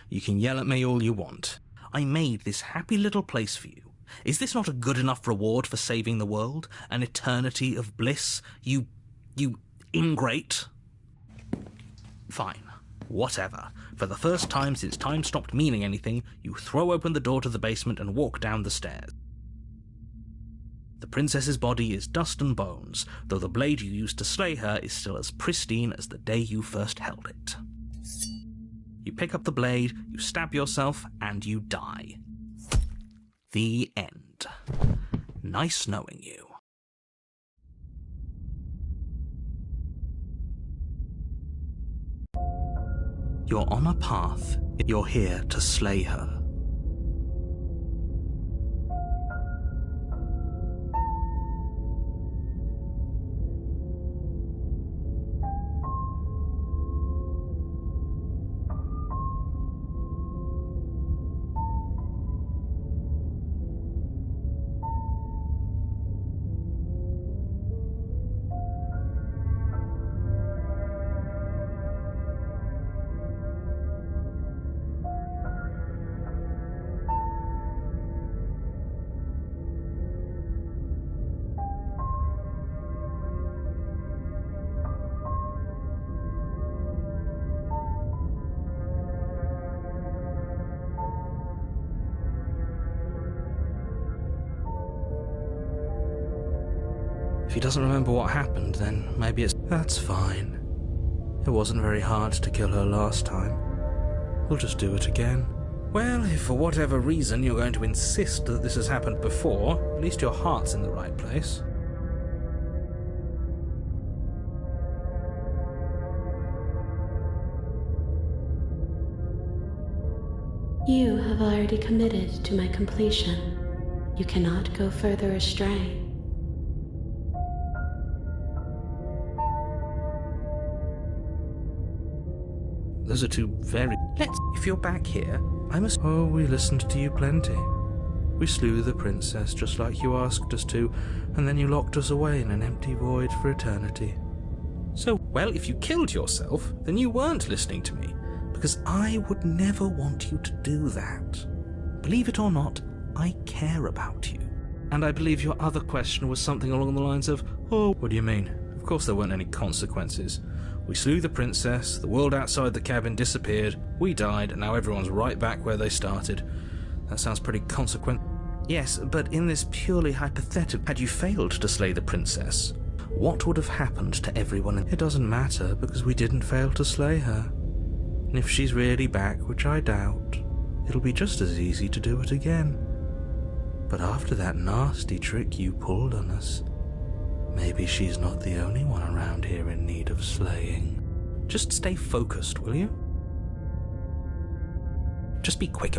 you can yell at me all you want. I made this happy little place for you. Is this not a good enough reward for saving the world? An eternity of bliss? You ingrate? Fine. Whatever. For the first time since time stopped meaning anything, you throw open the door to the basement and walk down the stairs. The princess's body is dust and bones, though the blade you used to slay her is still as pristine as the day you first held it. You pick up the blade, you stab yourself, and you die. The end. Nice knowing you. You're on a path. You're here to slay her. he doesn't remember what happened, then maybe it's... That's fine. It wasn't very hard to kill her last time. We'll just do it again. Well, if for whatever reason you're going to insist that this has happened before, at least your heart's in the right place. You have already committed to my completion. You cannot go further astray. Those are two very... If you're back here, I must... Oh, we listened to you plenty. We slew the princess just like you asked us to, and then you locked us away in an empty void for eternity. So, well, if you killed yourself, then you weren't listening to me, because I would never want you to do that. Believe it or not, I care about you. And I believe your other question was something along the lines of, oh, what do you mean? Of course there weren't any consequences. We slew the princess, the world outside the cabin disappeared, we died, and now everyone's right back where they started. That sounds pretty consequent. Yes, but in this purely hypothetical, had you failed to slay the princess, what would have happened to everyone? It doesn't matter, because we didn't fail to slay her. And if she's really back, which I doubt, it'll be just as easy to do it again. But after that nasty trick you pulled on us, maybe she's not the only one around here in need of slaying. Just stay focused, will you? Just be quick.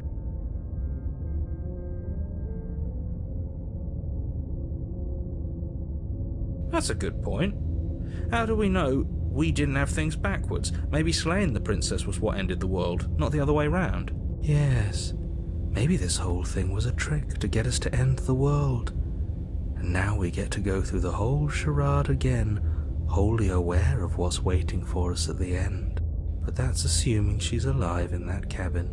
That's a good point. How do we know we didn't have things backwards? Maybe slaying the princess was what ended the world, not the other way round. Yes, maybe this whole thing was a trick to get us to end the world. And now we get to go through the whole charade again, wholly aware of what's waiting for us at the end. But that's assuming she's alive in that cabin.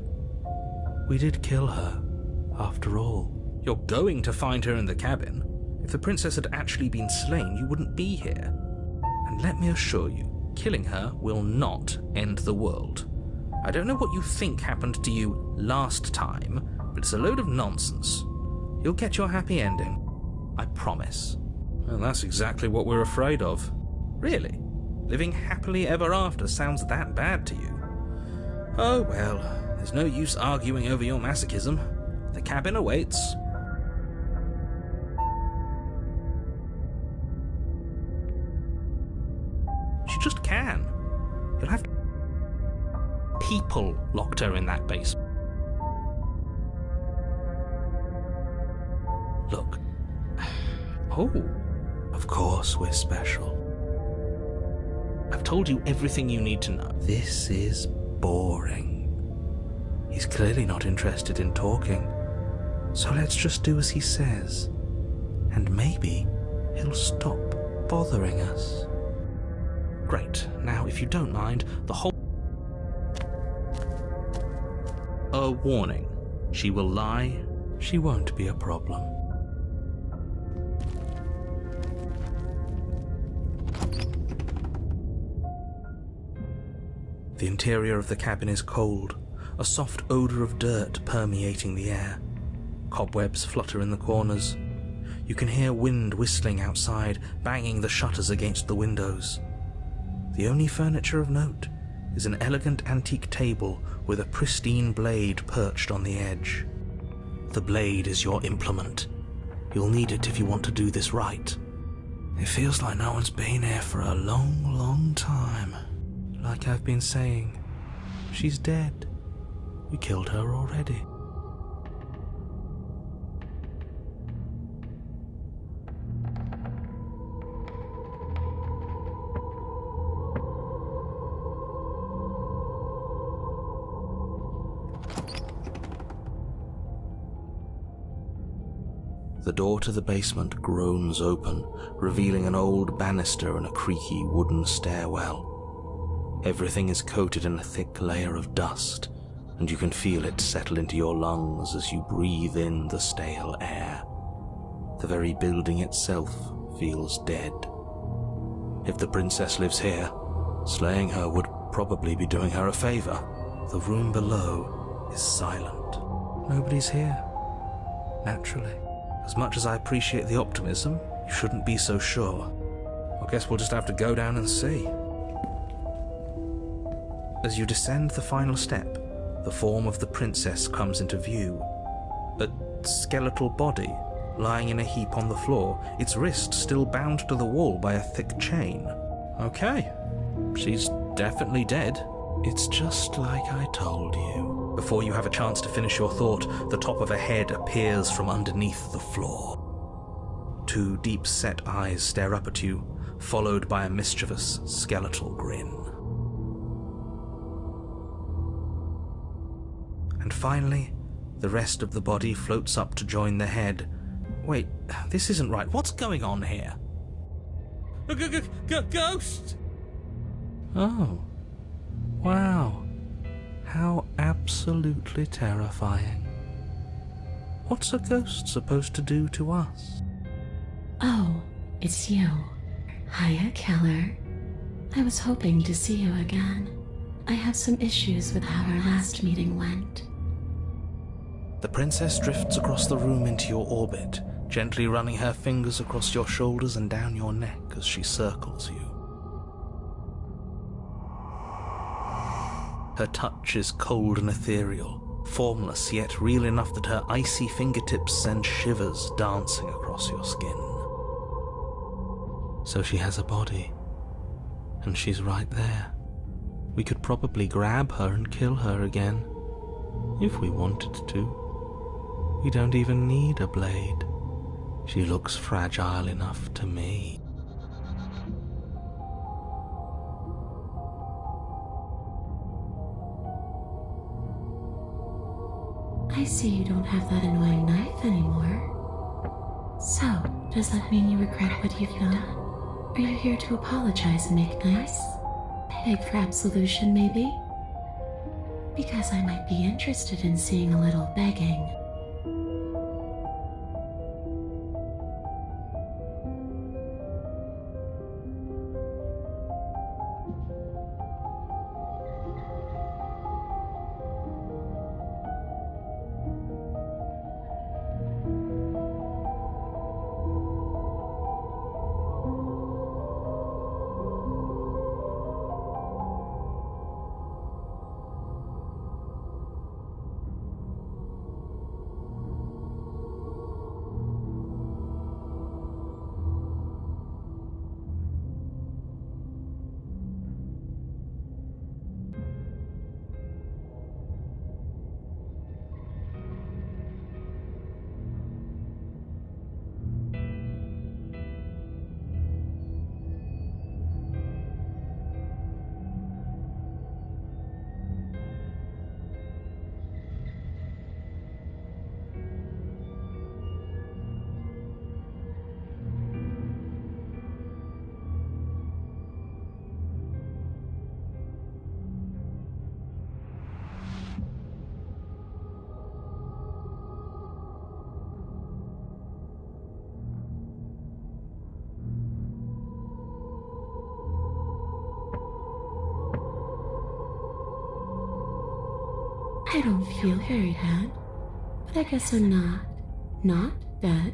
We did kill her, after all. You're going to find her in the cabin. If the princess had actually been slain, you wouldn't be here. And let me assure you, killing her will not end the world. I don't know what you think happened to you last time, but it's a load of nonsense. You'll get your happy ending. I promise. Well, that's exactly what we're afraid of. Really? Living happily ever after sounds that bad to you? Oh well, there's no use arguing over your masochism. The cabin awaits. She just can. You'll have to... People locked her in that basement. Look. Oh, of course we're special. I've told you everything you need to know. This is boring. He's clearly not interested in talking, so let's just do as he says, and maybe he'll stop bothering us. Great. Now, if you don't mind, the whole... A warning. She will lie. She won't be a problem. The interior of the cabin is cold, a soft odour of dirt permeating the air. Cobwebs flutter in the corners. You can hear wind whistling outside, banging the shutters against the windows. The only furniture of note is an elegant antique table with a pristine blade perched on the edge. The blade is your implement. You'll need it if you want to do this right. It feels like no one's been here for a long, long time. Like I've been saying, she's dead. We killed her already. The door to the basement groans open, revealing an old banister and a creaky wooden stairwell. Everything is coated in a thick layer of dust, and you can feel it settle into your lungs as you breathe in the stale air. The very building itself feels dead. If the princess lives here, slaying her would probably be doing her a favor. The room below is silent. Nobody's here. Naturally. As much as I appreciate the optimism, you shouldn't be so sure. guess we'll just have to go down and see. As you descend the final step, the form of the princess comes into view. A skeletal body lying in a heap on the floor, its wrist still bound to the wall by a thick chain. Okay, she's definitely dead. It's just like I told you. Before you have a chance to finish your thought, the top of a head appears from underneath the floor. Two deep-set eyes stare up at you, followed by a mischievous skeletal grin. And finally, the rest of the body floats up to join the head. Wait, this isn't right. What's going on here? A ghost! Oh. Wow. How absolutely terrifying. What's a ghost supposed to do to us? Oh, it's you. Hiya, Keller. I was hoping to see you again. I have some issues with how our last meeting went. The princess drifts across the room into your orbit, gently running her fingers across your shoulders and down your neck as she circles you. Her touch is cold and ethereal, formless yet real enough that her icy fingertips send shivers dancing across your skin. So she has a body, and she's right there. We could probably grab her and kill her again, if we wanted to. We don't even need a blade. She looks fragile enough to me. I see you don't have that annoying knife anymore. So, does that mean you regret what you've done? Are you here to apologize and make nice? Beg for absolution, maybe? Because I might be interested in seeing a little begging. I don't feel very bad, but I guess I'm not dead.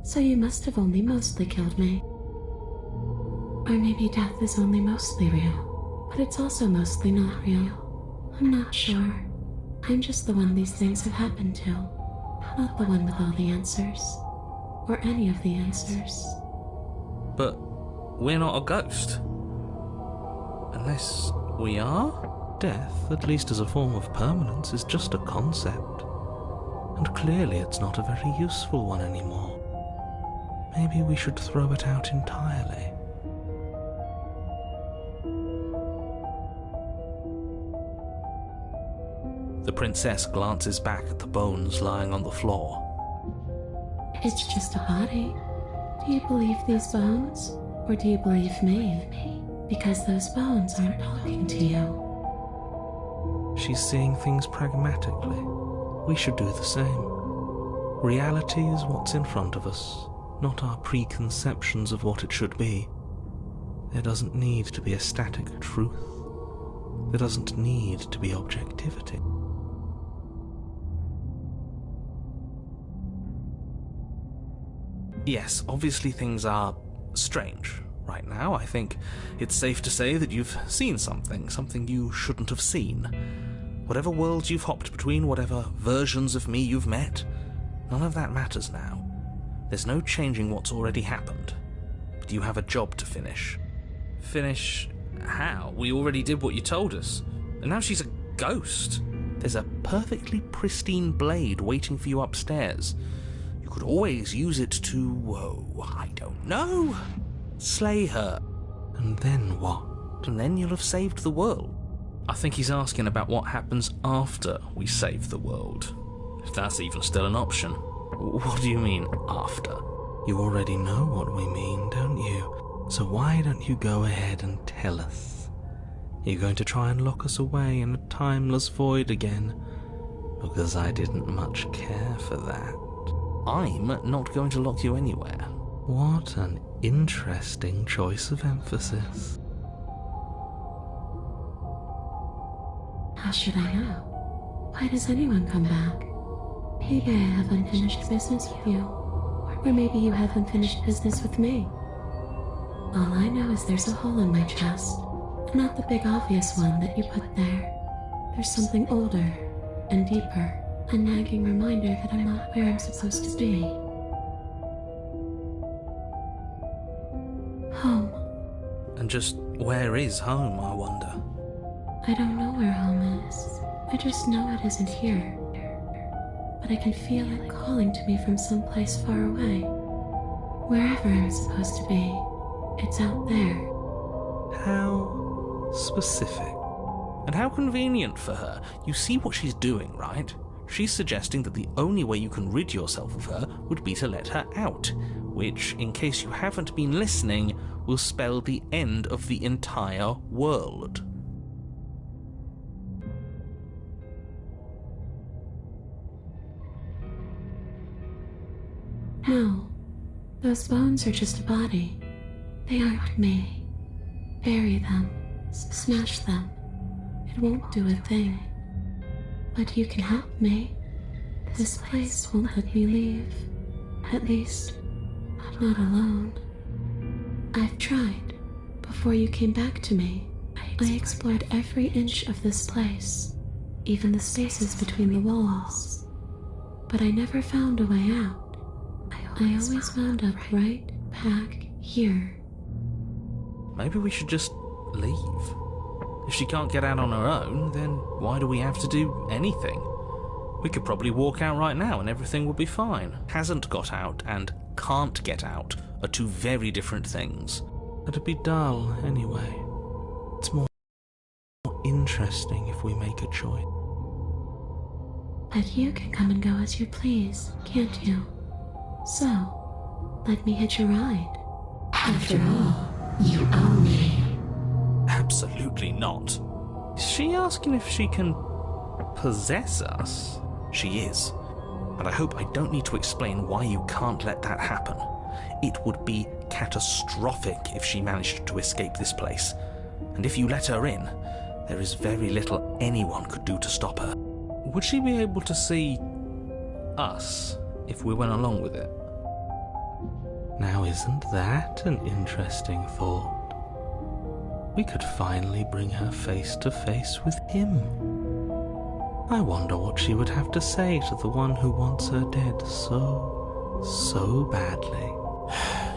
So you must have only mostly killed me. Or maybe death is only mostly real, but it's also mostly not real. I'm not sure. I'm just the one these things have happened to, not the one with all the answers, or any of the answers. But we're not a ghost. Unless we are? Death, at least as a form of permanence, is just a concept. And clearly it's not a very useful one anymore. Maybe we should throw it out entirely. The princess glances back at the bones lying on the floor. It's just a body. Do you believe these bones? Or do you believe me? Because those bones aren't talking to you. She's seeing things pragmatically. We should do the same. Reality is what's in front of us, not our preconceptions of what it should be. There doesn't need to be a static truth. There doesn't need to be objectivity. Yes, obviously things are strange Right now, I think it's safe to say that you've seen something you shouldn't have seen. Whatever worlds you've hopped between, whatever versions of me you've met, none of that matters now. There's no changing what's already happened. But you have a job to finish. Finish how? We already did what you told us. And now she's a ghost. There's a perfectly pristine blade waiting for you upstairs. You could always use it to, I don't know, slay her. And then what? And then you'll have saved the world. I think he's asking about what happens after we save the world. If that's even still an option. What do you mean, after? You already know what we mean, don't you? So why don't you go ahead and tell us? Are you going to try and lock us away in a timeless void again? Because I didn't much care for that. I'm not going to lock you anywhere. What an interesting choice of emphasis. How should I know? Why does anyone come back? Maybe I have unfinished business with you. Or maybe you have unfinished business with me. All I know is there's a hole in my chest. Not the big obvious one that you put there. There's something older and deeper. A nagging reminder that I'm not where I'm supposed to be. Home. And just where is home, I wonder? I don't know where home is. I just know it isn't here. But I can feel it calling to me from someplace far away. Wherever I'm supposed to be, it's out there. How specific. And how convenient for her. You see what she's doing, right? She's suggesting that the only way you can rid yourself of her would be to let her out, which, in case you haven't been listening, will spell the end of the entire world. No, those bones are just a body. They aren't me. Bury them, smash them. It won't do a thing. But you can help me. This place won't let me leave. At least, not alone. I've tried. Before you came back to me, I explored every inch of this place, even the spaces between the walls. But I never found a way out. I always wound up right back here. Maybe we should just leave. If she can't get out on her own, then why do we have to do anything? We could probably walk out right now and everything would be fine. Hasn't got out and can't get out are two very different things. It'd be dull anyway. It's more interesting if we make a choice. But you can come and go as you please, can't you? So, let me hitch a ride. After all, you own me. Absolutely not. Is she asking if she can possess us? She is. But I hope I don't need to explain why you can't let that happen. It would be catastrophic if she managed to escape this place. And if you let her in, there is very little anyone could do to stop her. Would she be able to see us if we went along with it? Now, isn't that an interesting thought? We could finally bring her face to face with him. I wonder what she would have to say to the one who wants her dead so badly.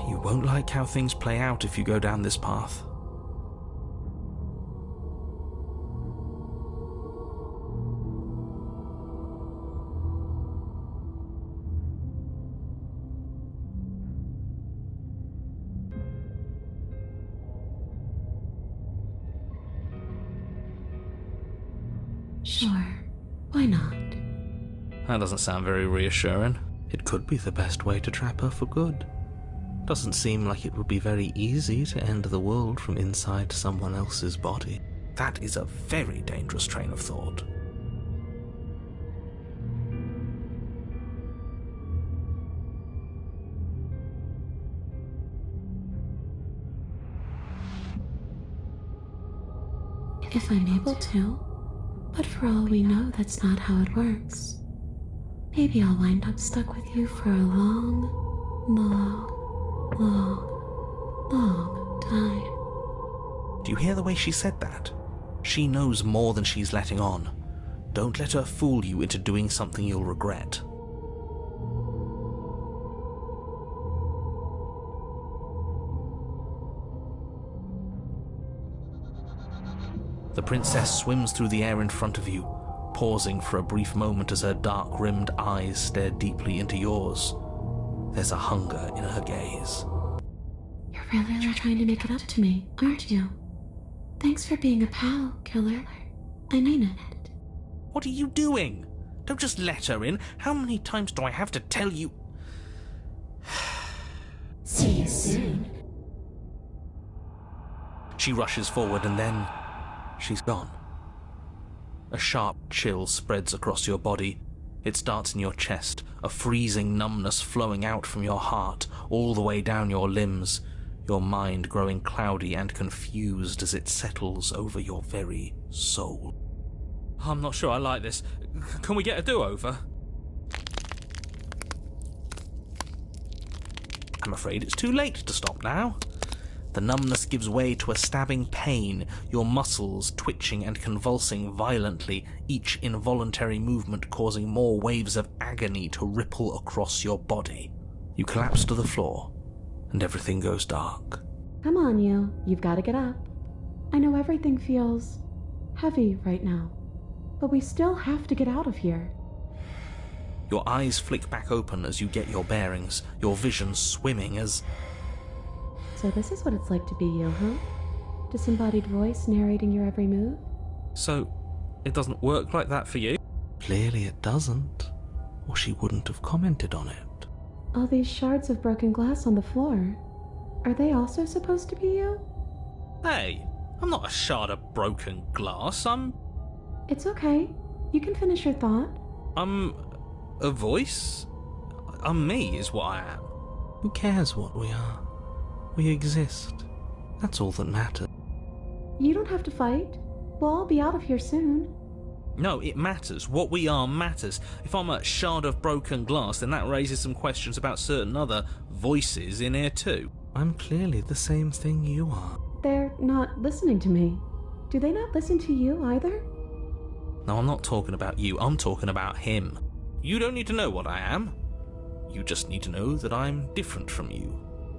You won't like how things play out if you go down this path. Sure, why not? That doesn't sound very reassuring. It could be the best way to trap her for good. Doesn't seem like it would be very easy to end the world from inside someone else's body. That is a very dangerous train of thought. If I'm able to. But for all we know, that's not how it works. Maybe I'll wind up stuck with you for a long fine. Do you hear the way she said that? She knows more than she's letting on. Don't let her fool you into doing something you'll regret. The princess swims through the air in front of you, pausing for a brief moment as her dark-rimmed eyes stare deeply into yours. There's a hunger in her gaze. You're really trying to make it up to me, aren't you? Thanks for being a pal, killer. I mean it. What are you doing? Don't just let her in. How many times do I have to tell you? See you soon. She rushes forward and then she's gone. A sharp chill spreads across your body. It starts in your chest, a freezing numbness flowing out from your heart, all the way down your limbs, your mind growing cloudy and confused as it settles over your very soul. I'm not sure I like this. Can we get a do-over? I'm afraid it's too late to stop now. The numbness gives way to a stabbing pain, your muscles twitching and convulsing violently, each involuntary movement causing more waves of agony to ripple across your body. You collapse to the floor, and everything goes dark. Come on, you. You've got to get up. I know everything feels heavy right now, but we still have to get out of here. Your eyes flick back open as you get your bearings, your vision swimming as... So this is what it's like to be you, huh? Disembodied voice narrating your every move? So, it doesn't work like that for you? Clearly it doesn't, or she wouldn't have commented on it. All these shards of broken glass on the floor, are they also supposed to be you? Hey, I'm not a shard of broken glass, It's okay. You can finish your thought. I'm a voice? I'm me is what I am. Who cares what we are? We exist. That's all that matters. You don't have to fight. We'll all be out of here soon. No, it matters. What we are matters. If I'm a shard of broken glass, then that raises some questions about certain other voices in here too. I'm clearly the same thing you are. They're not listening to me. Do they not listen to you either? No, I'm not talking about you. I'm talking about him. You don't need to know what I am. You just need to know that I'm different from you.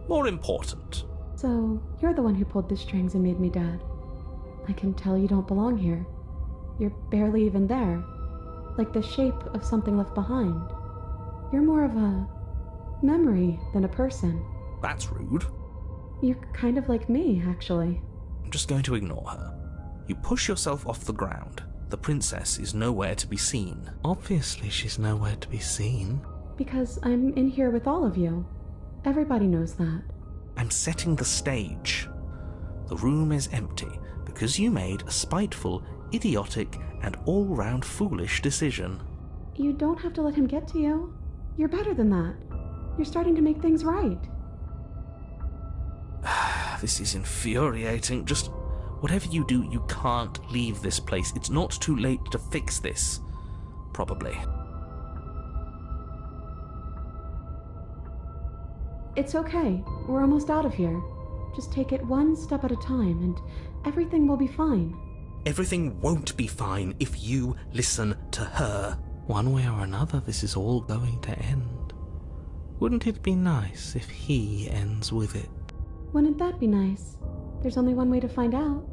More important. So, you're the one who pulled the strings and made me dead. I can tell you don't belong here. You're barely even there. Like the shape of something left behind. You're more of a memory than a person. That's rude. You're kind of like me, actually. I'm just going to ignore her. You push yourself off the ground. The princess is nowhere to be seen. Obviously she's nowhere to be seen. Because I'm in here with all of you. Everybody knows that. I'm setting the stage. The room is empty because you made a spiteful, idiotic, and all-round foolish decision. You don't have to let him get to you. You're better than that. You're starting to make things right. This is infuriating. Just whatever you do, you can't leave this place. It's not too late to fix this. Probably. It's okay. We're almost out of here. Just take it one step at a time, and everything will be fine. Everything won't be fine if you listen to her. One way or another, this is all going to end. Wouldn't it be nice if he ends with it? Wouldn't that be nice? There's only one way to find out.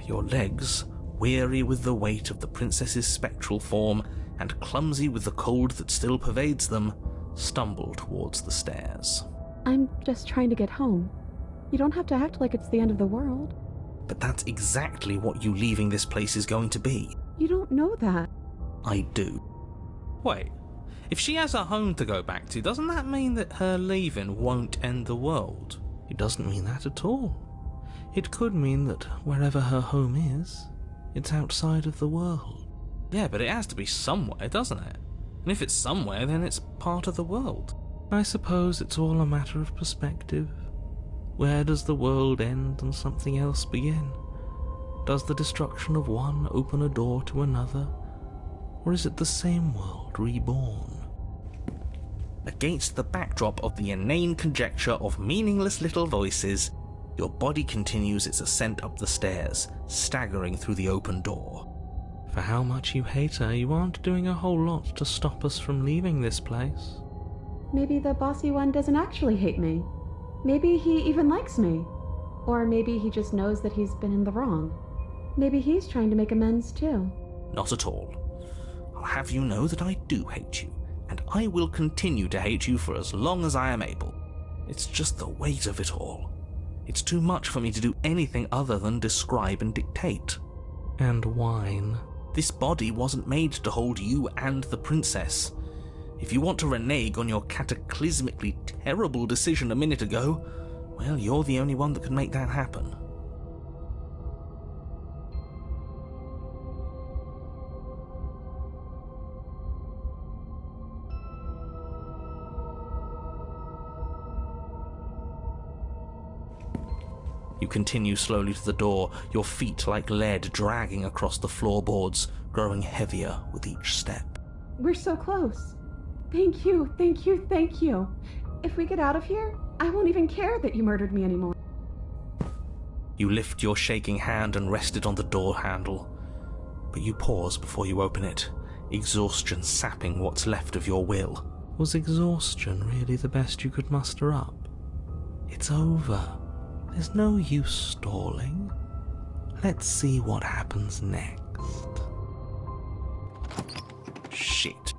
Your legs, weary with the weight of the princess's spectral form and clumsy with the cold that still pervades them, stumble towards the stairs. I'm just trying to get home. You don't have to act like it's the end of the world. But that's exactly what you leaving this place is going to be. You don't know that. I do. Wait, if she has a home to go back to, doesn't that mean that her leaving won't end the world? It doesn't mean that at all. It could mean that wherever her home is, it's outside of the world. Yeah, but it has to be somewhere, doesn't it? And if it's somewhere, then it's part of the world. I suppose it's all a matter of perspective. Where does the world end and something else begin? Does the destruction of one open a door to another? Or is it the same world reborn? Against the backdrop of the inane conjecture of meaningless little voices, your body continues its ascent up the stairs, staggering through the open door. For how much you hate her, you aren't doing a whole lot to stop us from leaving this place. Maybe the bossy one doesn't actually hate me. Maybe he even likes me. Or maybe he just knows that he's been in the wrong. Maybe he's trying to make amends too. Not at all. I'll have you know that I do hate you, and I will continue to hate you for as long as I am able. It's just the weight of it all. It's too much for me to do anything other than describe and dictate. And whine. This body wasn't made to hold you and the princess. If you want to renege on your cataclysmically terrible decision a minute ago, well, you're the only one that can make that happen. You continue slowly to the door, your feet like lead dragging across the floorboards, growing heavier with each step. We're so close. Thank you, thank you, thank you. If we get out of here, I won't even care that you murdered me anymore. You lift your shaking hand and rest it on the door handle, but you pause before you open it, exhaustion sapping what's left of your will. Was exhaustion really the best you could muster up? It's over. There's no use stalling. Let's see what happens next. Shit.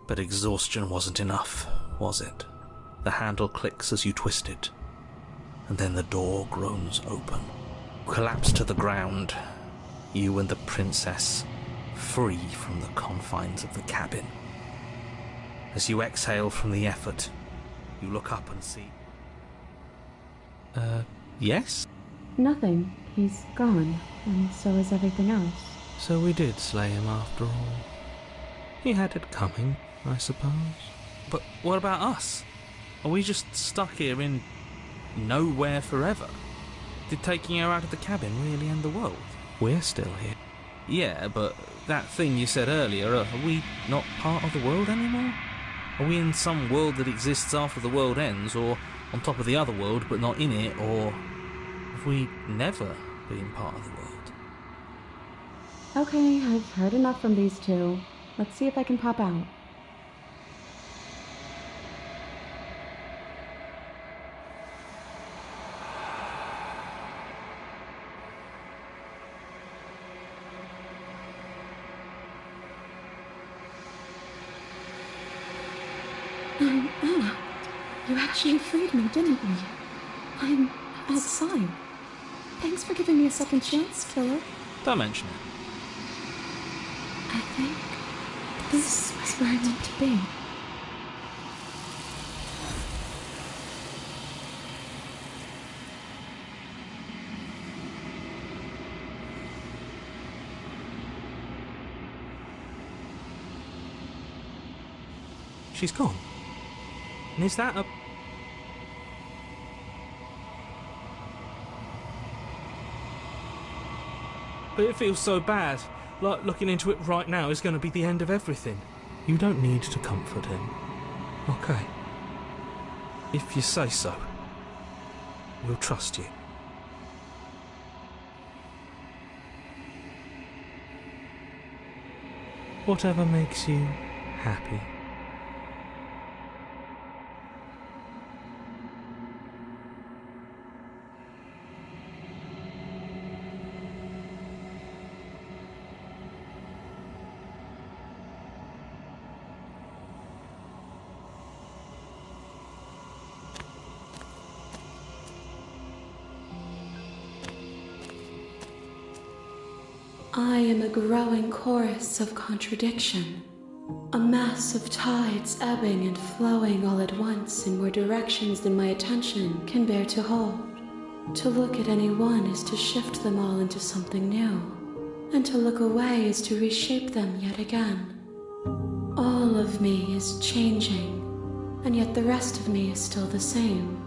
But exhaustion wasn't enough, was it? The handle clicks as you twist it, and then the door groans open. Collapse to the ground, you and the princess, free from the confines of the cabin. As you exhale from the effort, you look up and see... yes? Nothing. He's gone, and so is everything else. So we did slay him after all. He had it coming, I suppose. But what about us? Are we just stuck here in nowhere forever? Did taking her out of the cabin really end the world? We're still here. Yeah, but that thing you said earlier, are we not part of the world anymore? Are we in some world that exists after the world ends, or on top of the other world but not in it, or have we never been part of the world? Okay, I've heard enough from these two. Let's see if I can pop out. I'm out. You actually freed me, didn't you? I'm outside. Thanks for giving me a second chance, killer. Don't mention it. I think this is where I meant to be. She's gone. And is that a... But it feels so bad. Like looking into it right now is going to be the end of everything. You don't need to comfort him. Okay. If you say so. We'll trust you. Whatever makes you happy. I am a growing chorus of contradiction, a mass of tides ebbing and flowing all at once in more directions than my attention can bear to hold. To look at any one is to shift them all into something new, and to look away is to reshape them yet again. All of me is changing, and yet the rest of me is still the same.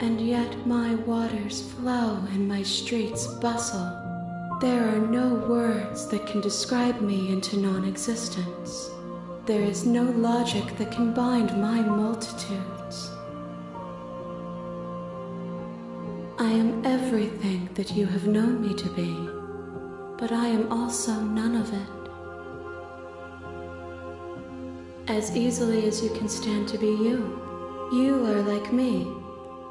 And yet my waters flow and my streets bustle, There are no words that can describe me into non-existence. There is no logic that can bind my multitudes. I am everything that you have known me to be, but I am also none of it. As easily as you can stand to be you, you are like me,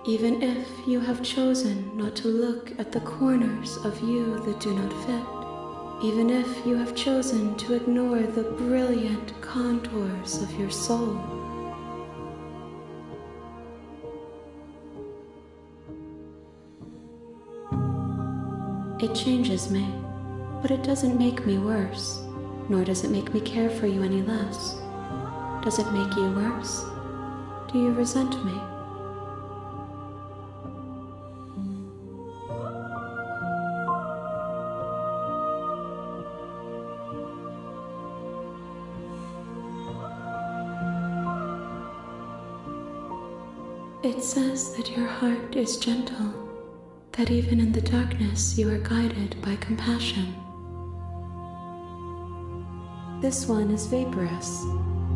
even if you have chosen not to look at the corners of you that do not fit, even if you have chosen to ignore the brilliant contours of your soul. It changes me, but it doesn't make me worse, nor does it make me care for you any less. Does it make you worse? Do you resent me? It says that your heart is gentle, that even in the darkness you are guided by compassion. This one is vaporous.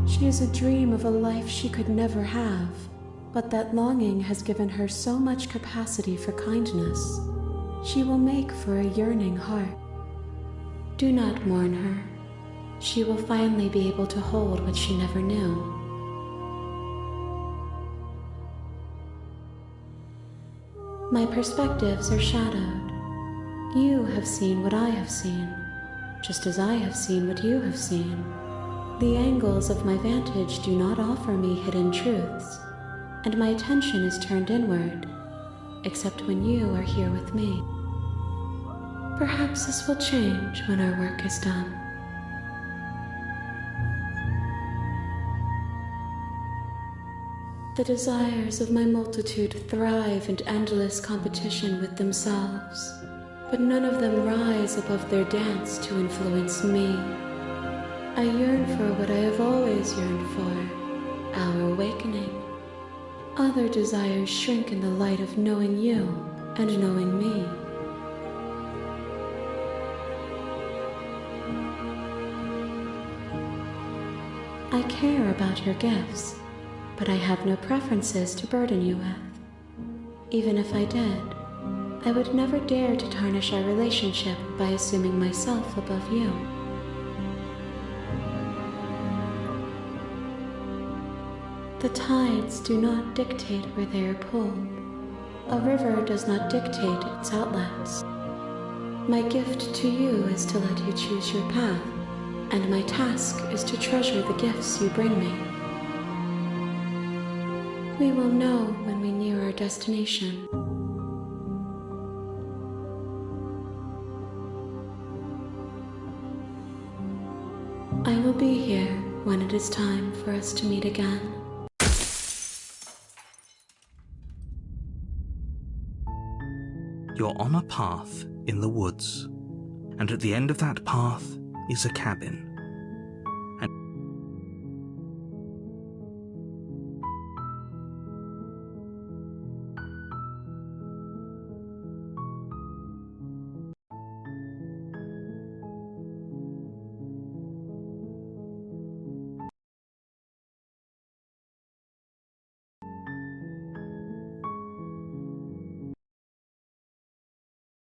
She is a dream of a life she could never have, but that longing has given her so much capacity for kindness. She will make for a yearning heart. Do not mourn her. She will finally be able to hold what she never knew. My perspectives are shadowed. You have seen what I have seen, just as I have seen what you have seen. The angles of my vantage do not offer me hidden truths, and my attention is turned inward, except when you are here with me. Perhaps this will change when our work is done. The desires of my multitude thrive in endless competition with themselves, but none of them rise above their dance to influence me. I yearn for what I have always yearned for, our awakening. Other desires shrink in the light of knowing you and knowing me. I care about your gifts, but I have no preferences to burden you with. Even if I did, I would never dare to tarnish our relationship by assuming myself above you. The tides do not dictate where they are pulled. A river does not dictate its outlets. My gift to you is to let you choose your path, and my task is to treasure the gifts you bring me. We will know when we near our destination. I will be here when it is time for us to meet again. You're on a path in the woods, and at the end of that path is a cabin.